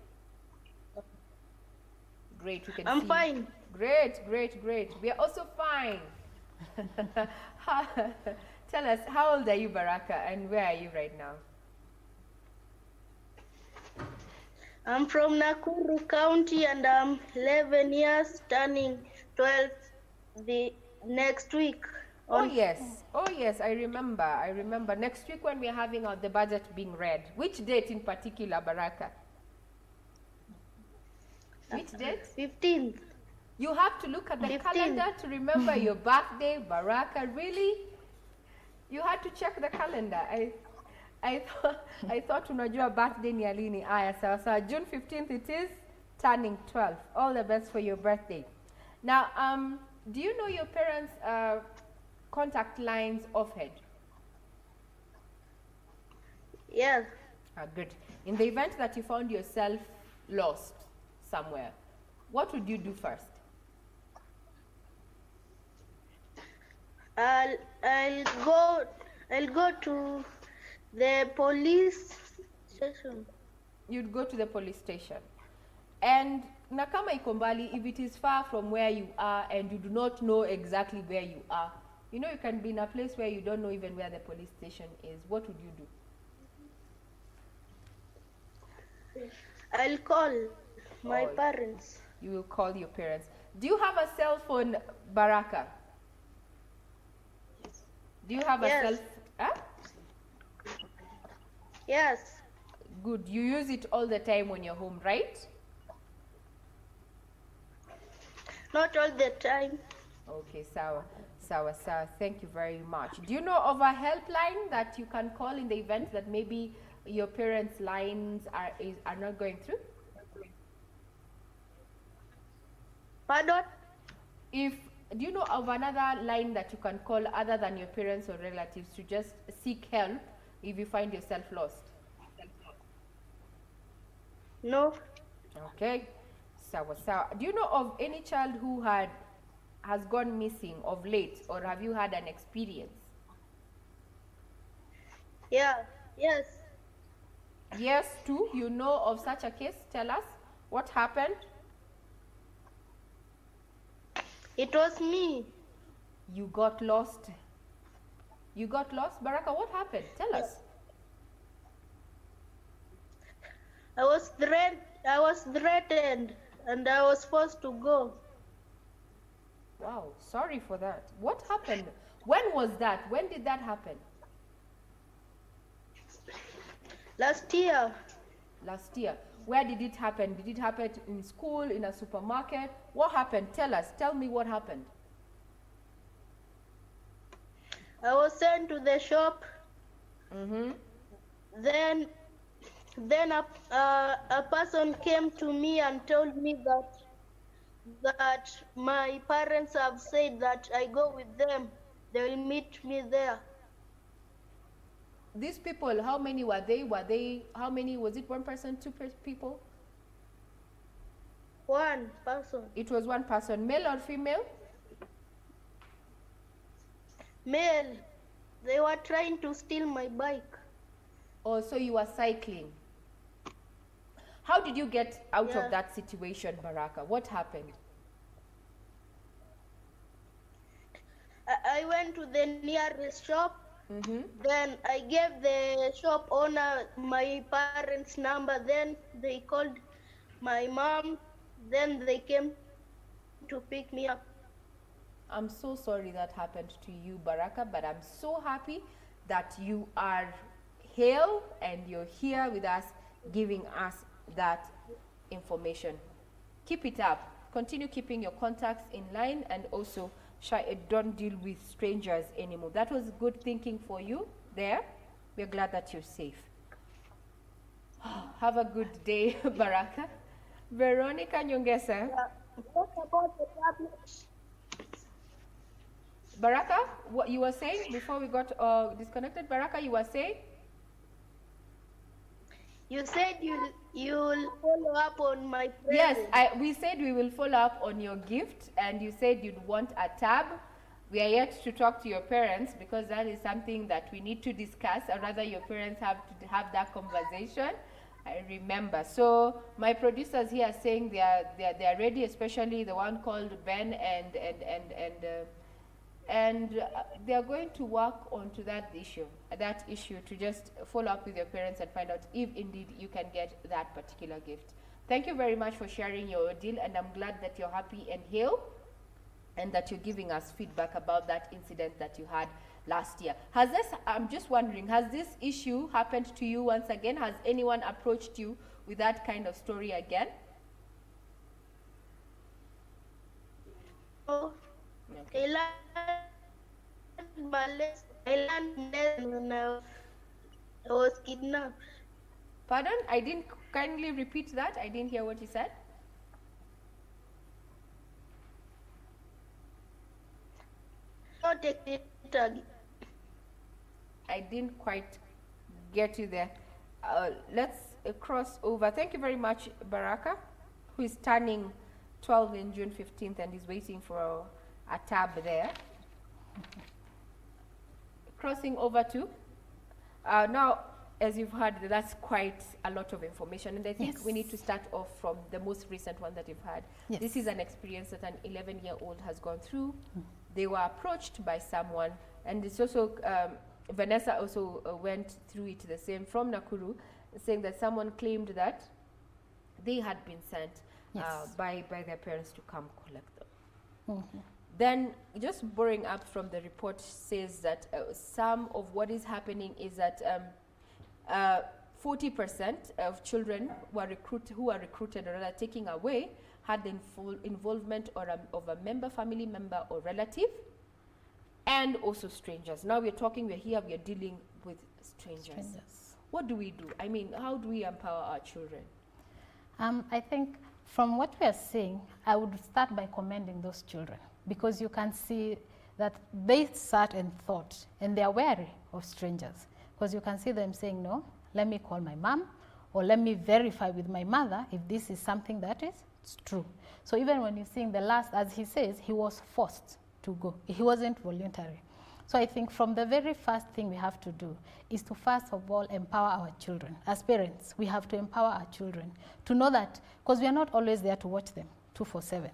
Great. We can I'm see fine. You. Great, great, great. We are also fine. Tell us, how old are you, Baraka, and where are you right now? I'm from Nakuru County and I'm 11 years, turning 12 the next week. Oh yes, I remember. Next week when we're having the budget being read. Which date in particular, Baraka? Which date? 15th. You have to look at the 15th. calendar to remember your birthday, Baraka. Really? You had to check the calendar. I thought unajua birthday ni alini. Aya, sawa. June 15th it is, turning 12. All the best for your birthday. Now, do you know your parents' contact lines offhand? Yes. Good. In the event that you found yourself lost somewhere, what would you do first? I'll go to the police station. You'd go to the police station. And na kama iko mbali, if it is far from where you are and you do not know exactly where you are, you can be in a place where you don't know even where the police station is. What would you do? I'll call my parents. You will call your parents. Do you have a cell phone, Baraka? Do you have a cell phone? Yes. Good. You use it all the time when you're home, right? Not all the time. Okay, sawa. Thank you very much. Do you know of a helpline that you can call in the event that maybe your parents' lines are not going through? Pardon? Do you know of another line that you can call other than your parents or relatives to just seek help if you find yourself lost? No. Okay. Sawa sawa. Do you know of any child who has gone missing of late, or have you had an experience? Yeah. Yes. Yes, too. You know of such a case? Tell us what happened. It was me. You got lost. You got lost, Baraka. What happened? Tell us. I was threatened, and I was forced to go. Wow, sorry for that. What happened? When was that? When did that happen? Last year. Last year. Where did it happen? Did it happen in school, in a supermarket? What happened? Tell us. Tell me what happened. I was sent to the shop. Then a person came to me and told me that my parents have said that I go with them. They will meet me there. These people, how many were they? How many? Was it one person, two people? One person. It was one person. Male or female? Male. They were trying to steal my bike. Oh, so you were cycling. How did you get out of that situation, Baraka? What happened? I went to the nearest shop. Then I gave the shop owner my parents' number. Then they called my mom. Then they came to pick me up. I'm so sorry that happened to you, Baraka, but I'm so happy that you are here and you're here with us, giving us that information. Keep it up. Continue keeping your contacts in line, and also don't deal with strangers anymore. That was good thinking for you there. We're glad that you're safe. Have a good day, Baraka. Veronica Nyongesa. What about the tablets? Baraka, what you were saying before we got disconnected? Baraka, you were saying? You said you'll follow up on my present. Yes, we said we will follow up on your gift, and you said you'd want a tab. We are yet to talk to your parents because that is something that we need to discuss, or rather your parents have to have that conversation. I remember. So my producers here are saying they are ready, especially the one called Ben, and they are going to work onto that issue to just follow up with your parents and find out if indeed you can get that particular gift. Thank you very much for sharing your ordeal, and I'm glad that you're happy and healed, and that you're giving us feedback about that incident that you had last year. I'm just wondering, has this issue happened to you once again? Has anyone approached you with that kind of story again? Oh, okay. I learned when I was kidnapped. Pardon? I didn't kindly repeat that. I didn't hear what you said. I didn't quite get you there. Let's cross over. Thank you very much, Baraka, who is turning 12 in June 15th and is waiting for a tab there. Crossing over to now, as you've heard, that's quite a lot of information, and I think we need to start off from the most recent one that you've had. Yes. This is an experience that an 11-year-old has gone through. They were approached by someone, and it's also Vanessa also went through it the same from Nakuru, saying that someone claimed that they had been sent by their parents to come collect them. Then, just borrowing up from the report, says that some of what is happening is that 40% of children who are recruited or rather taken away had the involvement of a member, family member or relative, and also strangers. Now we're dealing with strangers. What do we do? I mean, how do we empower our children? I think from what we are seeing, I would start by commending those children, because you can see that they sat and thought, and they are wary of strangers, because you can see them saying, no, let me call my mom, or let me verify with my mother if this is something that is true. So even when you're seeing the last, as he says, he was forced to go. He wasn't voluntary. So I think from the very first thing we have to do is to first of all empower our children. As parents, we have to empower our children to know that, because we are not always there to watch them 24/7.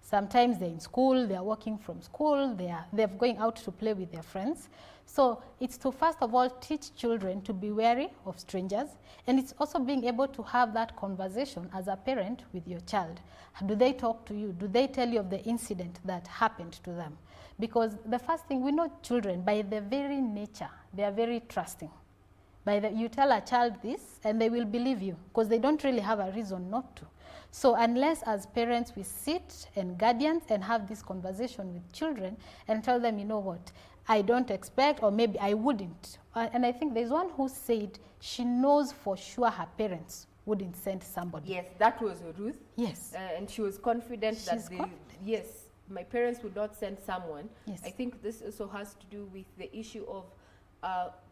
Sometimes they're in school, they're working from school, they're going out to play with their friends. So it's to first of all teach children to be wary of strangers, and it's also being able to have that conversation as a parent with your child. Do they talk to you? Do they tell you of the incident that happened to them? Because the first thing, we know children, by their very nature, they are very trusting. You tell a child this, and they will believe you, because they don't really have a reason not to. So unless as parents we sit and guardians and have this conversation with children and tell them, you know what, I don't expect, or maybe I wouldn't. And I think there's one who said she knows for sure her parents wouldn't send somebody. Yes, that was Ruth. Yes. And she was confident yes, my parents would not send someone. Yes. I think this also has to do with the issue of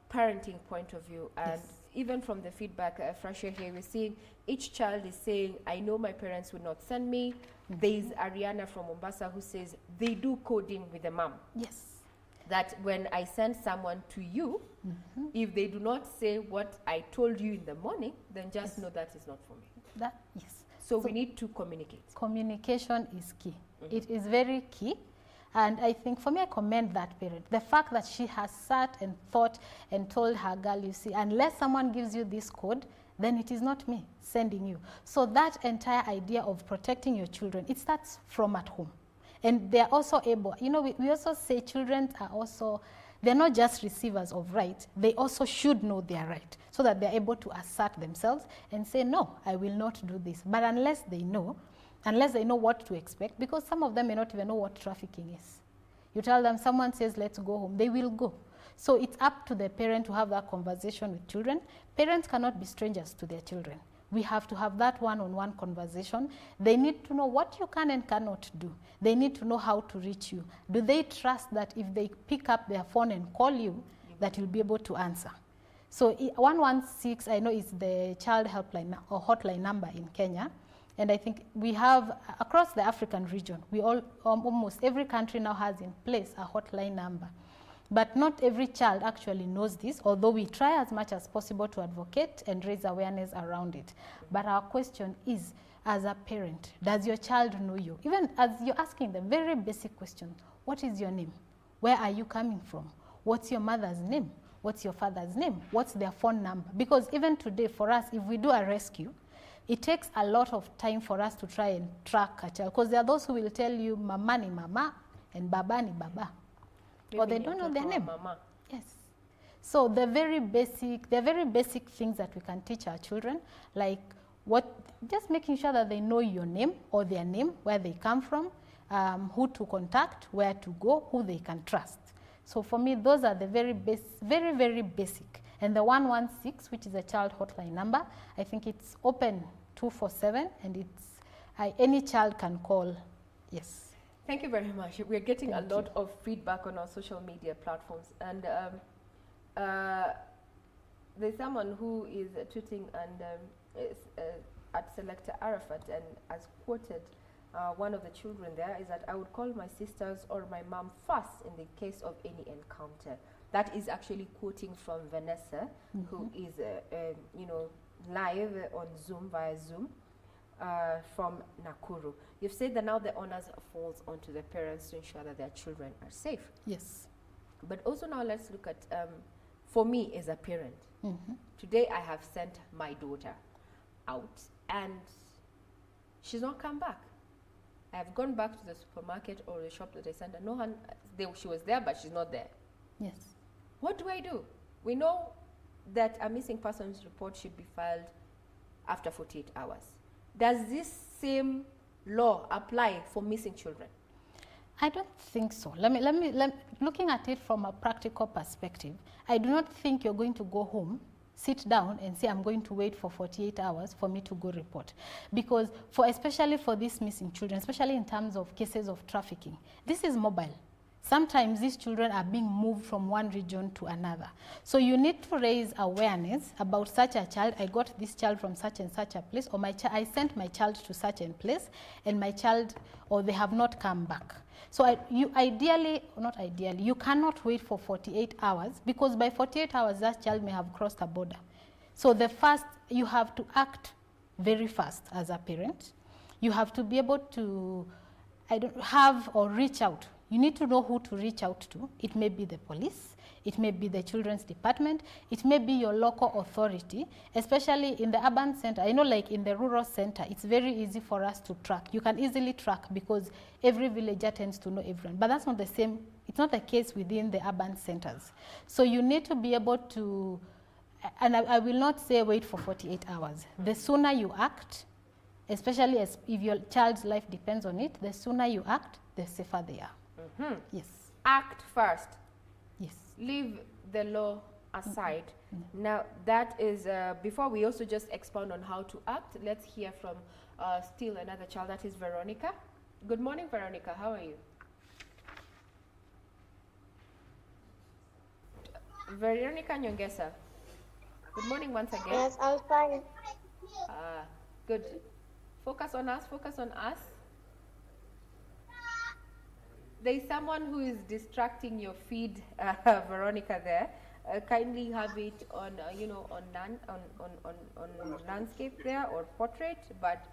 parenting point of view. And even from the feedback, Frasha here, we're seeing each child is saying, I know my parents would not send me. There's Ariana from Mombasa who says they do coding with the mom. Yes. That when I send someone to you, if they do not say what I told you in the morning, then just know that is not for me. Yes. So we need to communicate. Communication is key. It is very key. And I think for me, I commend that parent. The fact that she has sat and thought and told her girl, you see, unless someone gives you this code, then it is not me sending you. So that entire idea of protecting your children, it starts from at home. And they're also able, you know, we also say children are also, they're not just receivers of rights, they also should know their right, so that they're able to assert themselves and say, no, I will not do this. But unless they know what to expect, because some of them may not even know what trafficking is. You tell them, someone says, let's go home, they will go. So it's up to the parent to have that conversation with children. Parents cannot be strangers to their children. We have to have that one-on-one conversation. They need to know what you can and cannot do. They need to know how to reach you. Do they trust that if they pick up their phone and call you, that you'll be able to answer? So 116, I know, is the child helpline or hotline number in Kenya. And I think we have, across the African region, almost every country now has in place a hotline number. But not every child actually knows this, although we try as much as possible to advocate and raise awareness around it. But our question is, as a parent, does your child know you? Even as you're asking the very basic question, what is your name? Where are you coming from? What's your mother's name? What's your father's name? What's their phone number? Because even today, for us, if we do a rescue, it takes a lot of time for us to try and track a child. Because there are those who will tell you, mama ni mama and baba ni baba. Or they don't know their name. Mama. Yes. So the very basic things that we can teach our children, like just making sure that they know your name or their name, where they come from, who to contact, where to go, who they can trust. So for me, those are the very basic. And the 116, which is a child hotline number, I think it's open 24/7, and it's any child can call. Yes. Thank you very much. We're getting a lot of feedback on our social media platforms. And there's someone who is tweeting and at Selector Arafat and has quoted one of the children there is that I would call my sisters or my mom first in the case of any encounter. That is actually quoting from Vanessa, who is live on Zoom, via Zoom. From Nakuru. You've said that now the onus falls onto the parents to ensure that their children are safe. Yes. But also now let's look at, for me as a parent, today I have sent my daughter out and she's not come back. I have gone back to the supermarket or the shop that I sent her. No one, she was there, but she's not there. Yes. What do I do? We know that a missing persons report should be filed after 48 hours. Does this same law apply for missing children? I don't think so. Looking at it from a practical perspective, I do not think you're going to go home, sit down and say, I'm going to wait for 48 hours for me to go report. Because especially for these missing children, especially in terms of cases of trafficking, this is mobile. Sometimes these children are being moved from one region to another. So you need to raise awareness about such a child. I got this child from such and such a place, or I sent my child to such a place, and my child, or they have not come back. So you cannot wait for 48 hours, because by 48 hours that child may have crossed a border. So you have to act very fast as a parent. You have to be able to reach out. You need to know who to reach out to. It may be the police, it may be the children's department, it may be your local authority, especially in the urban center. I know, like in the rural center, it's very easy for us to track. You can easily track because every villager tends to know everyone. But that's not the same, it's not the case within the urban centers. So you need to be able to, and I will not say wait for 48 hours. The sooner you act, especially if your child's life depends on it, the sooner you act, the safer they are. Mm-hmm. Yes. Act first. Yes. Leave the law aside. Mm-hmm. Now, that is, before we also just expound on how to act, let's hear from still another child, that is Veronica. Good morning, Veronica. How are you? Veronica Nyongesa. Good morning once again. Yes, I'm fine. Good. Focus on us, focus on us. There is someone who is distracting your feed, Veronica, there. Kindly have it on, on landscape there or portrait, but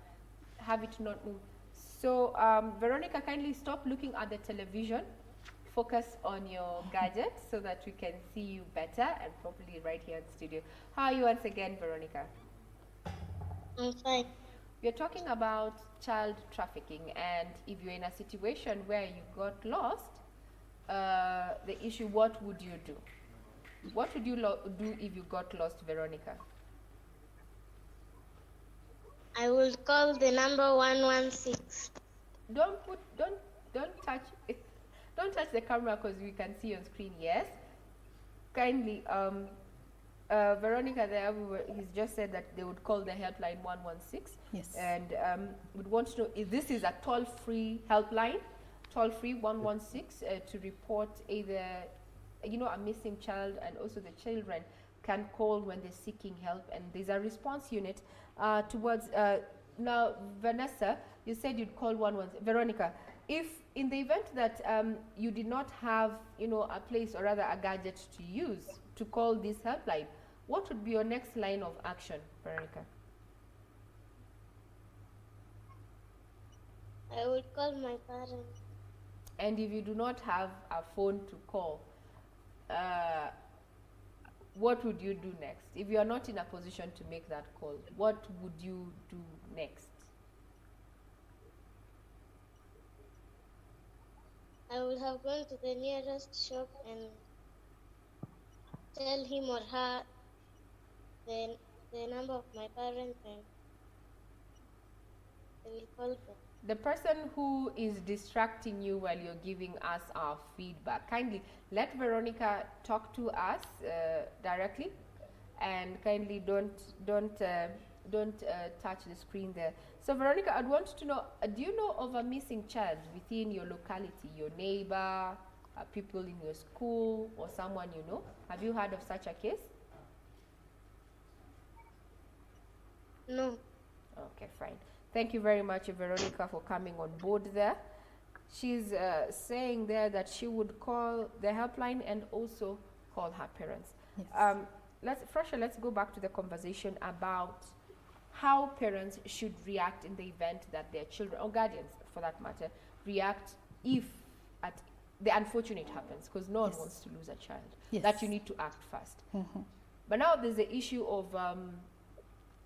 have it not move. So, Veronica, kindly stop looking at the television. Focus on your gadget so that we can see you better and properly right here in the studio. How are you once again, Veronica? I'm fine. We're talking about child trafficking, and if you're in a situation where you got lost, the issue, what would you do? What would you do if you got lost, Veronica? I will call the number 116. Don't touch it. Don't touch the camera because we can see on screen. Yes. Kindly, Veronica, there he's just said that they would call the helpline 116. Yes. And would want to know if this is a toll-free helpline, toll-free 116 to report either, a missing child, and also the children can call when they're seeking help, and there's a response unit towards. Now, Vanessa, you said you'd call 116. Veronica, if in the event that you did not have, a place or rather a gadget to use to call this helpline, what would be your next line of action, Veronica? I would call my parents. And if you do not have a phone to call, what would you do next? If you are not in a position to make that call, what would you do next? I would have gone to the nearest shop and tell him or her the number of my parents, and I will call them. The person who is distracting you while you're giving us our feedback, kindly let Veronica talk to us directly, and kindly don't touch the screen there. So Veronica, I'd want to know, do you know of a missing child within your locality, your neighbor, people in your school, or someone you know? Have you heard of such a case? No. Okay, fine. Thank you very much, Veronica, for coming on board there. She's saying there that she would call the helpline and also call her parents. Yes. Let's go back to the conversation about how parents should react in the event that their children, or guardians for that matter, react if the unfortunate happens, because no one wants to lose a child. Yes. That you need to act fast. Mm-hmm. But now there's the issue of,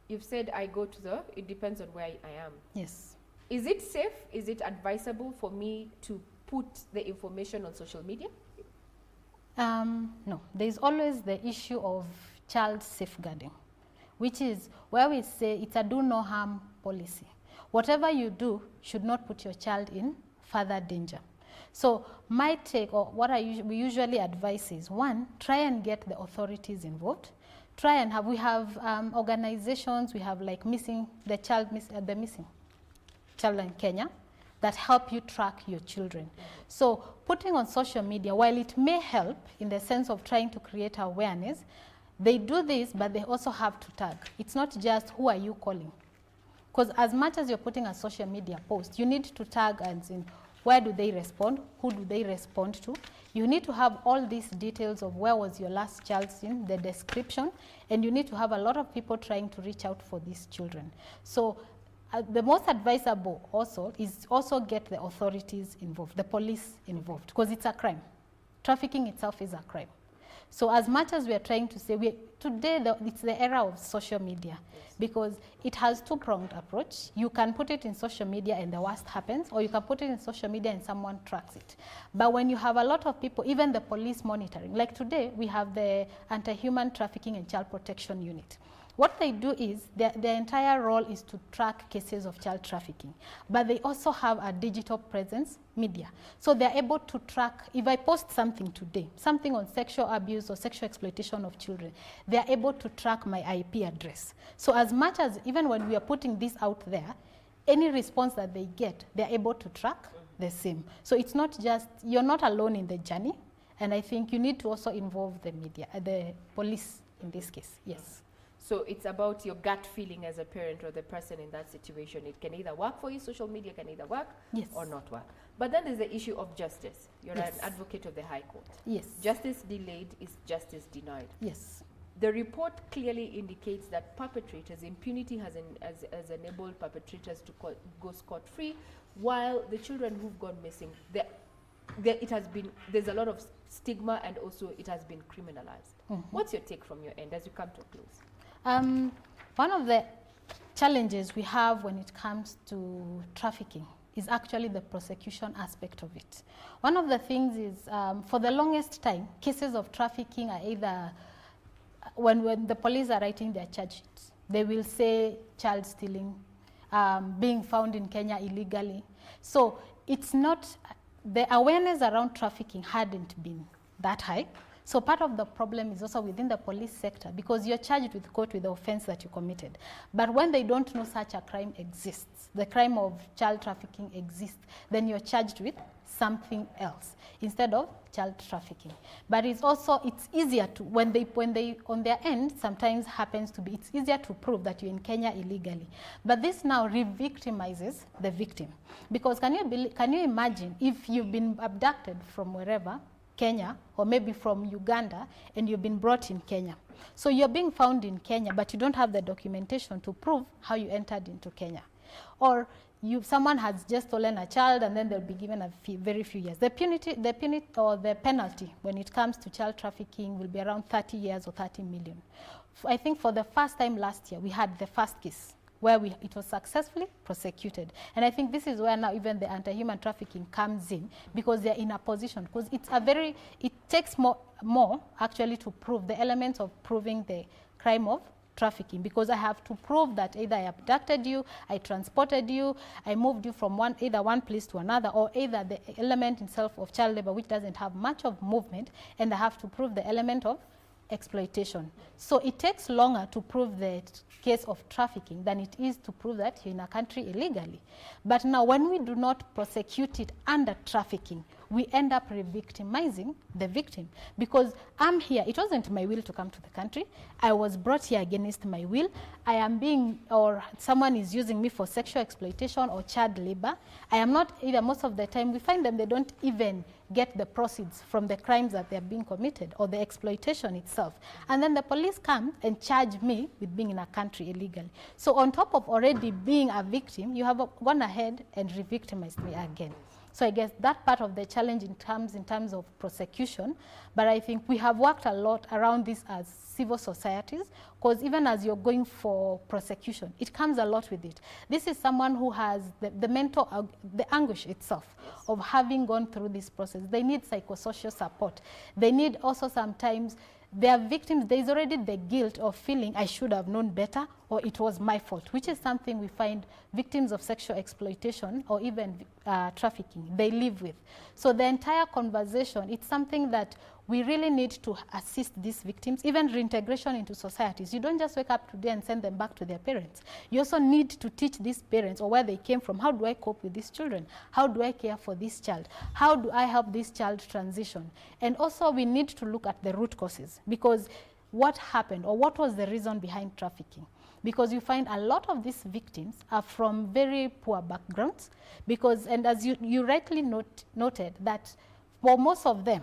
you've said it depends on where I am. Yes. Is it safe? Is it advisable for me to put the information on social media? No. There's always the issue of child safeguarding, which is where we say it's a do no harm policy. Whatever you do should not put your child in further danger. So my take, or what we usually advise is, one, try and get the authorities involved. Try and we have organizations, we have like the missing child in Kenya that help you track your children. So putting on social media, while it may help in the sense of trying to create awareness, they do this, but they also have to tag. It's not just who are you calling. Because as much as you're putting a social media post, you need to tag as in where do they respond, who do they respond to. You need to have all these details of where was your last child seen, the description, and you need to have a lot of people trying to reach out for these children. So the most advisable also is also get the authorities involved, the police involved, because it's a crime. Trafficking itself is a crime. So as much as we are trying to say, today it's the era of social media, because it has two-pronged approach. You can put it in social media and the worst happens, or you can put it in social media and someone tracks it. But when you have a lot of people, even the police monitoring, like today we have the Anti-Human Trafficking and Child Protection Unit. What they do is, their entire role is to track cases of child trafficking. But they also have a digital presence, media. So they're able to track, if I post something today, something on sexual abuse or sexual exploitation of children, they're able to track my IP address. So as much as, even when we are putting this out there, any response that they get, they're able to track the same. So it's not just, you're not alone in the journey. And I think you need to also involve the media, the police in this case, yes. So it's about your gut feeling as a parent or the person in that situation. It can either work for you, social media can either work or not work. But then there's the issue of justice. You're an advocate of the High Court. Yes. Justice delayed is justice denied. Yes. The report clearly indicates that perpetrators, impunity has enabled perpetrators to go scot-free, while the children who've gone missing, there's a lot of stigma, and also it has been criminalized. What's your take from your end as we come to a close? One of the challenges we have when it comes to trafficking is actually the prosecution aspect of it. One of the things is, for the longest time, cases of trafficking are either, when the police are writing their charge sheets, they will say child stealing, being found in Kenya illegally. So it's not, the awareness around trafficking hadn't been that high. So part of the problem is also within the police sector, because you're charged with court with the offense that you committed. But when they don't know such a crime exists, the crime of child trafficking exists, then you're charged with something else instead of child trafficking. But it's also, it's easier to, when they on their end, sometimes happens to be, it's easier to prove that you're in Kenya illegally. But this now re-victimizes the victim. Because can you imagine if you've been abducted from wherever, Kenya, or maybe from Uganda, and you've been brought in Kenya. So you're being found in Kenya, but you don't have the documentation to prove how you entered into Kenya. Or someone has just stolen a child, and then they'll be given very few years. The penalty when it comes to child trafficking will be around 30 years or 30 million. I think for the first time last year, we had the first case where it was successfully prosecuted. And I think this is where now even the anti-human trafficking comes in, because they're in a position, because it takes more actually to prove the elements of proving the crime of trafficking, because I have to prove that either I abducted you, I transported you, I moved you from either one place to another, or either the element itself of child labor, which doesn't have much of movement, and I have to prove the element of exploitation. So it takes longer to prove the case of trafficking than it is to prove that you're in a country illegally. But now when we do not prosecute it under trafficking, we end up re-victimizing the victim, because I'm here, it wasn't my will to come to the country, I was brought here against my will, I am or someone is using me for sexual exploitation or child labor. I am not either. Most of the time we find them, they don't even get the proceeds from the crimes that they're being committed or the exploitation itself. And then the police come and charge me with being in a country illegally. So on top of already being a victim, you have gone ahead and re-victimized me again. So I guess that part of the challenge in terms of prosecution, but I think we have worked a lot around this as civil societies, because even as you're going for prosecution, it comes a lot with it. This is someone who has the mental, the anguish itself of having gone through this process. They need psychosocial support. They need also sometimes, they are victims, there's already the guilt of feeling I should have known better, or it was my fault, which is something we find victims of sexual exploitation or even trafficking, they live with. So the entire conversation, it's something that we really need to assist these victims, even reintegration into societies. You don't just wake up today and send them back to their parents. You also need to teach these parents or where they came from, how do I cope with these children? How do I care for this child? How do I help this child transition? And also we need to look at the root causes, because what happened or what was the reason behind trafficking? Because you find a lot of these victims are from very poor backgrounds, because, and as you rightly noted, that for most of them,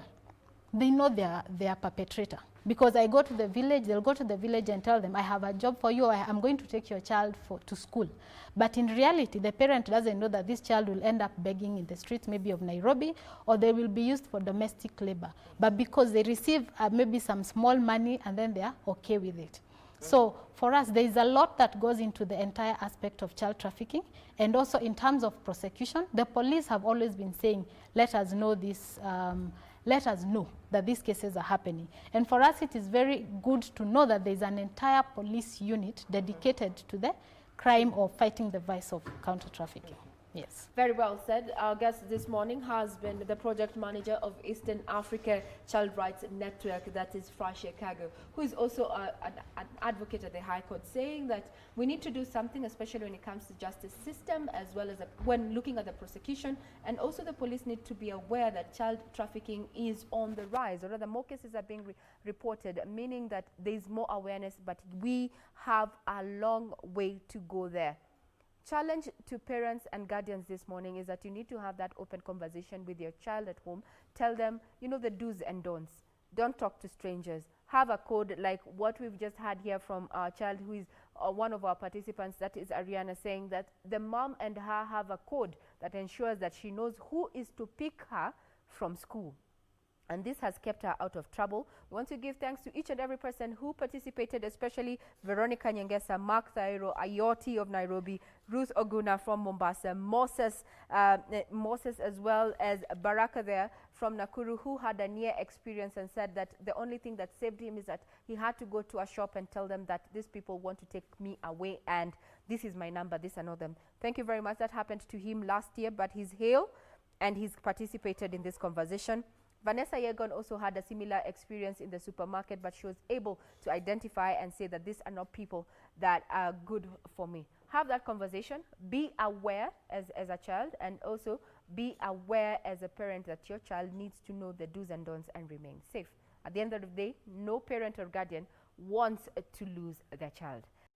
they know their perpetrator. Because I go to the village, they'll go to the village and tell them, I have a job for you, or I'm going to take your child to school. But in reality, the parent doesn't know that this child will end up begging in the streets, maybe of Nairobi, or they will be used for domestic labor. But because they receive maybe some small money, and then they are okay with it. So for us, there is a lot that goes into the entire aspect of child trafficking. And also in terms of prosecution, the police have always been saying, let us know this, let us know that these cases are happening. And for us, it is very good to know that there is an entire police unit dedicated to the crime of fighting the vice of counter-trafficking. Yes. Very well said. Our guest this morning has been the project manager of Eastern Africa Child Rights Network, that is Frashe Kago, who is also an advocate at the High Court, saying that we need to do something, especially when it comes to justice system, as well as when looking at the prosecution, and also the police need to be aware that child trafficking is on the rise, or rather more cases are being reported, meaning that there is more awareness, but we have a long way to go there. Challenge to parents and guardians this morning is that you need to have that open conversation with your child at home. Tell them, you know, the do's and don'ts. Don't talk to strangers. Have a code like what we've just had here from our child, who is one of our participants, that is Ariana, saying that the mom and her have a code that ensures that she knows who is to pick her from school. And this has kept her out of trouble. We want to give thanks to each and every person who participated, especially Veronica Nyengesa, Mark Thairo, Ayoti of Nairobi, Ruth Oguna from Mombasa, Moses as well as Baraka there from Nakuru, who had a near experience and said that the only thing that saved him is that he had to go to a shop and tell them that these people want to take me away and this is my number, this and all them. Thank you very much. That happened to him last year, but he's hale and he's participated in this conversation. Vanessa Yegon also had a similar experience in the supermarket, but she was able to identify and say that these are not people that are good for me. Have that conversation. Be aware as a child, and also be aware as a parent that your child needs to know the do's and don'ts and remain safe. At the end of the day, no parent or guardian wants to lose their child.